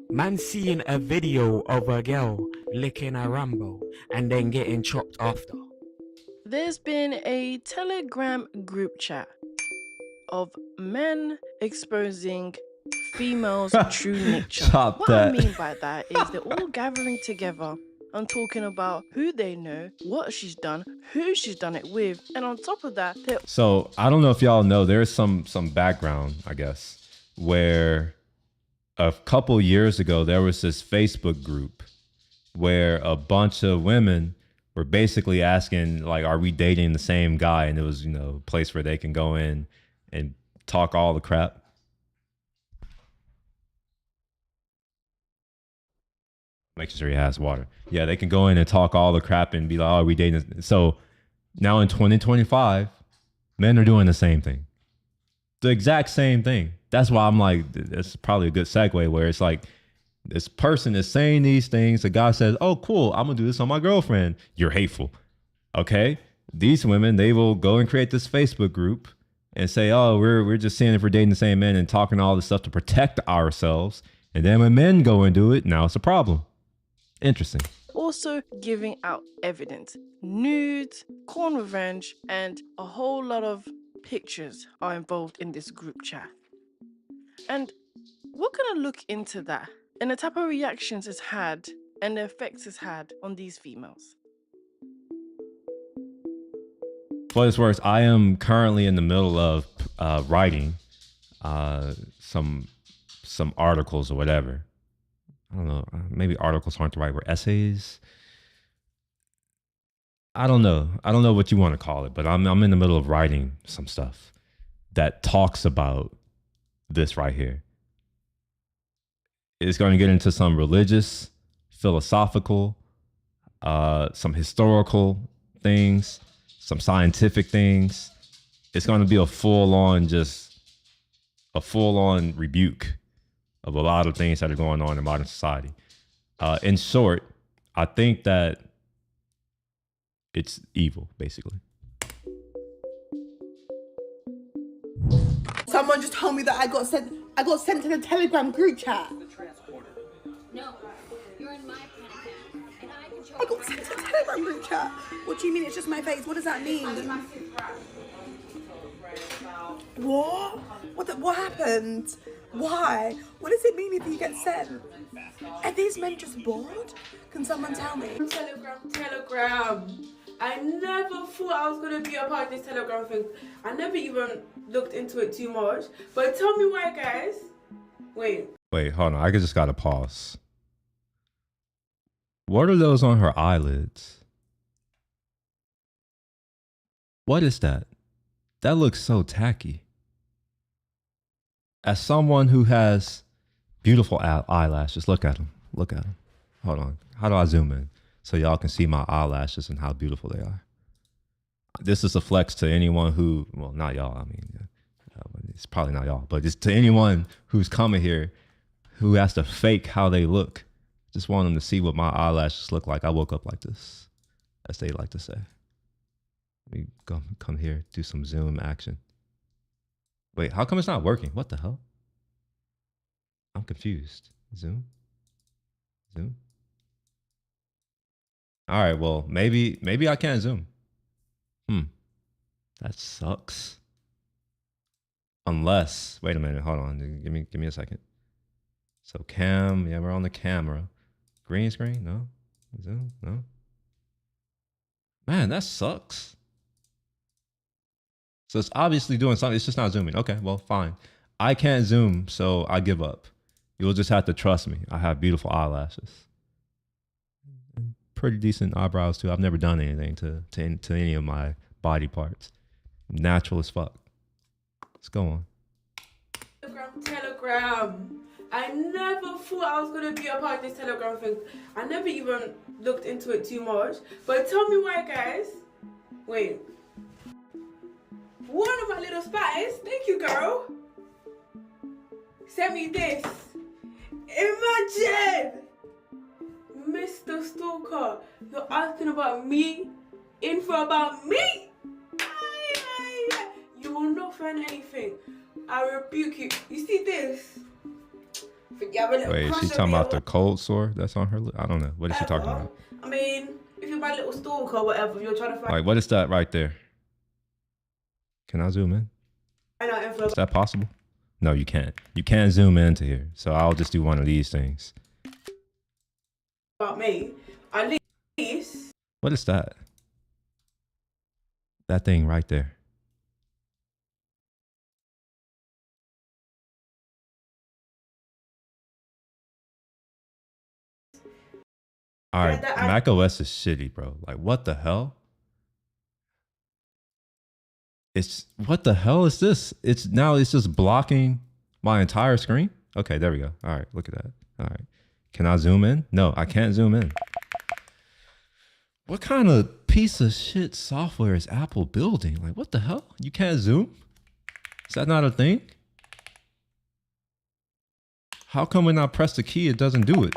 Man seeing a video of a girl licking a Rambo and then getting chopped after. There's been a Telegram group chat of men exposing females' true nature. Chop what that. I mean by that is they're all gathering together and talking about who they know, what she's done, who she's done it with, and on top of that, they're... So I don't know if y'all know, there's some background, I guess, where a couple years ago there was this Facebook group where a bunch of women were basically asking, like, are we dating the same guy? And it was, you know, a place where they can go in and talk all the crap. Making sure he has water. Yeah, they can go in and talk all the crap and be like, oh, are we dating? So now in 2025, men are doing the same thing. The exact same thing. That's why I'm like, that's probably a good segue where it's like, this person is saying these things. The guy says, oh, cool, I'm going to do this on my girlfriend. You're hateful. Okay. These women, they will go and create this Facebook group and say, oh, we're just seeing if we're dating the same men and talking all this stuff to protect ourselves. And then when men go and do it, now it's a problem. Interesting. also giving out evidence, nudes, corn revenge, and a whole lot of pictures are involved in this group chat. And we're gonna look into that and the type of reactions it's had and the effects it's had on these females. For what it's worth, I am currently in the middle of writing some articles or whatever. I don't know. Maybe articles aren't the right word. Essays. I don't know. I don't know what you want to call it, but I'm in the middle of writing some stuff that talks about this right here. It's going to get into some religious, philosophical, some historical things, some scientific things. It's going to be a full-on rebuke of a lot of things that are going on in modern society. In short, I think that it's evil, basically. Someone just told me that I got sent to the Telegram group chat. No, you're in my pen, and I control. I got sent to the Telegram group chat. What do you mean? It's just my face. What does that mean? What? What happened? Why? What does it mean if you get sent? Are these men just bored? Can someone tell me? Telegram. I never thought I was gonna be a part of this Telegram thing. I never even looked into it too much. But tell me why, guys. Wait, hold on. I just got to pause. What are those on her eyelids? What is that? That looks so tacky. As someone who has beautiful eyelashes, look at them. Look at them. Hold on. How do I zoom in so y'all can see my eyelashes and how beautiful they are? This is a flex to anyone who, well, not y'all. I mean, it's probably not y'all, but it's to anyone who's coming here who has to fake how they look. Just want them to see what my eyelashes look like. I woke up like this, as they like to say. Let me come here, do some zoom action. Wait, how come it's not working? What the hell? I'm confused. Zoom. All right, well, maybe I can't zoom. That sucks. Unless, wait a minute, hold on. Give me a second. So cam, yeah, we're on the camera. Green screen, no. Zoom, no. Man, that sucks. So it's obviously doing something. It's just not zooming. Okay, well, fine. I can't zoom, so I give up. You'll just have to trust me. I have beautiful eyelashes. Pretty decent eyebrows, too. I've never done anything to any of my body parts. Natural as fuck. Let's go on. Telegram. I never thought I was going to be a part of this Telegram thing. I never even looked into it too much. But tell me why, guys. Wait. One of my little spies, thank you, girl, sent me this. Imagine! Mr. Stalker, you're asking about me? Info about me? You will not find anything. I rebuke you. You see this? Wait, she's talking about the cold sore that's on her lip? I don't know. What is she talking about? I mean, if you're my little stalker or whatever, you're trying to find... Like, what is that right there? Can I zoom in? Is that possible? No, you can't. You can't zoom into here. So I'll just do one of these things. About me, at least... What is that? That thing right there. All right, Mac OS is shitty, bro. Like, what the hell? What the hell is this? It's just blocking my entire screen. Okay, there we go. All right, look at that. All right, can I zoom in? No, I can't zoom in. What kind of piece of shit software is Apple building? Like, what the hell? You can't zoom? Is that not a thing? How come when I press the key, it doesn't do it?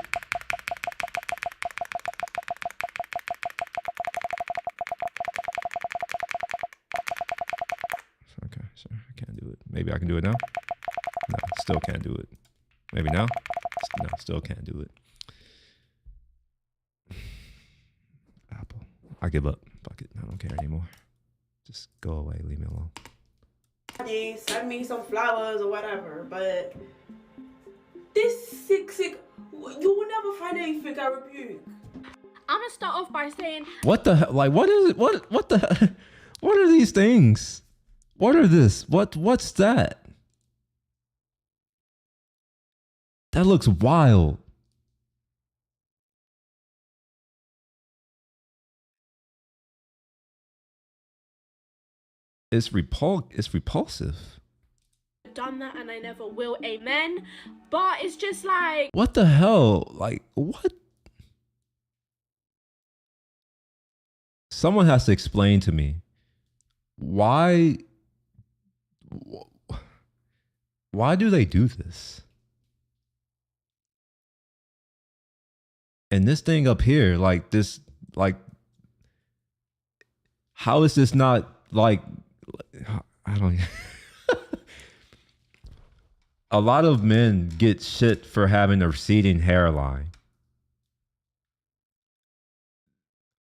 Okay, so I can't do it. Maybe I can do it now? No, still can't do it. Maybe now? No, still can't do it. Apple. I give up. Fuck it. I don't care anymore. Just go away. Leave me alone. money, send me some flowers or whatever. But this sick, you will never find anything I rebuke. I'm gonna start off by saying, What the hell? Like, what is it? What the? What are these things? What are this? What's that? That looks wild. It's repulsive. done that and I never will, amen. But it's just like, What the hell? Like, what? Someone has to explain to me why do they do this? And this thing up here, like this, like, how is this not like, I don't. A lot of men get shit for having a receding hairline.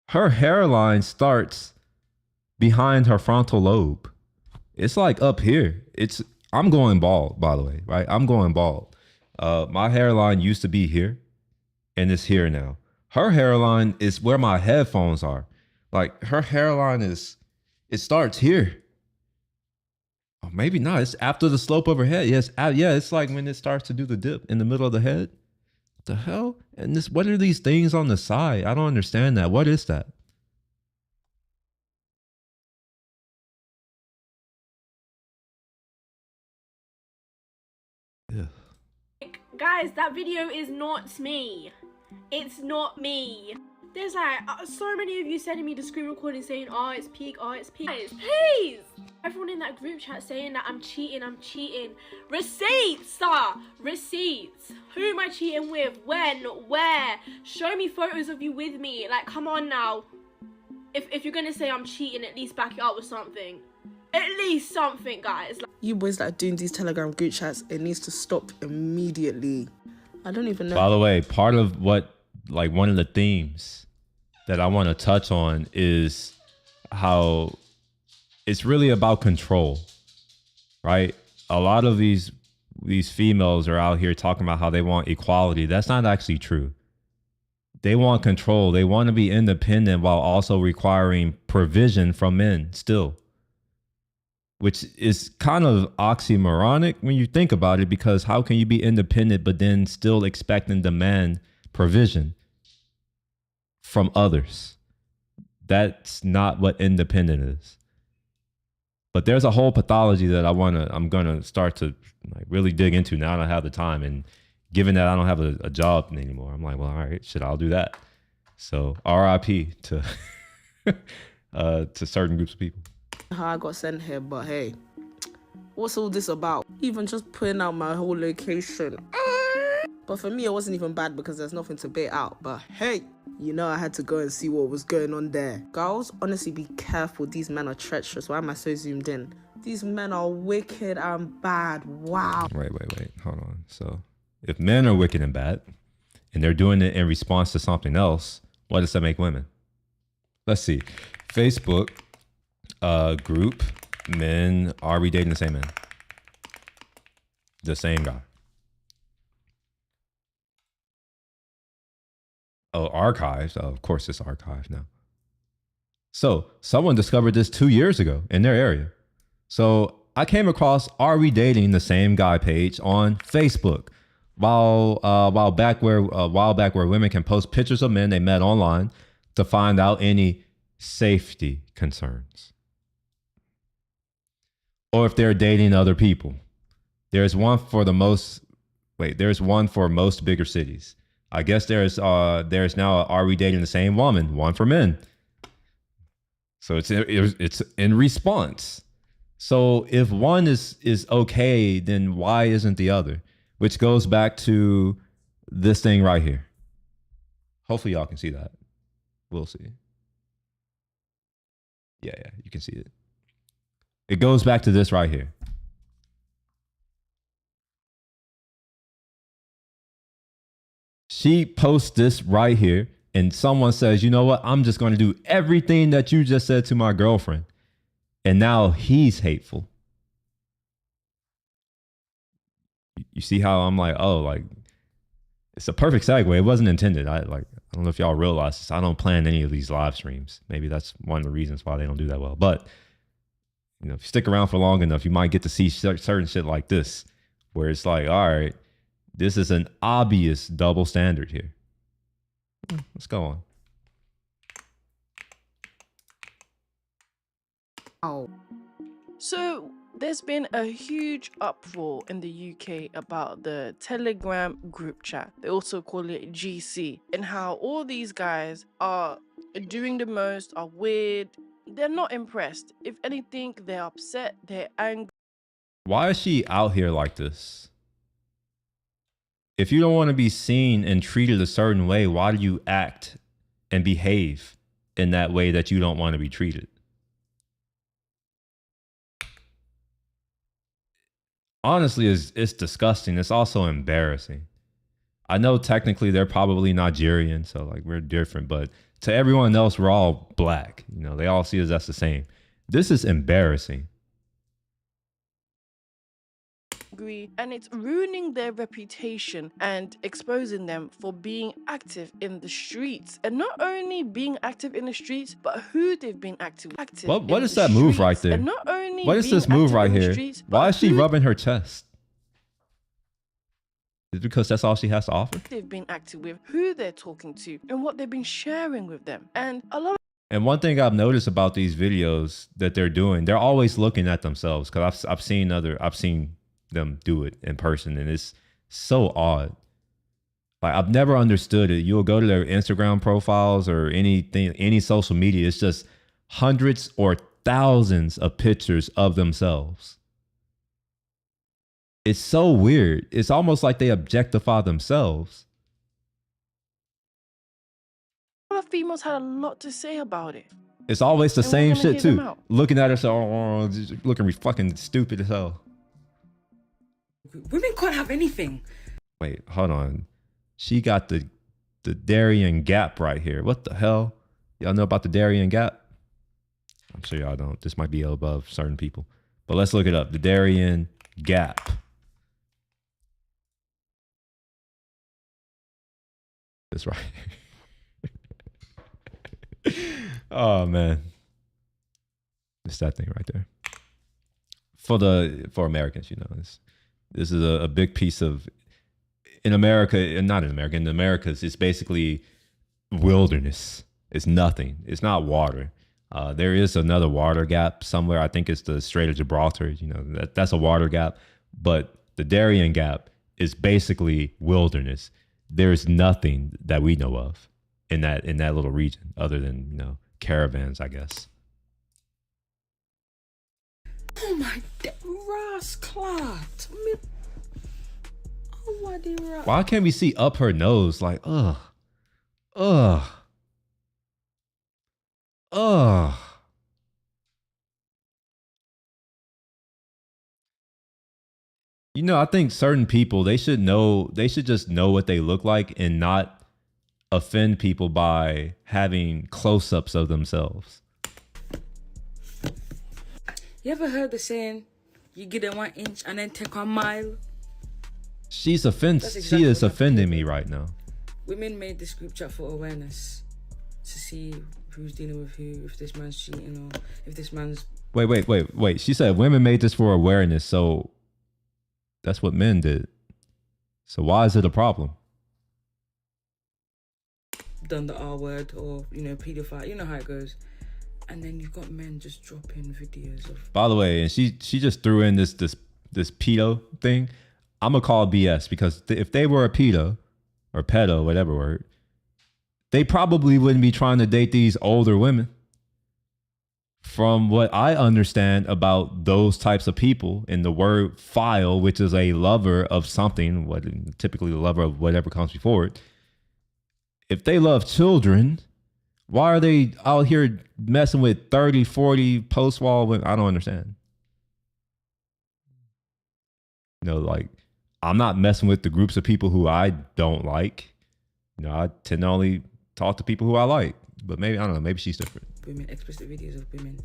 Her hairline starts behind her frontal lobe. It's like up here. I'm going bald, by the way, right? I'm going bald. My hairline used to be here and it's here now. Her hairline is where my headphones are. Like her hairline it starts here. Oh, maybe not. It's after the slope of her head. Yes, yeah, it's like when it starts to do the dip in the middle of the head. What the hell? And what are these things on the side? I don't understand that. What is that? Yeah. guys, that video is not me. It's not me. There's like so many of you sending me the screen recording saying, oh, it's peak, oh, it's peak. Guys, please. Everyone in that group chat saying that I'm cheating. Receipts, sir. Receipts. Who am I cheating with? When? Where? Show me photos of you with me. Like, come on now. If you're gonna say I'm cheating, at least back it up with something. At least something, guys. You boys that are doing these Telegram group chats, it needs to stop immediately. I don't even know. By the way, part of what, like one of the themes that I want to touch on is how it's really about control, right? A lot of these females are out here talking about how they want equality. That's not actually true. They want control. They want to be independent while also requiring provision from men still, which is kind of oxymoronic when you think about it, because how can you be independent but then still expect and demand provision from others? That's not what independent is. But there's a whole pathology that I'm gonna start to like really dig into now that I have the time. And given that I don't have a job anymore, I'm like, well, all right, shit, I'll do that. So RIP to to certain groups of people. How I got sent here, but hey, what's all this about? Even just putting out my whole location. But for me, it wasn't even bad because there's nothing to bait out. But hey, you know I had to go and see what was going on there. Girls, honestly, be careful. These men are treacherous. Why am I so zoomed in? These men are wicked and bad. Wow. Wait. Hold on. So if men are wicked and bad and they're doing it in response to something else, what does that make women? Let's see. Facebook group, men, are we dating the same man? The same guy. Oh, archives. Oh, of course it's archived now. So someone discovered this 2 years ago in their area. So I came across "Are We Dating the Same Guy" page on Facebook. While back where women can post pictures of men they met online to find out any safety concerns, or if they're dating other people. There's one for most bigger cities. I guess there's now a "Are We Dating the Same Woman?" one for men. So it's in response. So if one is okay, then why isn't the other? Which goes back to this thing right here. Hopefully y'all can see that. We'll see. Yeah, you can see it. It goes back to this right here. She posts this right here, and someone says, you know what? I'm just going to do everything that you just said to my girlfriend. And now he's hateful. You see how I'm like, oh, like it's a perfect segue. It wasn't intended. I don't know if y'all realize this. I don't plan any of these live streams. Maybe that's one of the reasons why they don't do that well. But you know, if you stick around for long enough, you might get to see certain shit like this, where it's like, all right, this is an obvious double standard here. Let's go on. Oh. So there's been a huge uproar in the UK about the Telegram group chat. They also call it GC, and how all these guys are doing the most, are weird. They're not impressed. If anything, they're upset, they're angry. Why is she out here like this? If you don't want to be seen and treated a certain way, why do you act and behave in that way that you don't want to be treated? Honestly, it's disgusting. It's also embarrassing. I know technically they're probably Nigerian, so like we're different, but to everyone else, we're all black. You know, they all see us as the same. This is embarrassing. And it's ruining their reputation and exposing them for being active in the streets. And not only being active in the streets, but who they've been active. What is that move right there? And not only what is this move right here? Why is she rubbing her chest? Is it because that's all she has to offer? They've been active with, who they're talking to, and what they've been sharing with them. And a lot of And one thing I've noticed about these videos that they're doing, they're always looking at themselves. Because I've seen them do it in person, and it's so odd. Like, I've never understood it. You'll go to their Instagram profiles or anything, any social media, it's just hundreds or thousands of pictures of themselves. It's so weird. It's almost like they objectify themselves. A lot of females had a lot to say about it. It's always the same shit too. Out. Looking at her, so looking fucking stupid as hell. Women can't have anything. Wait, hold on. She got the Darien Gap right here. What the hell? Y'all know about the Darien Gap? I'm sure y'all don't. This might be above certain people. But let's look it up. The Darien Gap. That's right. Oh man. It's that thing right there. For Americans, you know, this is a big piece of, in America, and not in America, in the Americas, it's basically wilderness. It's nothing. It's not water. There is another water gap somewhere. I think it's the Strait of Gibraltar. You know, that's a water gap. But the Darien Gap is basically wilderness. There's nothing that we know of in that little region other than, you know, caravans, I guess. Oh my rascalot. Oh my dear. Why can't we see up her nose? Like, ugh. You know, I think certain people, they should just know what they look like and not offend people by having close-ups of themselves. You ever heard the saying, you get a 1 inch and then take 1 mile? She is offending me right now. Women made this group chat for awareness, to see who's dealing with who, if this man's cheating or if this man's... Wait. She said women made this for awareness, so that's what men did. So why is it a problem? Done the R word or, you know, pedophile, you know how it goes. And then you've got men just dropping videos of... By the way, and she just threw in this pedo thing. I'm gonna call BS, because if they were a pedo or pedo, whatever word, they probably wouldn't be trying to date these older women. From what I understand about those types of people, in the word file, which is a lover of something, typically the lover of whatever comes before it. If they love children, why are they out here messing with 30, 40 post-wall women? I don't understand. You know, like, I'm not messing with the groups of people who I don't like. You know, I tend to only talk to people who I like. But maybe, I don't know, maybe she's different. Women, explicit videos of women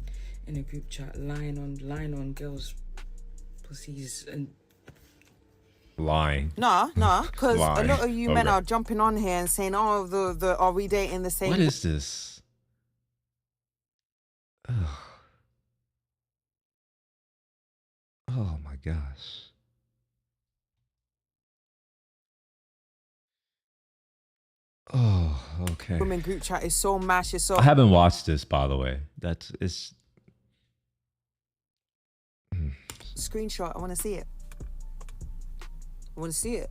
in a group chat lying on girls' pussies and... Lying. Nah, because a Lying. lot of you men Okay. are jumping on here and saying, "Oh, the are we dating the same?" What is this? Ugh. Oh my gosh. Oh, okay. women group chat is so mash. It's so. I haven't watched this, by the way. It's Screenshot. I want to see it. I want to see it.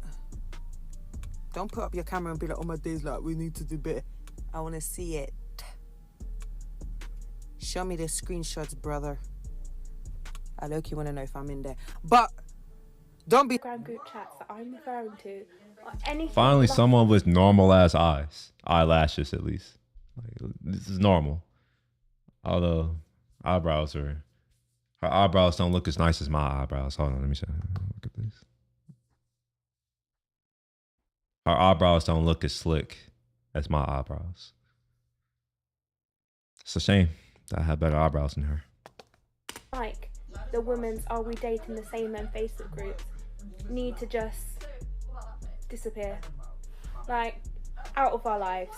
Don't put up your camera and be like, "Oh my days, like we need to do better." I want to see it. Show me the screenshots, brother. I low-key want to know if I'm in there, but don't be. Group chats that I'm referring to are anything. finally like- someone with normal ass eyes, eyelashes at least. Like, this is normal. Although eyebrows are, her eyebrows don't look as nice as my eyebrows. Hold on, let me show. Look at this. Her eyebrows don't look as slick as my eyebrows. It's a shame that I have better eyebrows than her. Like the women's "Are we dating the same men" Facebook groups need to just disappear, like out of our lives,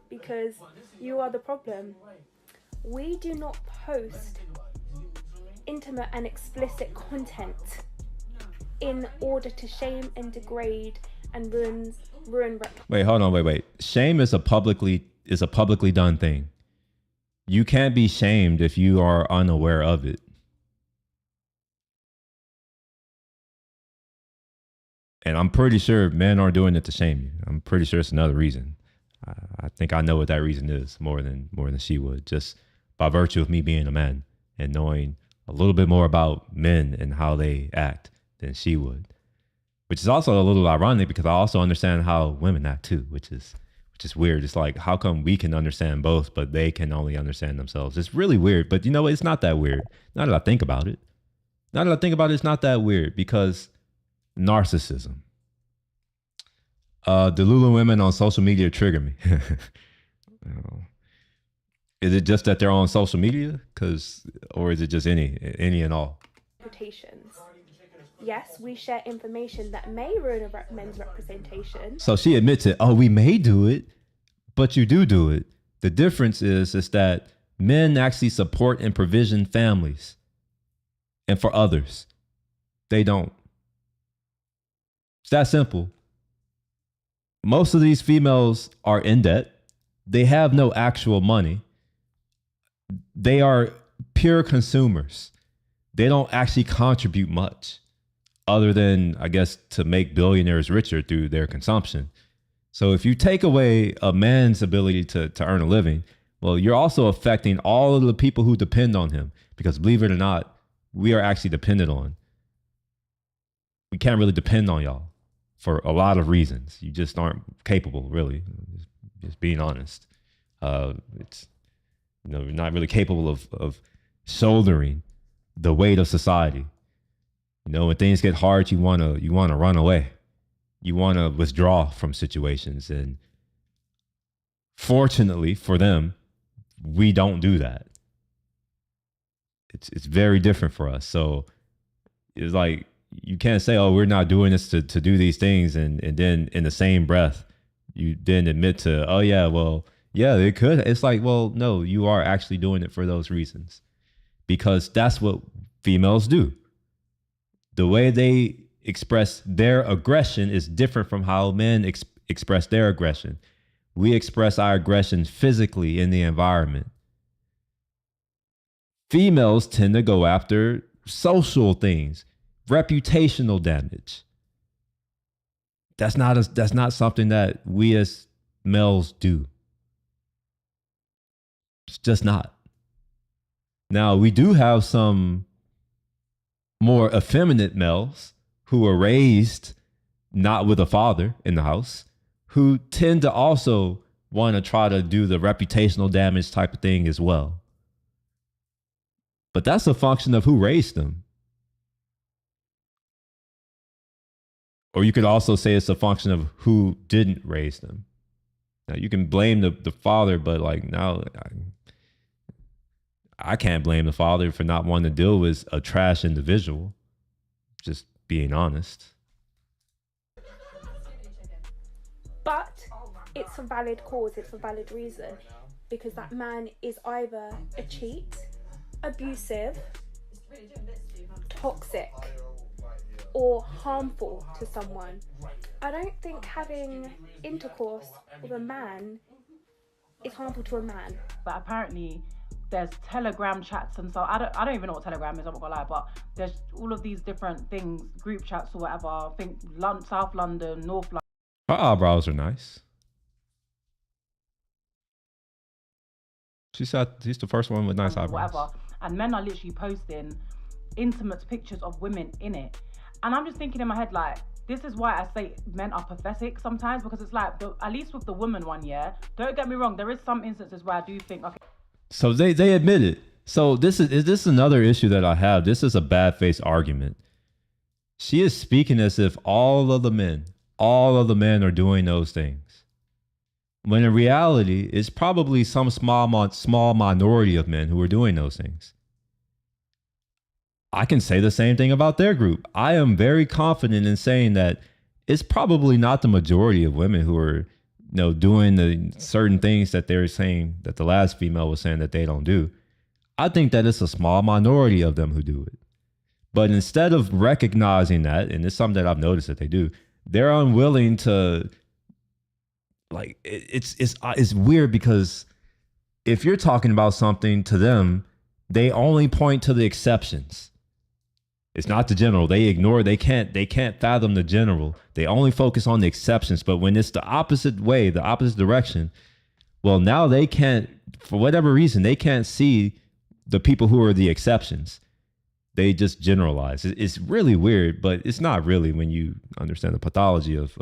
because you are the problem. We do not post intimate and explicit content in order to shame and degrade and ruin. Wait, hold on, wait. Shame is a publicly done thing. You can't be shamed if you are unaware of it. And I'm pretty sure men aren't doing it to shame you. I'm pretty sure it's another reason. I think I know what that reason is more than she would, just by virtue of me being a man and knowing a little bit more about men and how they act than she would. Which is also a little ironic because I also understand how women act too, which is weird. It's like, how come we can understand both, but they can only understand themselves? It's really weird, but you know what? It's not that weird. Now that I think about it, it's not that weird because narcissism. The Lulu women on social media trigger me. Is it just that they're on social media? Or is it just any and all? Reputations. Yes, we share information that may ruin a men's representation. So she admits it. Oh, we may do it, but you do it. The difference is that men actually support and provision families. And for others, they don't. It's that simple. Most of these females are in debt. They have no actual money. They are pure consumers. They don't actually contribute much other than, I guess, to make billionaires richer through their consumption. So if you take away a man's ability to earn a living, well, you're also affecting all of the people who depend on him, because believe it or not, we are actually dependent on. We can't really depend on y'all for a lot of reasons. You just aren't capable, really. Just being honest. It's, you're not really capable of shouldering the weight of society. When things get hard, you wanna run away. You wanna withdraw from situations, and fortunately for them, we don't do that. It's very different for us. So it's like, you can't say, "Oh, we're not doing this to do these things," and then in the same breath, you then admit to, "Oh yeah, well, yeah, it could." It's like, well, no, you are actually doing it for those reasons, because that's what females do. The way they express their aggression is different from how men express their aggression. We express our aggression physically in the environment. Females tend to go after social things, reputational damage. That's not something that we as males do. It's just not. Now, we do have some more effeminate males who are raised not with a father in the house, who tend to also want to try to do the reputational damage type of thing as well. But that's a function of who raised them. Or you could also say it's a function of who didn't raise them. Now, you can blame the father, but like now, I can't blame the father for not wanting to deal with a trash individual. Just being honest. it's a valid cause, it's a valid reason, because that man is either a cheat, abusive, toxic, or harmful to someone. I don't think having intercourse with a man is harmful to a man. But apparently there's Telegram chats, and so I don't even know what Telegram is, I'm not gonna lie, but there's all of these different things, group chats or whatever. I think South London, North London. Her eyebrows are nice. She's the first one with nice eyebrows. Whatever. And men are literally posting intimate pictures of women in it. And I'm just thinking in my head, like, this is why I say men are pathetic sometimes, because it's like, at least with the woman one, yeah, don't get me wrong, there is some instances where I do think, okay. So they admit it. So this is another issue that I have. This is a bad faith argument. She is speaking as if all of the men are doing those things, when in reality, it's probably some small minority of men who are doing those things. I can say the same thing about their group. I am very confident in saying that it's probably not the majority of women who are, doing the certain things that they're saying that the last female was saying that they don't do. I think that it's a small minority of them who do it. But instead of recognizing that, and it's something that I've noticed that they do, they're unwilling to, like, it's weird, because if you're talking about something to them, they only point to the exceptions. It's not the general. They can't fathom the general. They only focus on the exceptions. But when it's the opposite way, the opposite direction, well, now they can't, for whatever reason, they can't see the people who are the exceptions. They just generalize. It's really weird, but it's not really when you understand the pathology of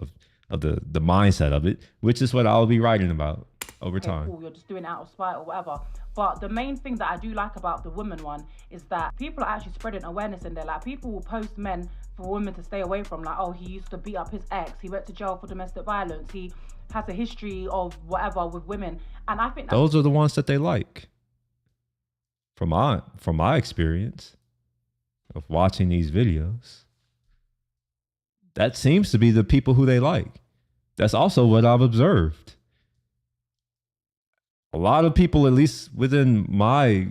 the mindset of it, which is what I'll be writing about over time. Cool, you're just doing it out of spite or whatever. But the main thing that I do like about the woman one is that people are actually spreading awareness in there. Like, people will post men for women to stay away from. Like, oh, he used to beat up his ex. He went to jail for domestic violence. He has a history of whatever with women. And I think those are the ones that they like. From my experience of watching these videos, that seems to be the people who they like. That's also what I've observed. A lot of people, at least within my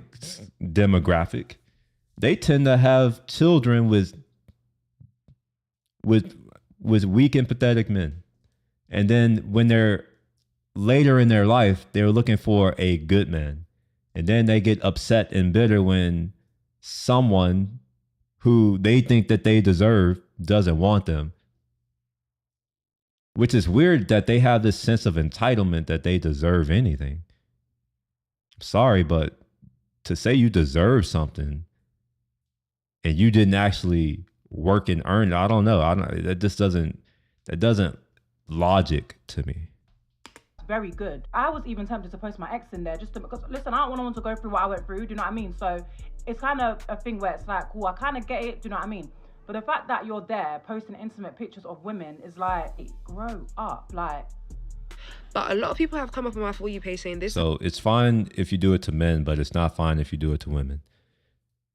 demographic, they tend to have children with weak and pathetic men. And then when they're later in their life, they're looking for a good man. And then they get upset and bitter when someone who they think that they deserve doesn't want them. Which is weird that they have this sense of entitlement that they deserve anything. Sorry, but to say you deserve something and you didn't actually work and earn it, I don't know. That doesn't logic to me. Very good. I was even tempted to post my ex in there because, listen, I don't want to go through what I went through, do you know what I mean? So it's kind of a thing where it's like, cool, I kind of get it, do you know what I mean? But the fact that you're there posting intimate pictures of women is like, grow up, like. But a lot of people have come up on my For You page saying this. So it's fine if you do it to men, but it's not fine if you do it to women.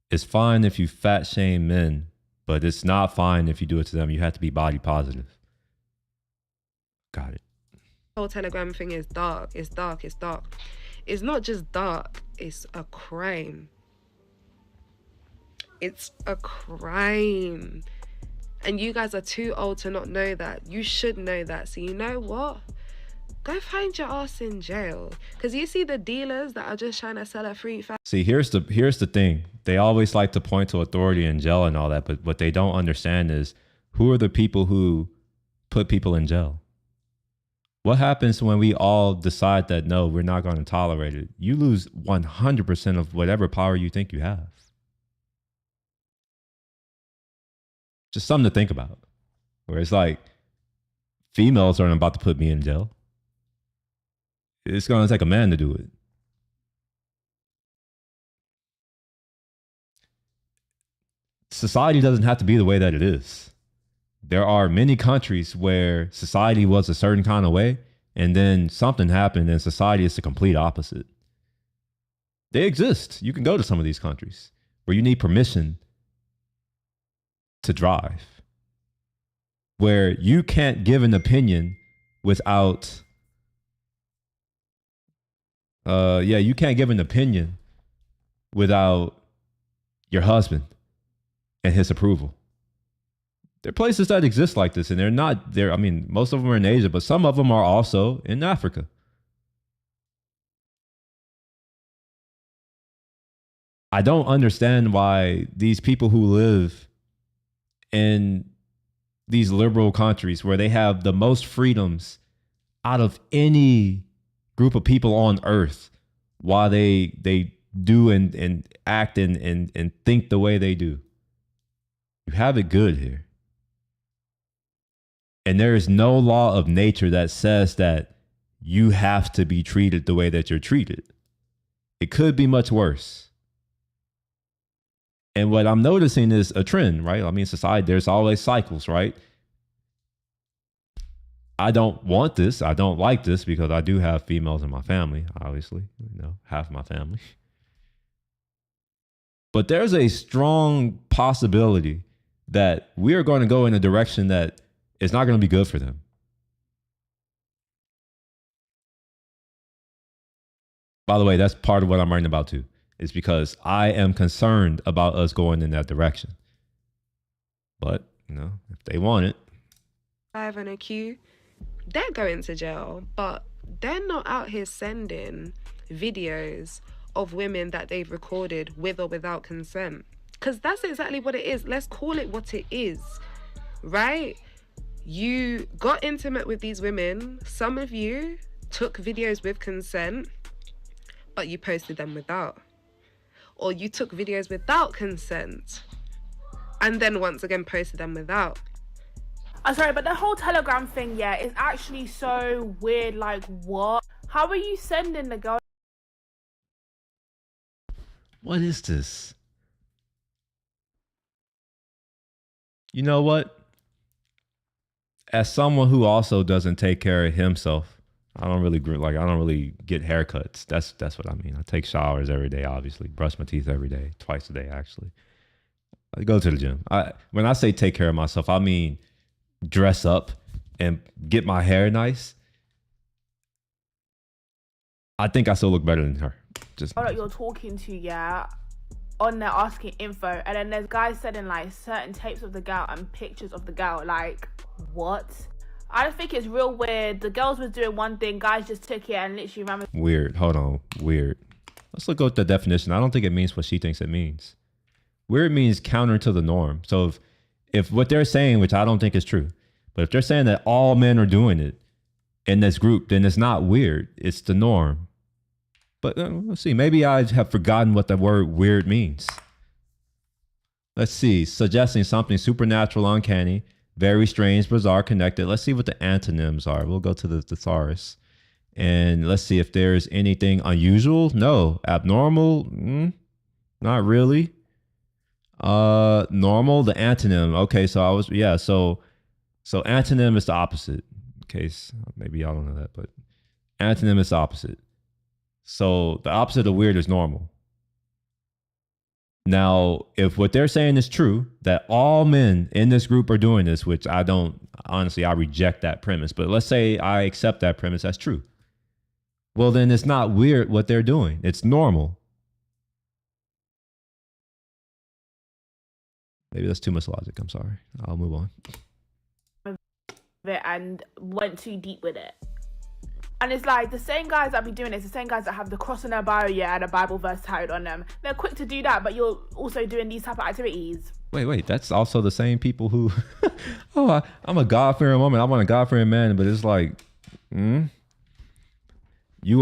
It's fine if you fat shame men, but it's not fine if you do it to them. You have to be body positive. Got it. The whole Telegram thing is dark. It's dark. It's dark. It's not just dark. It's a crime. It's a crime. And you guys are too old to not know that. You should know that. So you know what? Go find your ass in jail. Because you see the dealers that are just trying to sell a free fat. See, here's the thing. They always like to point to authority in jail and all that, but what they don't understand is who are the people who put people in jail? What happens when we all decide that, no, we're not going to tolerate it? You lose 100% of whatever power you think you have. Just something to think about. Where it's like, females aren't about to put me in jail. It's going to take a man to do it. Society doesn't have to be the way that it is. There are many countries where society was a certain kind of way, and then something happened and society is the complete opposite. They exist. You can go to some of these countries where you need permission to drive, where you can't give an opinion without yeah, you can't give an opinion without your husband and his approval. There are places that exist like this, and they're not there. I mean, most of them are in Asia, but some of them are also in Africa. I don't understand why these people who live in these liberal countries where they have the most freedoms out of any group of people on earth, why they do and act and think the way they do. You have it good here. And there is no law of nature that says that you have to be treated the way that you're treated. It could be much worse. And what I'm noticing is a trend, right? I mean, society, there's always cycles, right? I don't want this. I don't like this because I do have females in my family, obviously, half my family. But there's a strong possibility that we are going to go in a direction that is not going to be good for them. By the way, that's part of what I'm writing about too. Is because I am concerned about us going in that direction. But, if they want it. 5 and a Q, they're going to jail, but they're not out here sending videos of women that they've recorded with or without consent. Because that's exactly what it is. Let's call it what it is, right? You got intimate with these women. Some of you took videos with consent, but you posted them without. Or you took videos without consent and then once again posted them without. I'm sorry, but the whole Telegram thing, yeah, is actually so weird. Like, what? How are you sending the girl? What is this? You know what? As someone who also doesn't take care of himself, I don't really get haircuts. That's what I mean. I take showers every day, obviously. Brush my teeth every day, twice a day, actually. I go to the gym. When I say take care of myself, I mean dress up and get my hair nice. I think I still look better than her. Just that you're talking to, yeah, on there asking info, and then there's guys sending like certain tapes of the girl and pictures of the girl. Like, what? I just think it's real weird. The girls was doing one thing, guys just took it and literally ran with. Weird. Hold on. Weird. Let's look at the definition. I don't think it means what she thinks it means. Weird means counter to the norm. So if what they're saying, which I don't think is true, but if they're saying that all men are doing it in this group, then it's not weird. It's the norm. But let's see. Maybe I have forgotten what the word weird means. Let's see. Suggesting something supernatural, uncanny, very strange, bizarre, connected. Let's see what the antonyms are. We'll go to the thesaurus. And let's see if there's anything unusual. No. Abnormal? Not really. Normal, the antonym. Okay, so so antonym is the opposite. In case maybe y'all don't know that, but antonym is the opposite. So the opposite of weird is normal. Now, if what they're saying is true, that all men in this group are doing this, which I reject that premise. But let's say I accept that premise, that's true. Well, then it's not weird what they're doing. It's normal. Maybe that's too much logic. I'm sorry. I'll move on. And went too deep with it. And it's like the same guys that be doing it, the same guys that have the cross in their bio, yeah, and a Bible verse tied on them. They're quick to do that, but you're also doing these type of activities. Wait, that's also the same people who, I'm a God-fearing woman. I want a God-fearing man, but it's like, you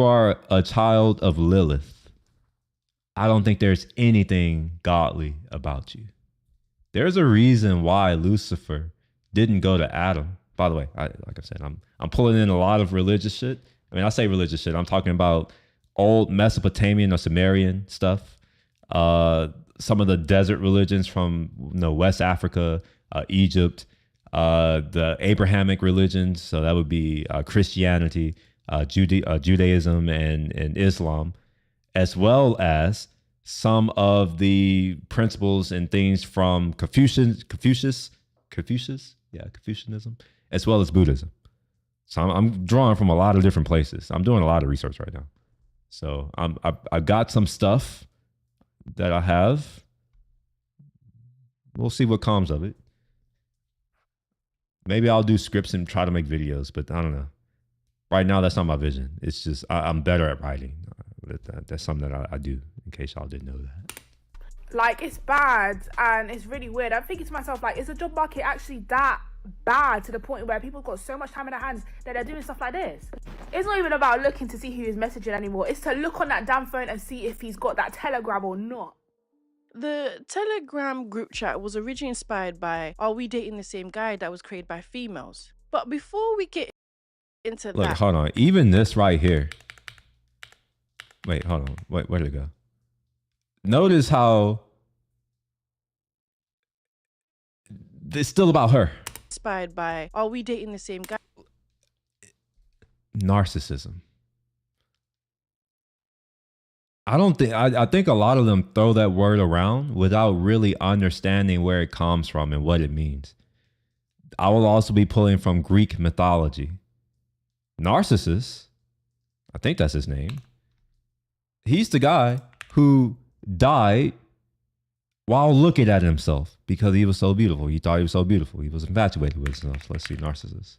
are a child of Lilith. I don't think there's anything godly about you. There's a reason why Lucifer didn't go to Adam. By the way, like I said, I'm pulling in a lot of religious shit. I mean, I say religious shit. I'm talking about old Mesopotamian or Sumerian stuff. Some of the desert religions from West Africa, Egypt, the Abrahamic religions. So that would be Christianity, Judaism, and Islam, as well as some of the principles and things from Confucianism, as well as Buddhism. So I'm drawing from a lot of different places. I'm doing a lot of research right now. So I got some stuff that I have. We'll see what comes of it. Maybe I'll do scripts and try to make videos, but I don't know. Right now, that's not my vision. It's just I'm better at writing. That's something that I do, in case y'all didn't know that. Like, it's bad and it's really weird. I'm thinking to myself, like, is the job market actually that bad to the point where people got so much time in their hands that they're doing stuff like this? It's not even about looking to see who is messaging anymore. It's to look on that damn phone and see if he's got that Telegram or not. The Telegram group chat was originally inspired by Are We Dating the Same Guy that was created by females. But before we get into Look, that... hold on. Even this right here. Wait, hold on. Wait, where did it go? Notice how it's still about her. Inspired by Are We Dating the Same Guy? Narcissism. I think a lot of them throw that word around without really understanding where it comes from and what it means. I will also be pulling from Greek mythology. Narcissus, I think that's his name. He's the guy who died while looking at himself because he was so beautiful. He thought he was so beautiful. He was infatuated with himself. Let's see, Narcissus.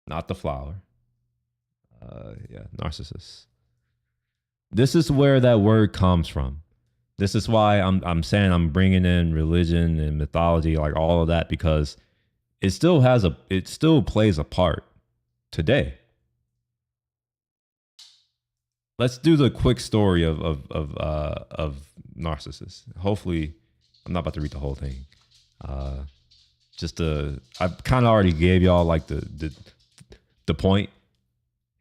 Not the flower. Yeah, Narcissus. This is where that word comes from. This is why I'm saying I'm bringing in religion and mythology, like all of that, because it still plays a part today. Let's do the quick story of Narcissus. Hopefully, I'm not about to read the whole thing. I kind of already gave y'all like the point.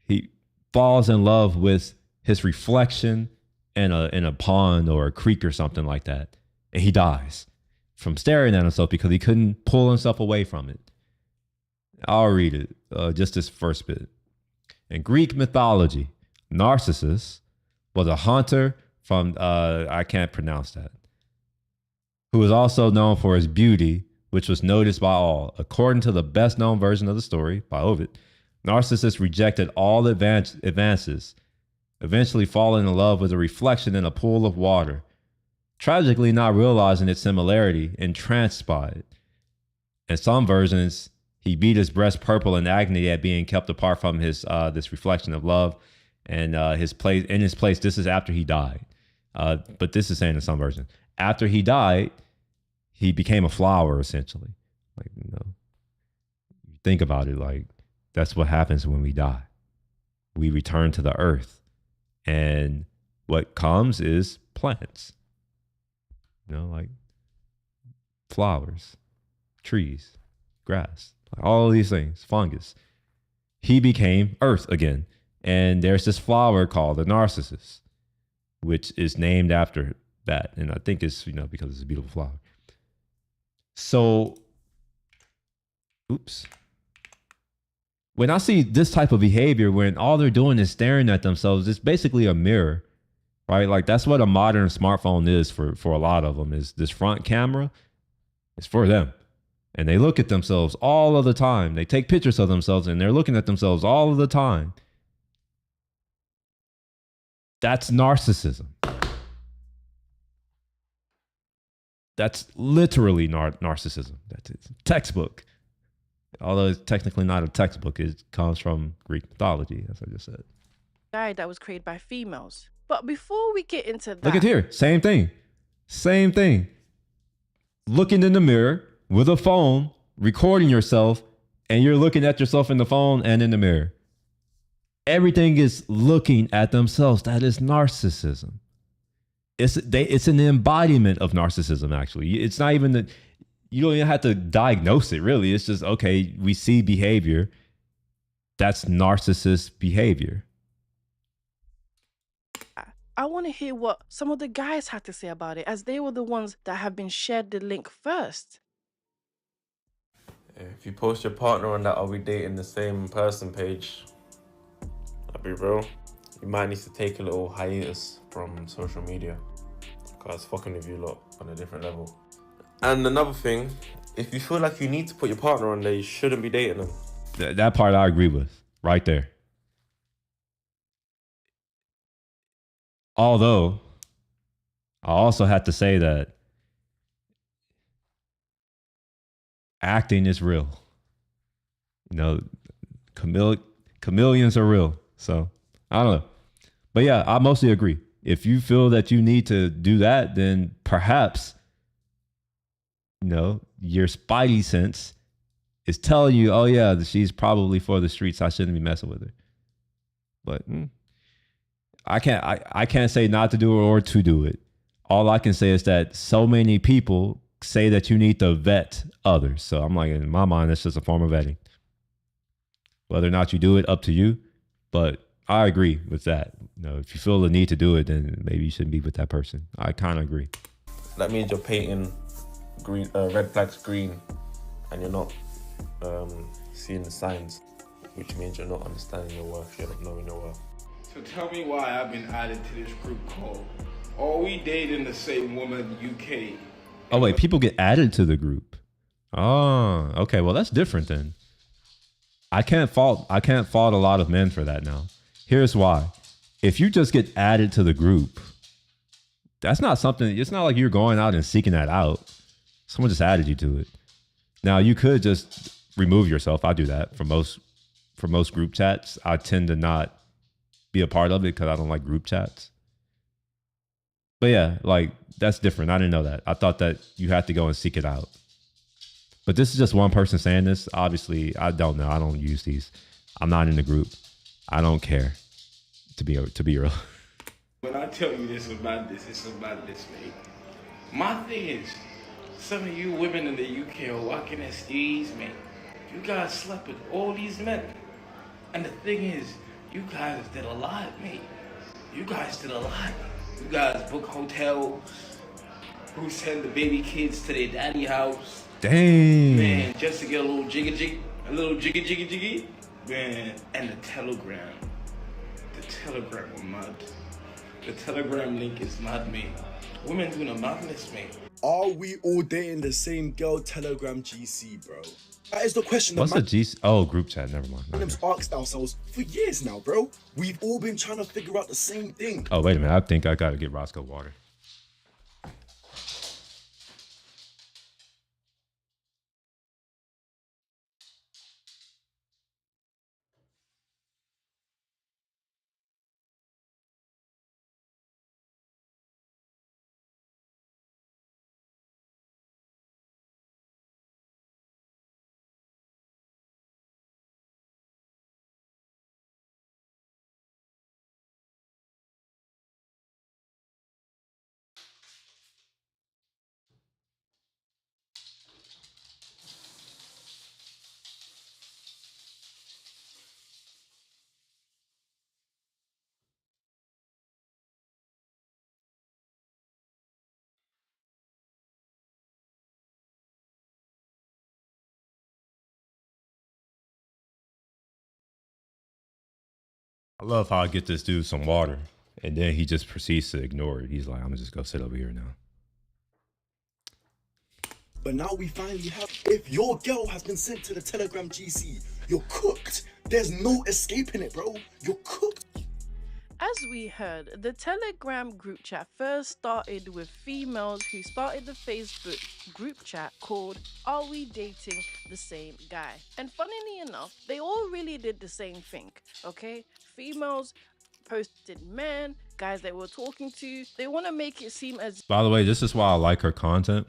He falls in love with his reflection in a pond or a creek or something like that, and he dies from staring at himself because he couldn't pull himself away from it. I'll read it, just this first bit. In Greek mythology, Narcissus was a hunter from I can't pronounce that, who was also known for his beauty, which was noticed by all. According to the best known version of the story by Ovid, Narcissus rejected all advances, eventually falling in love with a reflection in a pool of water, tragically not realizing its similarity, entranced by it. In some versions, he beat his breast purple in agony at being kept apart from his this reflection of love, and his place. This is after he died, but this is saying in some versions, after he died, he became a flower essentially. Like, you know, think about it, like that's what happens when we die. We return to the earth, and what comes is plants. You know, like flowers, trees, grass, all of these things, fungus. He became earth again. And there's this flower called the Narcissus, which is named after that. And I think it's, you know, because it's a beautiful flower. So, oops. When I see this type of behavior, when all they're doing is staring at themselves, it's basically a mirror, right? Like that's what a modern smartphone is for a lot of them, is this front camera. It's for them. And they look at themselves all of the time. They take pictures of themselves and they're looking at themselves all of the time. That's narcissism. That's literally narcissism. That's it. Textbook. Although it's technically not a textbook, it comes from Greek mythology, as I just said. Guy that was created by females. But before we get into that... Look at here. Same thing. Same thing. Looking in the mirror with a phone, recording yourself, and you're looking at yourself in the phone and in the mirror. Everything is looking at themselves. That is narcissism. It's an embodiment of narcissism, actually. It's not even that you don't even have to diagnose it, really. It's just, okay, we see behavior. That's narcissist behavior. I want to hear what some of the guys had to say about it, as they were the ones that have been shared the link first. If you post your partner on that Are We Dating the Same Person page, I'll be real, you might need to take a little hiatus from social media, because it's fucking with you lot on a different level. And another thing, if you feel like you need to put your partner on there, you shouldn't be dating them. That part I agree with right there. Although, I also have to say that acting is real. You know, chameleons are real. So I don't know. But yeah, I mostly agree. If you feel that you need to do that, then perhaps, you know, your spidey sense is telling you, oh yeah, she's probably for the streets. I shouldn't be messing with her. But I can't say not to do it or to do it. All I can say is that so many people say that you need to vet others. So I'm like, in my mind, that's just a form of vetting. Whether or not you do it, up to you. But I agree with that. You know, if you feel the need to do it, then maybe you shouldn't be with that person. I kind of agree. That means you're painting green, red flags green, and you're not seeing the signs, which means you're not understanding your worth. You're not knowing your worth. So tell me why I've been added to this group called Are We Dating the Same Woman UK? Oh wait, people get added to the group. Oh, okay. Well, that's different then. I can't fault a lot of men for that now. Here's why. If you just get added to the group, that's not something, it's not like you're going out and seeking that out. Someone just added you to it. Now you could just remove yourself. I do that for most group chats. I tend to not be a part of it because I don't like group chats. But yeah, like that's different. I didn't know that. I thought that you had to go and seek it out. But this is just one person saying this. Obviously, I don't know. I don't use these. I'm not in the group. I don't care, to be real. When I tell you this about this, it's about this, mate. My thing is, some of you women in the UK are walking as these, mate. You guys slept with all these men. And the thing is, you guys did a lot, mate. You guys did a lot. You guys book hotels. Who send the baby kids to their daddy house. Dang. Man, just to get a little jiggy. Man, and the Telegram. The Telegram will mad. The Telegram link is mad, mate. Women doing a madness, mate. Are we all dating the same girl? Telegram GC, bro. That is the question. What's the GC? Oh, group chat. Never mind. We've asked ourselves for years now, bro. We've all been trying to figure out the same thing. Oh, wait a minute. I think I got to get Roscoe water. I love how I get this dude some water and then he just proceeds to ignore it. He's like, I'm gonna just go sit over here now. But now we finally have, if your girl has been sent to the Telegram GC, you're cooked. There's no escaping it, bro. You're cooked. As we heard, the Telegram group chat first started with females who started the Facebook group chat called Are We Dating the Same Guy? And funnily enough, they all really did the same thing, okay? Females posted men, guys they were talking to. They want to make it seem as... By the way, this is why I like her content.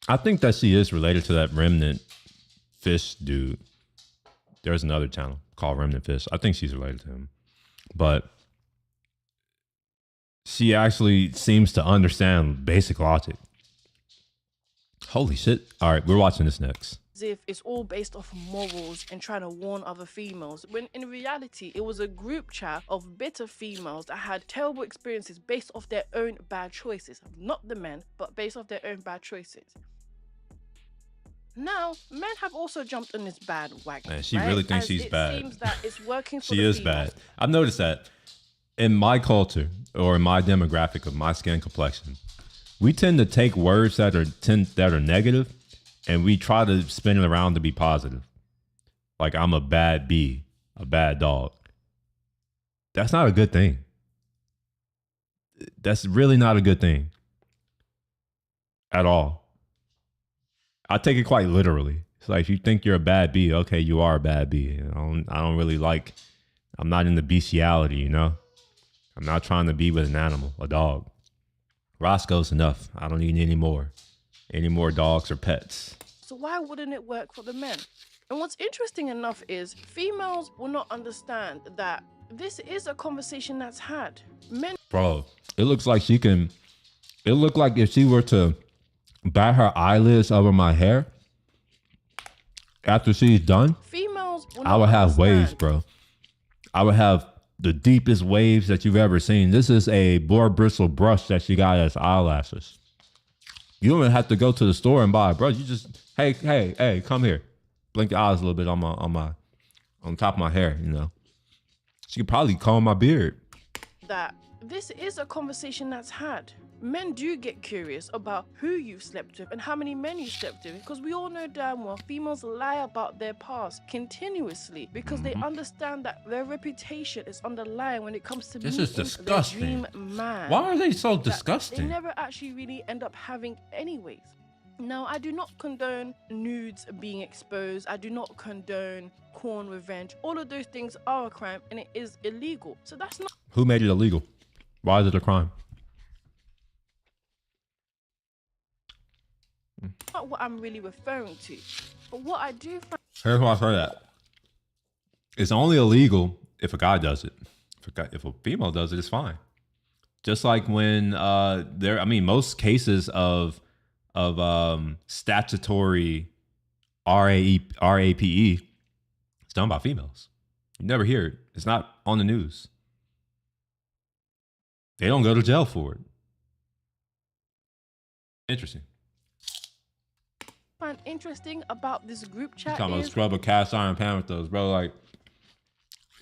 I think that she is related to that Remnant Fish dude. There's another channel called Remnant Fish. I think she's related to him. But she actually seems to understand basic logic. Holy shit. All right, we're watching this next. As if it's all based off morals and trying to warn other females, when in reality it was a group chat of bitter females that had terrible experiences based off their own bad choices. Not the men, but based off their own bad choices. Now, men have also jumped on this bad wagon. Man, she right? really thinks As she's it bad. Seems that it's working for She the is females. bad. I've noticed that in my culture or in my demographic of my skin complexion, we tend to take words that are negative and we try to spin it around to be positive. like I'm a bad bee, a bad dog. That's not a good thing. That's really not a good thing at all. I take it quite literally. It's like, if you think you're a bad bee, okay, you are a bad bee. I don't really like, I'm not into bestiality, you know? I'm not trying to be with an animal, a dog. Roscoe's enough. I don't need any more dogs or pets. So why wouldn't it work for the men? And what's interesting enough is females will not understand that this is a conversation that's had. Men. Bro, it looks like she can, it looked like if she were to bat her eyelids over my hair after she's done, Females will I not would have understand. waves, bro. I would have the deepest waves that you've ever seen. This is a boar bristle brush that she got as eyelashes. You don't even have to go to the store and buy it, bro. You just, hey, come here. Blink your eyes a little bit on top of my hair, you know. She could probably comb my beard. That this is a conversation that's had. Men do get curious about who you've slept with and how many men you slept with, because we all know damn well females lie about their past continuously because they understand that their reputation is on the line when it comes to This meeting is disgusting. their dream man. Why are they so that disgusting? They never actually really end up having anyways. Now, I do not condone nudes being exposed. I do not condone porn revenge. All of those things are a crime and it is illegal. So that's not Who made it illegal? Why is it a crime? what I'm really referring to. But what I do find Here's why I say that. It's only illegal if a guy does it. If a female does it, it's fine. Just like when most cases of statutory RAPE, it's done by females. You never hear it. It's not on the news. They don't go to jail for it. Interesting. interesting about this group chat Talking about is scrub a cast iron pan with those, bro. Like,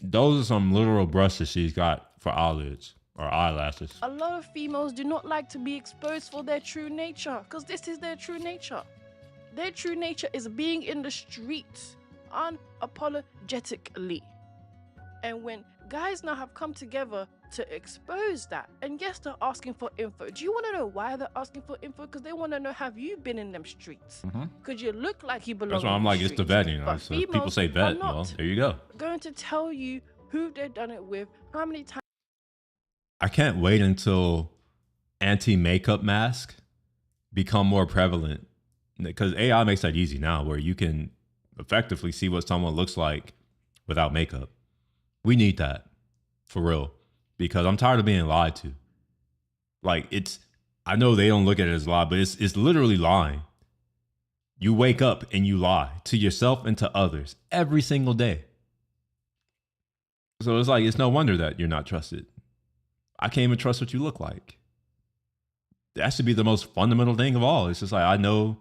those are some literal brushes she's got for eyelids or eyelashes. a lot of females do not like to be exposed for their true nature, because this is their true nature. Their true nature is being in the streets unapologetically. And when guys now have come together to expose that, and yes, they're asking for info. Do you want to know why they're asking for info? Because they want to know, have you been in them streets? Because you look like you belong. That's why in I'm the like, it's the streets. vetting. But So if people females say are vet, not well, there you go. going to tell you who they've done it with, how many times. I can't wait until anti-makeup masks become more prevalent, because AI makes that easy now, where you can effectively see what someone looks like without makeup. We need that for real, because I'm tired of being lied to. Like, I know they don't look at it as lie, but it's literally lying. You wake up and you lie to yourself and to others every single day. So it's like, it's no wonder that you're not trusted. I can't even trust what you look like. That should be the most fundamental thing of all. It's just like, I know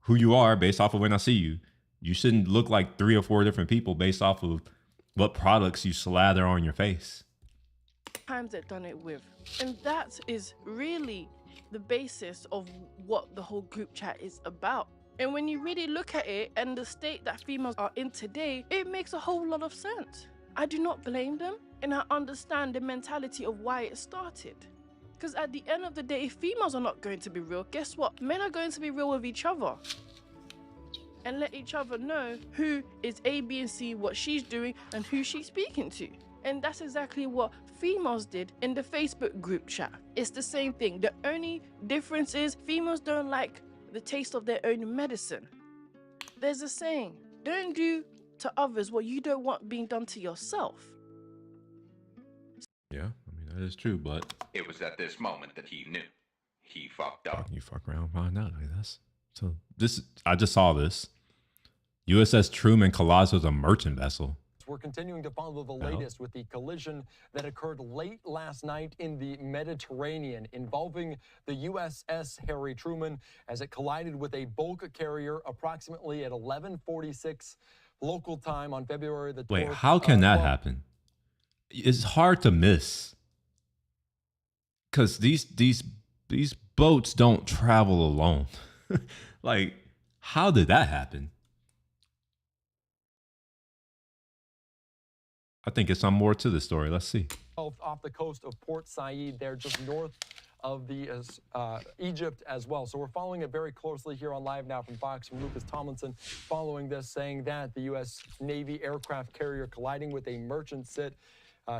who you are based off of when I see you. You shouldn't look like 3 or 4 different people based off of what products you slather on your face. Times they've done it with. And that is really the basis of what the whole group chat is about. And when you really look at it and the state that females are in today, it makes a whole lot of sense. I do not blame them, and I understand the mentality of why it started. Because at the end of the day, if females are not going to be real, guess what? Men are going to be real with each other. And let each other know who is A, B, and C, what she's doing, and who she's speaking to. And that's exactly what females did in the Facebook group chat. It's the same thing. The only difference is females don't like the taste of their own medicine. There's a saying, don't do to others what you don't want being done to yourself. Yeah, I mean, that is true, but It was at this moment that he knew. He fucked up. you fuck around and find out, I guess. So I just saw this. USS Truman collides with a merchant vessel. We're continuing to follow the latest with the collision that occurred late last night in the Mediterranean involving the USS Harry Truman as it collided with a bulk carrier approximately at 11:46 local time on February the 12th. Wait, how can that happen? It's hard to miss, because these boats don't travel alone. Like, how did that happen? I think it's some more to the story. Let's see. Off the coast of Port Said, there just north of the Egypt as well. So we're following it very closely here on Live Now from Fox, from Lucas Tomlinson, following this, saying that the U.S. Navy aircraft carrier colliding with a merchant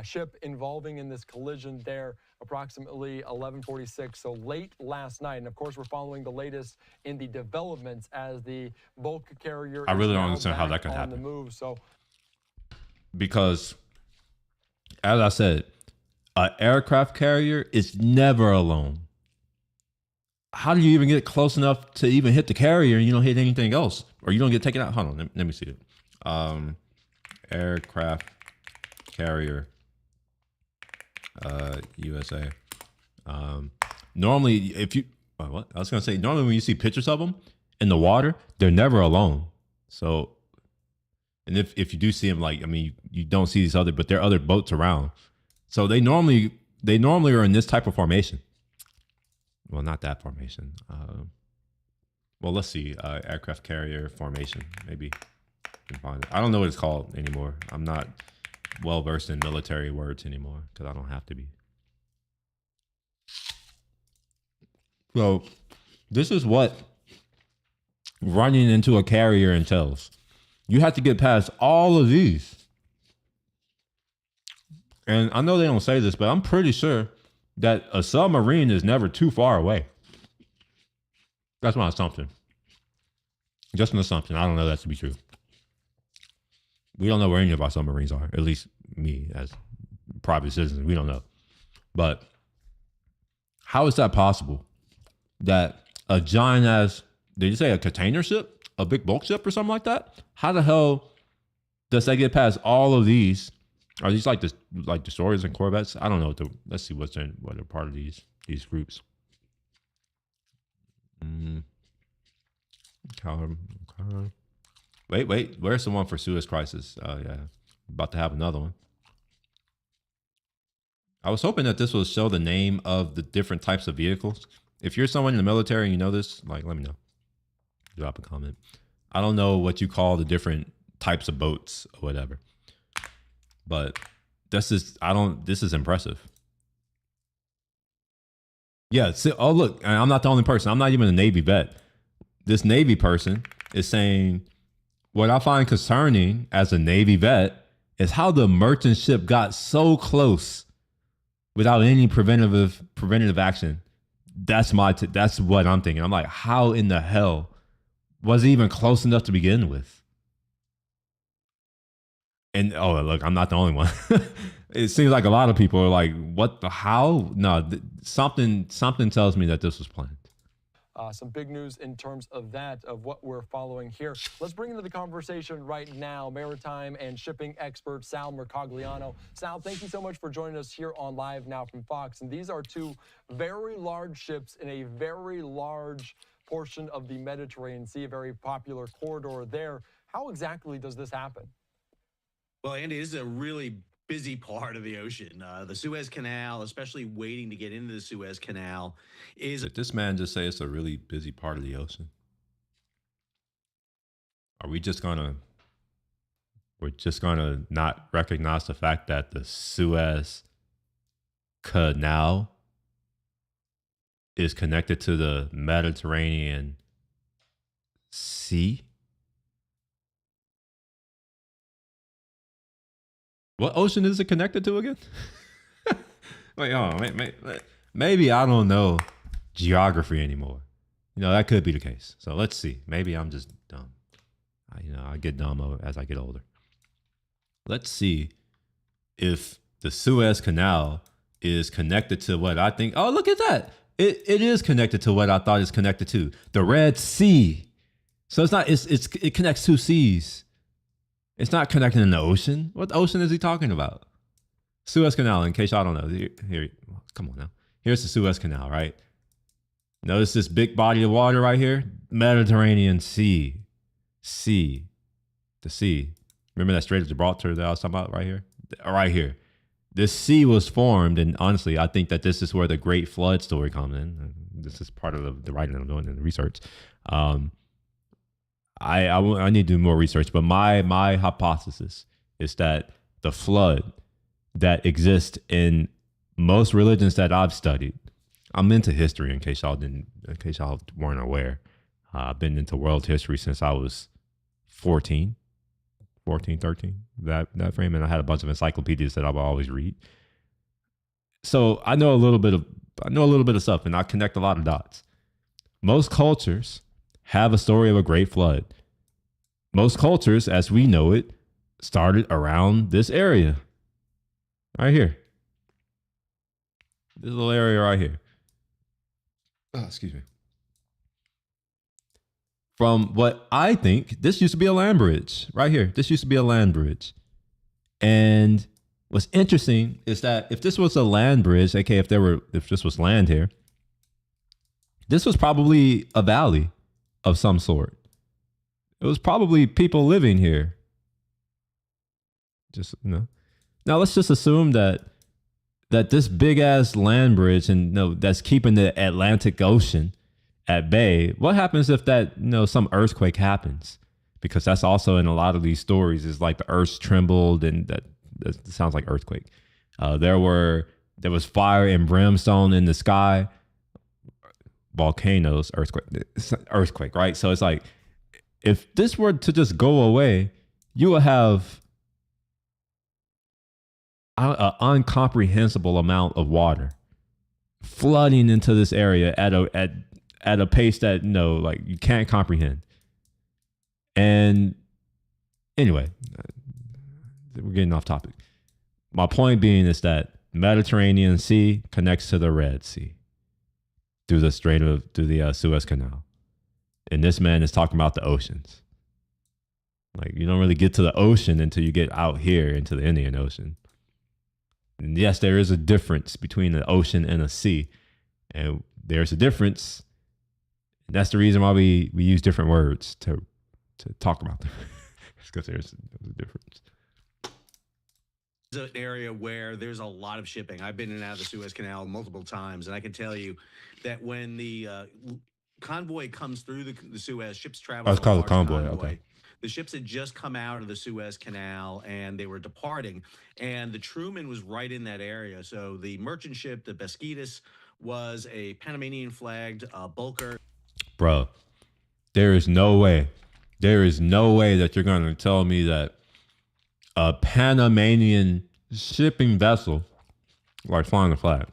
ship involving in this collision there approximately 11:46, so late last night. And of course, we're following the latest in the developments as the bulk carrier I really is don't now understand how back that can on happen. the move. So Because, as I said, an aircraft carrier is never alone. How do you even get close enough to even hit the carrier and you don't hit anything else? Or you don't get taken out? Hold on, let me see it. Aircraft carrier, USA. Normally, if you, what? I was going to say, normally when you see pictures of them in the water, they're never alone. So, and if you do see them, like, I mean, you don't see these other, but there are other boats around. So they normally are in this type of formation. Well, not that formation. Well, let's see. Aircraft carrier formation. Maybe I can find it. I don't know what it's called anymore. I'm not well versed in military words anymore because I don't have to be. So this is what running into a carrier entails. You have to get past all of these. And I know they don't say this, but I'm pretty sure that a submarine is never too far away. That's my assumption. Just an assumption. I don't know that to be true. We don't know where any of our submarines are. At least me as private citizens, we don't know. But how is that possible? That a giant ass, did you say a container ship? A big bulk ship or something like that? How the hell does that get past all of these? Are these like destroyers and corvettes? I don't know. Let's see what are part of these groups. Wait. Where's the one for Suez Crisis? Yeah, about to have another one. I was hoping that this will show the name of the different types of vehicles. If you're someone in the military and you know this, like, let me know. Drop a comment. I don't know what you call the different types of boats or whatever. But this is impressive. Yeah, oh look, I'm not the only person. I'm not even a Navy vet. This Navy person is saying, what I find concerning as a Navy vet is how the merchant ship got so close without any preventative action. That's what I'm thinking. I'm like, how in the hell was it even close enough to begin with? And oh, look, I'm not the only one. It seems like a lot of people are like, what the how? No, something tells me that this was planned. Some big news in terms of that, of what we're following here. Let's bring into the conversation right now maritime and shipping expert Sal Mercogliano. Sal, thank you so much for joining us here on Live Now from Fox. And these are two very large ships in a very large portion of the Mediterranean Sea, a very popular corridor there. How exactly does this happen? Well, Andy, this is a really busy part of the ocean. The Suez Canal, especially waiting to get into the Suez Canal, is... Did this man just say it's a really busy part of the ocean? Are we just gonna... We're just gonna not recognize the fact that the Suez Canal is connected to the Mediterranean Sea? What ocean is it connected to again? Maybe I don't know geography anymore. You know, that could be the case. So let's see. Maybe I'm just dumb. I get dumb as I get older. Let's see if the Suez Canal is connected to what I think. Oh, look at that. It is connected to what I thought it's connected to. The Red Sea. So it's not, it connects two seas. It's not connecting in the ocean. What ocean is he talking about? Suez Canal, in case y'all don't know. Here, come on now. Here's the Suez Canal, right? Notice this big body of water right here? Mediterranean Sea. The sea. Remember that Strait of Gibraltar that I was talking about right here? Right here. This sea was formed, and honestly, I think that this is where the Great Flood story comes in. This is part of the writing I'm doing and the research. I need to do more research, but my hypothesis is that the flood that exists in most religions that I've studied. I'm into history in case y'all weren't aware. I've been into world history since I was 13, that frame. And I had a bunch of encyclopedias that I would always read. So I know a little bit of stuff, and I connect a lot of dots. Most cultures have a story of a great flood. Most cultures, as we know it, started around this area. Right here. This little area right here. Oh, excuse me. From what I think, this used to be a land bridge. Right here. This used to be a land bridge. And what's interesting is that if this was a land bridge, aka if this was land here, this was probably a valley of some sort. It was probably people living here. Just, you know. Now let's just assume that this big ass land bridge and that's keeping the Atlantic Ocean at bay. What happens if that, some earthquake happens? Because that's also in a lot of these stories is like the earth trembled, and that sounds like earthquake. There was fire and brimstone in the sky, volcanoes, earthquake, right? So it's like, if this were to just go away, you would have an incomprehensible amount of water flooding into this area at a pace that you can't comprehend. And anyway, we're getting off topic. My point being is that Mediterranean Sea connects to the Red Sea through the Suez Canal. And this man is talking about the oceans. Like, you don't really get to the ocean until you get out here into the Indian Ocean. And yes, there is a difference between the ocean and a sea. And there's a difference. And that's the reason why we use different words to talk about them. It's because there's a difference. It's an area where there's a lot of shipping. I've been in and out of the Suez Canal multiple times, and I can tell you that when the convoy comes through the Suez, ships travel. Oh, it's called a convoy. Okay. The ships had just come out of the Suez Canal and they were departing, and the Truman was right in that area. So the merchant ship, the Beskitas, was a Panamanian flagged bulker. Bro, there is no way that you're going to tell me that a Panamanian shipping vessel, like flying the flag,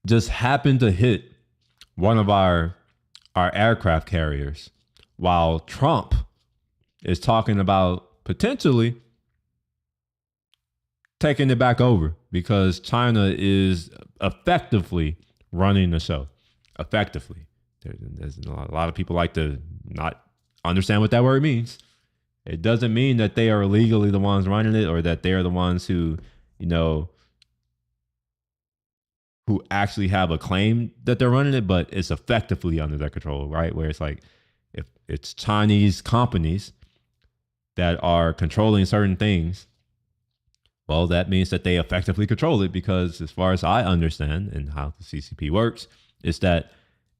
just happened to hit one of our aircraft carriers while Trump is talking about potentially taking it back over because China is effectively running the show. Effectively. There's a lot of people like to not understand what that word means. It doesn't mean that they are legally the ones running it or that they're the ones who actually have a claim that they're running it, but it's effectively under their control, right? Where it's like, if it's Chinese companies that are controlling certain things, well, that means that they effectively control it, because as far as I understand and how the CCP works, is that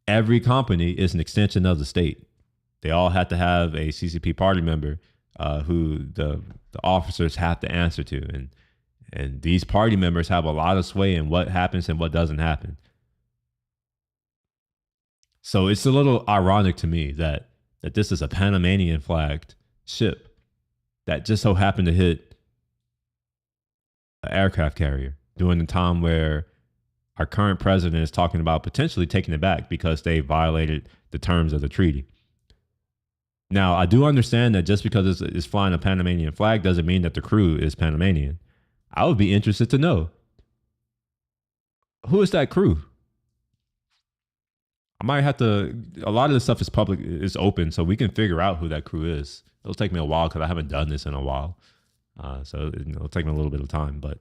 every company is an extension of the state. They all have to have a CCP party member who the officers have to answer to. And these party members have a lot of sway in what happens and what doesn't happen. So it's a little ironic to me that this is a Panamanian flagged ship that just so happened to hit an aircraft carrier during the time where our current president is talking about potentially taking it back because they violated the terms of the treaty. Now, I do understand that just because it's flying a Panamanian flag doesn't mean that the crew is Panamanian. I would be interested to know, who is that crew? I might have to, a lot of this stuff is public, is open, so we can figure out who that crew is. It'll take me a while because I haven't done this in a while. So it'll take me a little bit of time, but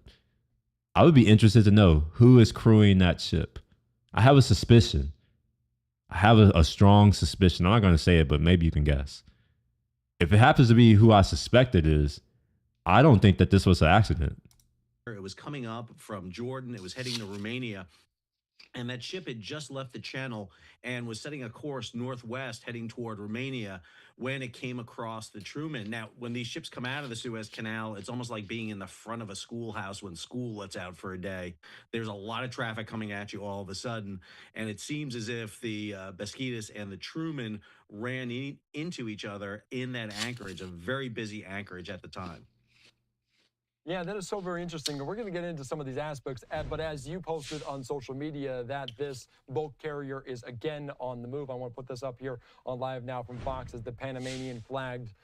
I would be interested to know who is crewing that ship. I have a suspicion. I have a strong suspicion. I'm not going to say it, but maybe you can guess. If it happens to be who I suspect it is, I don't think that this was an accident. It was coming up from Jordan. It was heading to Romania. And that ship had just left the channel and was setting a course northwest heading toward Romania when it came across the Truman. Now, when these ships come out of the Suez Canal, it's almost like being in the front of a schoolhouse when school lets out for a day. There's a lot of traffic coming at you all of a sudden. And it seems as if the Beskides and the Truman ran into each other in that anchorage, a very busy anchorage at the time. Yeah, that is so very interesting. We're going to get into some of these aspects, but as you posted on social media that this bulk carrier is again on the move, I want to put this up here on Live Now from Fox as the Panamanian flagged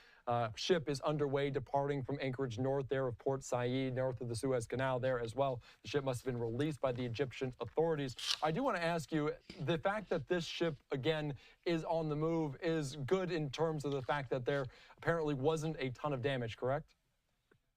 ship is underway, departing from Anchorage north there of Port Said, north of the Suez Canal there as well. The ship must have been released by the Egyptian authorities. I do want to ask you, the fact that this ship, again, is on the move is good in terms of the fact that there apparently wasn't a ton of damage, correct?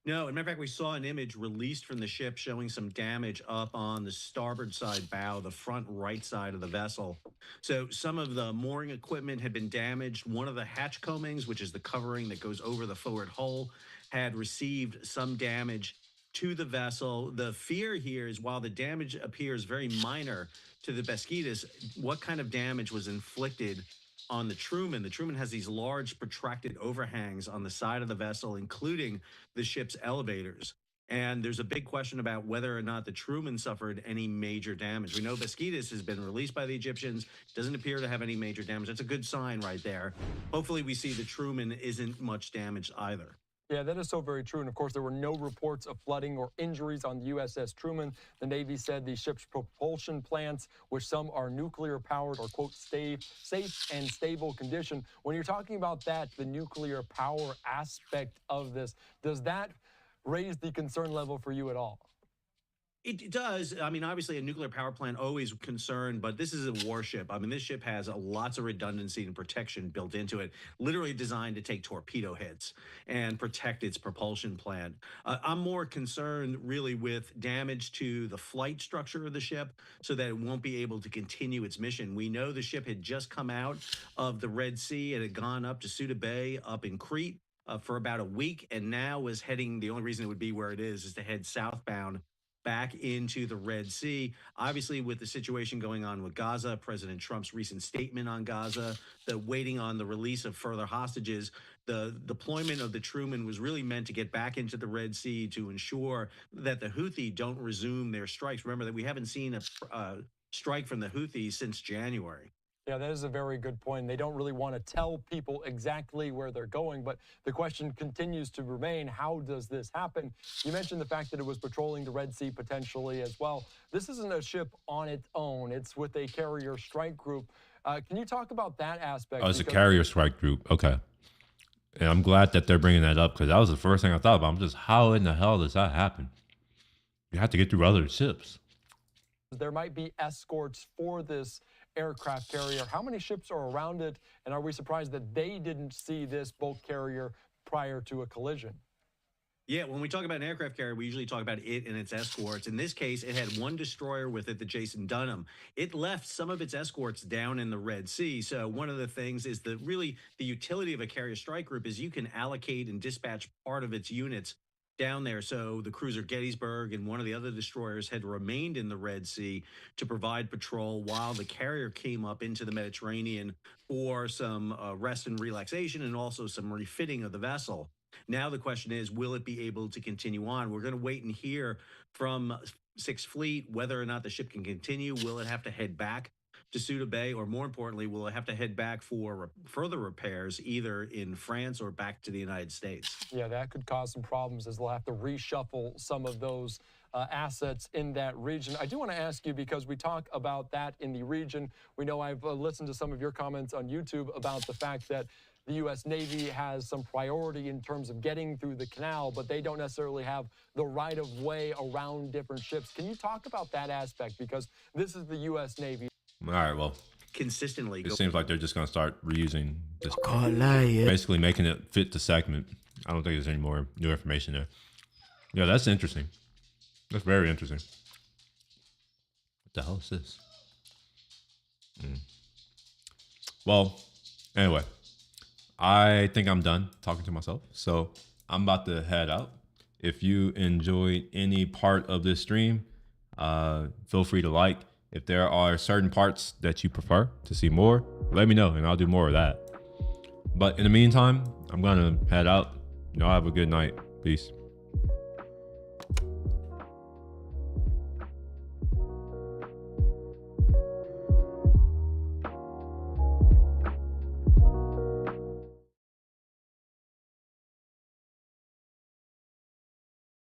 No, as a matter of fact, we saw an image released from the ship showing some damage up on the starboard side bow, the front right side of the vessel. So some of the mooring equipment had been damaged. One of the hatch combings, which is the covering that goes over the forward hull, had received some damage to the vessel. The fear here is while the damage appears very minor to the Beskides, what kind of damage was inflicted on the Truman? The Truman has these large protracted overhangs on the side of the vessel, including the ship's elevators. And there's a big question about whether or not the Truman suffered any major damage. We know Beskides has been released by the Egyptians, doesn't appear to have any major damage. That's a good sign right there. Hopefully we see the Truman isn't much damaged either. Yeah, that is so very true. And of course, there were no reports of flooding or injuries on the USS Truman. The Navy said the ship's propulsion plants, which some are nuclear powered or, quote, safe and stable condition. When you're talking about that, the nuclear power aspect of this, does that raise the concern level for you at all? It does. I mean, obviously, a nuclear power plant always concerned, but this is a warship. I mean, this ship has lots of redundancy and protection built into it, literally designed to take torpedo hits and protect its propulsion plant. I'm more concerned really with damage to the flight structure of the ship so that it won't be able to continue its mission. We know the ship had just come out of the Red Sea. It had gone up to Suda Bay up in Crete for about a week, and now was heading, the only reason it would be where it is to head southbound back into the Red Sea. Obviously, with the situation going on with Gaza, President Trump's recent statement on Gaza, the waiting on the release of further hostages, the deployment of the Truman was really meant to get back into the Red Sea to ensure that the Houthi don't resume their strikes. Remember that we haven't seen a strike from the Houthis since January. Yeah, that is a very good point. They don't really want to tell people exactly where they're going, but the question continues to remain, how does this happen? You mentioned the fact that it was patrolling the Red Sea potentially as well. This isn't a ship on its own. It's with a carrier strike group. Can you talk about that aspect? Oh, it's a carrier strike group. Okay. And I'm glad that they're bringing that up because that was the first thing I thought about. I'm just, how in the hell does that happen? You have to get through other ships. There might be escorts for this aircraft carrier. How many ships are around it? And are we surprised that they didn't see this bulk carrier prior to a collision? Yeah, when we talk about an aircraft carrier, we usually talk about it and its escorts. In this case, it had one destroyer with it, the Jason Dunham. It left some of its escorts down in the Red Sea. So one of the things is that really the utility of a carrier strike group is you can allocate and dispatch part of its units down there. So the cruiser Gettysburg and one of the other destroyers had remained in the Red Sea to provide patrol while the carrier came up into the Mediterranean for some rest and relaxation and also some refitting of the vessel. Now the question is, will it be able to continue on? We're going to wait and hear from Sixth Fleet whether or not the ship can continue. Will it have to head back to Suda Bay, or more importantly, will it have to head back for further repairs either in France or back to the United States? Yeah, that could cause some problems as they'll have to reshuffle some of those assets in that region. I do want to ask you, because we talk about that in the region. We know I've listened to some of your comments on YouTube about the fact that the U.S. Navy has some priority in terms of getting through the canal, but they don't necessarily have the right of way around different ships. Can you talk about that aspect? Because this is the U.S. Navy. All right, well, consistently. It seems like they're just going to start reusing this. Can't lie, yeah. Basically making it fit the segment. I don't think there's any more new information there. Yeah, that's interesting. That's very interesting. What the hell is this? Well, anyway, I think I'm done talking to myself. So I'm about to head out. If you enjoyed any part of this stream, feel free to like, If there are certain parts that you prefer to see more, let me know and I'll do more of that. But in the meantime, I'm gonna head out. Y'all have a good night. Peace.